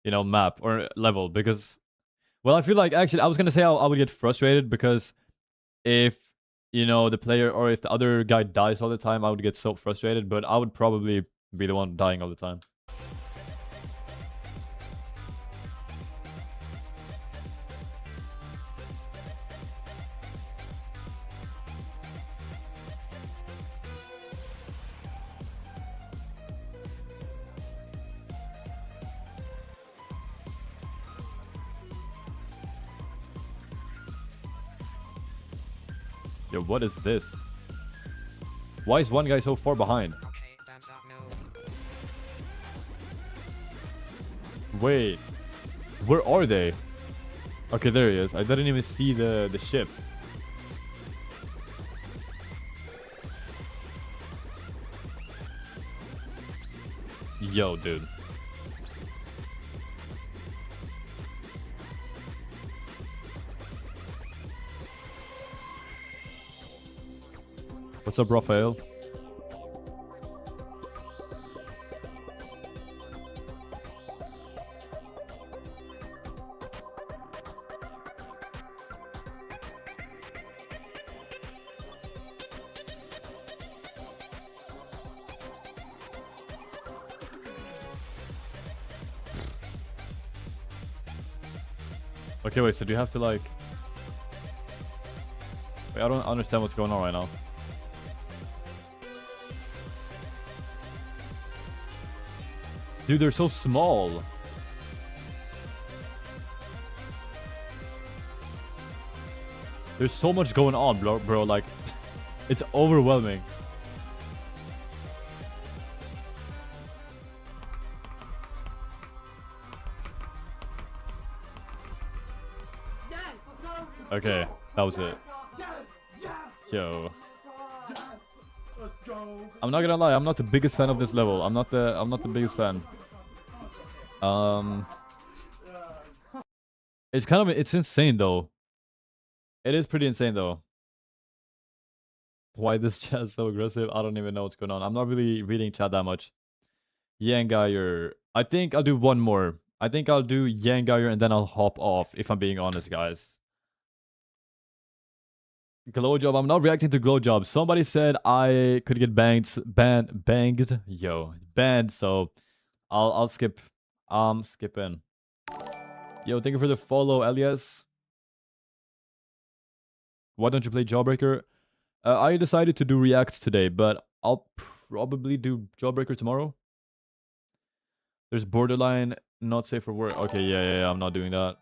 you know, map or level because, well, I feel like actually I was gonna say I would get frustrated because if, you know, the player or if the other guy dies all the time, I would get so frustrated, but I would probably be the one dying all the time. Yo, what is this? Why is one guy so far behind? Wait, where are they? Okay, there he is. I didn't even see the ship. Yo, dude. What's up, Raphael? Okay, wait, so do you have to like... Wait, I don't understand what's going on right now. Dude, they're so small. There's so much going on, bro. Like, it's overwhelming. Okay, that was it. Yo. I'm not gonna lie, I'm not the biggest fan of this level. I'm not the biggest fan. It's insane though. It is pretty insane though. Why this chat is so aggressive? I don't even know what's going on. I'm not really reading chat that much. Yangayer. I think I'll do one more. I think I'll do Yangayer and then I'll hop off, if I'm being honest, guys. Glow job. I'm not reacting to glow job. Somebody said I could get banged. Yo, banned. So I'll skip. Skip in. Yo, thank you for the follow, Elias. Why don't you play Jawbreaker? I decided to do reacts today, but I'll probably do Jawbreaker tomorrow. There's Borderline, not safe for work. Okay, yeah, I'm not doing that.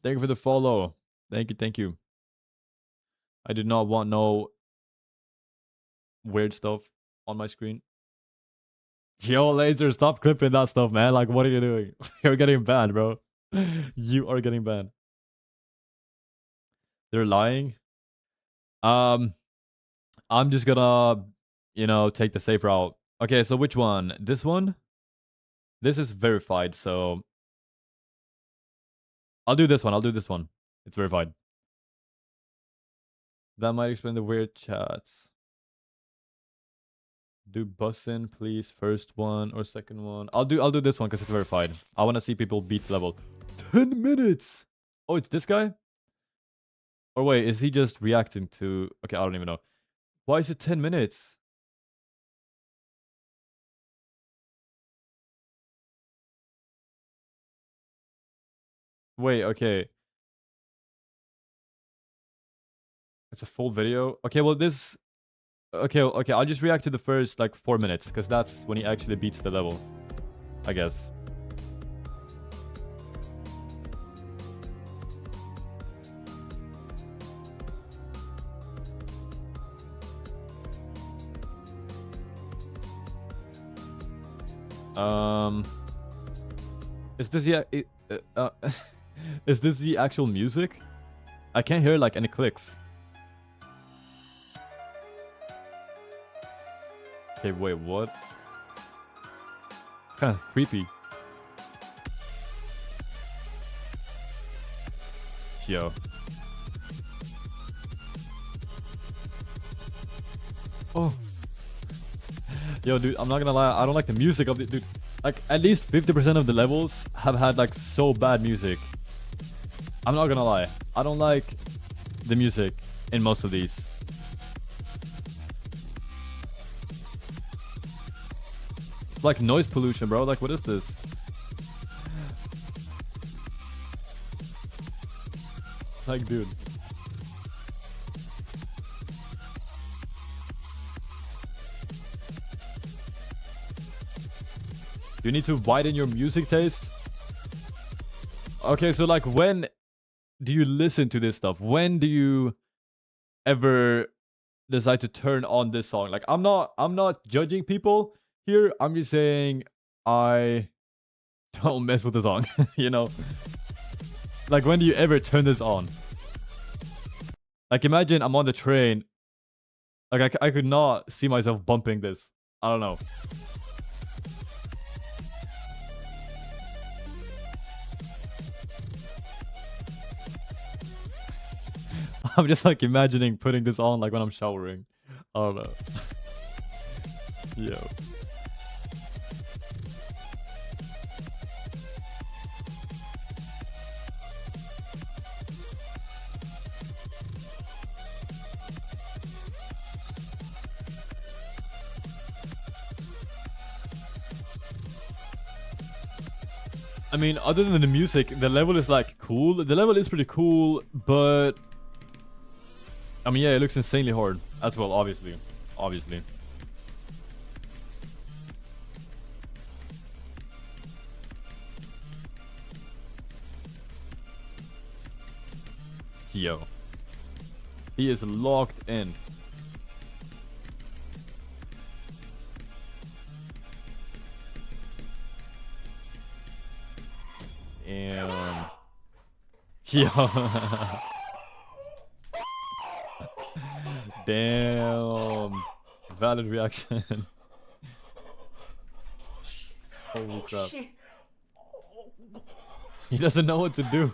Thank you for the follow. Thank you. I did not want no weird stuff on my screen. Yo, Laser, stop clipping that stuff, man. Like, what are you doing? You're getting banned, bro. You are getting banned. They're lying. I'm just gonna, take the safe route. Okay, so which one? This one? This is verified, so I'll do this one. It's verified. That might explain the weird chats. Do bussin', please. First one or second one. I'll do this one because it's verified. I want to see people beat level. 10 minutes. Oh, it's this guy? Or wait, is he just reacting to... Okay, I don't even know. Why is it 10 minutes? Wait, okay. It's a full video. Okay, well this... Okay, I'll just react to the first, 4 minutes. Because that's when he actually beats the level. I guess. Is this the... is this the actual music? I can't hear, any clicks. Okay, wait, what? It's kind of creepy. Yo. Oh. Yo, dude, I'm not gonna lie. I don't like the music of the... Dude, at least 50% of the levels have had, so bad music. I'm not gonna lie. I don't like the music in most of these. Like noise pollution, bro. What is this? Dude. You need to widen your music taste? Okay, so when do you listen to this stuff? When do you ever decide to turn on this song. Like I'm not judging people here. I'm just saying I don't mess with the song. You know, like when do you ever turn this on? Like imagine I'm on the train. Like I could not see myself bumping this. I don't know. I'm just like imagining putting this on like when I'm showering. I don't know. Yo. I mean, other than the music, the level is like cool. The level is pretty cool, but I mean, yeah, it looks insanely hard as well, obviously. Obviously. Yo. He is locked in. And yeah. Damn. Valid reaction. Holy crap. He doesn't know what to do.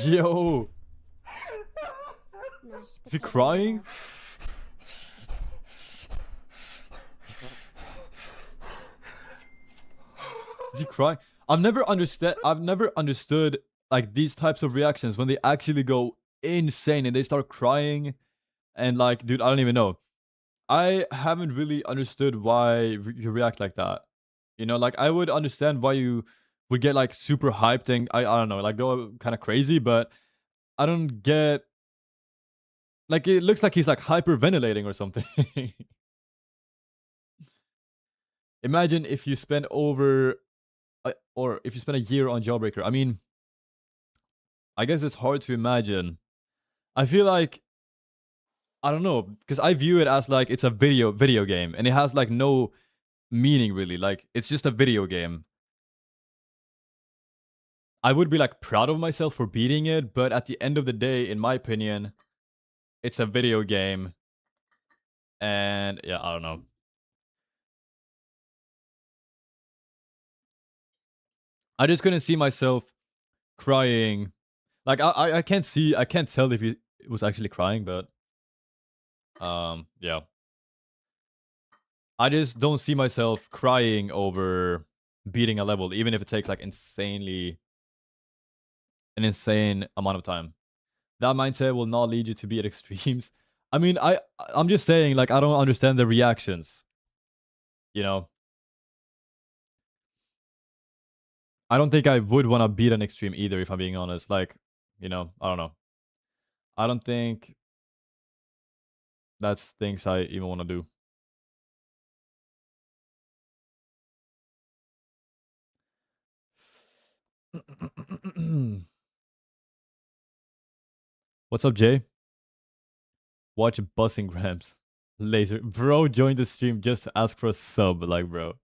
Yo. Is he crying? Is he crying? I've never understood like these types of reactions when they actually go insane and they start crying and like, dude, I don't even know. I haven't really understood why you react like that. You know, like I would understand why you would get like super hyped and I don't know, like go kind of crazy, but I don't get like it looks like he's like hyperventilating or something. Imagine if you spend or if you spend a year on Jawbreaker. I mean, I guess it's hard to imagine. I feel like I don't know because I view it as like it's a video game and it has like no meaning really. Like it's just a video game. I would be like proud of myself for beating it, but at the end of the day, in my opinion, it's a video game. And yeah, I don't know. I just couldn't see myself crying. Like I can't tell if he was actually crying, but yeah. I just don't see myself crying over beating a level, even if it takes like an insane amount of time. That mindset will not lead you to be at extremes. I mean, I'm just saying, like, I don't understand the reactions. You know? I don't think I would want to beat an extreme either, if I'm being honest. Like, you know, I don't know. I don't think that's things I even want to do. What's up, Jay? Watch Bussing Grams. Laser. Bro joined the stream just to ask for a sub. Like, bro.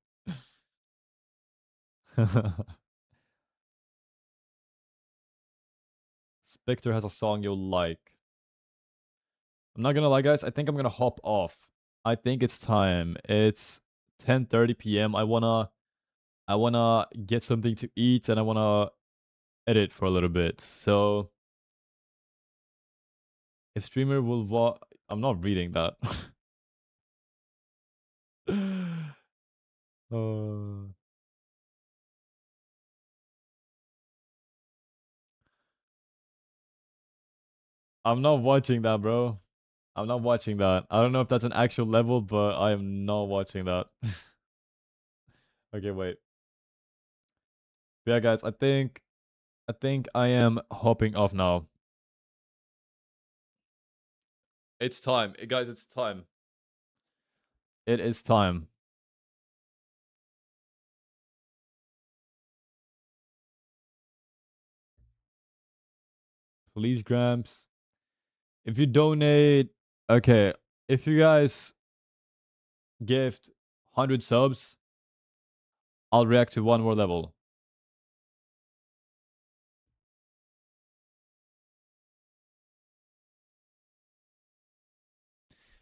Spectre has a song you'll like. I'm not gonna lie, guys. I think I'm gonna hop off. I think it's time. It's 10:30 p.m. I wanna get something to eat and I wanna edit for a little bit. So if streamer will I'm not reading that. I'm not watching that, bro. I'm not watching that. I don't know if that's an actual level, but I am not watching that. Okay, wait. But yeah, guys, I think I am hopping off now. It's time. Guys, it's time. It is time. Please, Gramps. If you donate, okay, if you guys gift 100 subs, I'll react to one more level.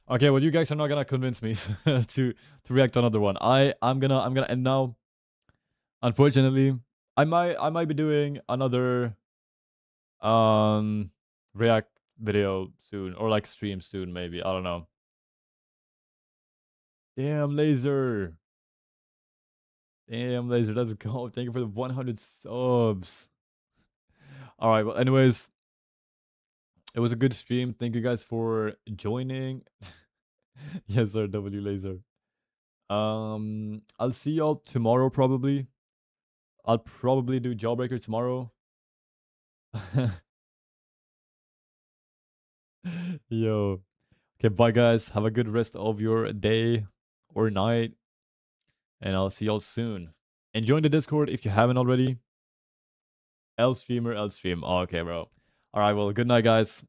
Okay, well, you guys are not gonna convince me to react to another one. I'm gonna end now. Unfortunately, I might be doing another react video soon, or like stream soon, maybe. I don't know. Damn, Laser. Damn, Laser, let's go. Thank you for the 100 subs. All right, well, anyways, it was a good stream. Thank you guys for joining. Yes, sir, W Laser. I'll see y'all tomorrow, probably. I'll probably do Jawbreaker tomorrow. Yo. Okay, bye, guys. Have a good rest of your day or night. And I'll see y'all soon. And join the Discord if you haven't already. L streamer, L stream. Oh, okay, bro. All right, well, good night, guys.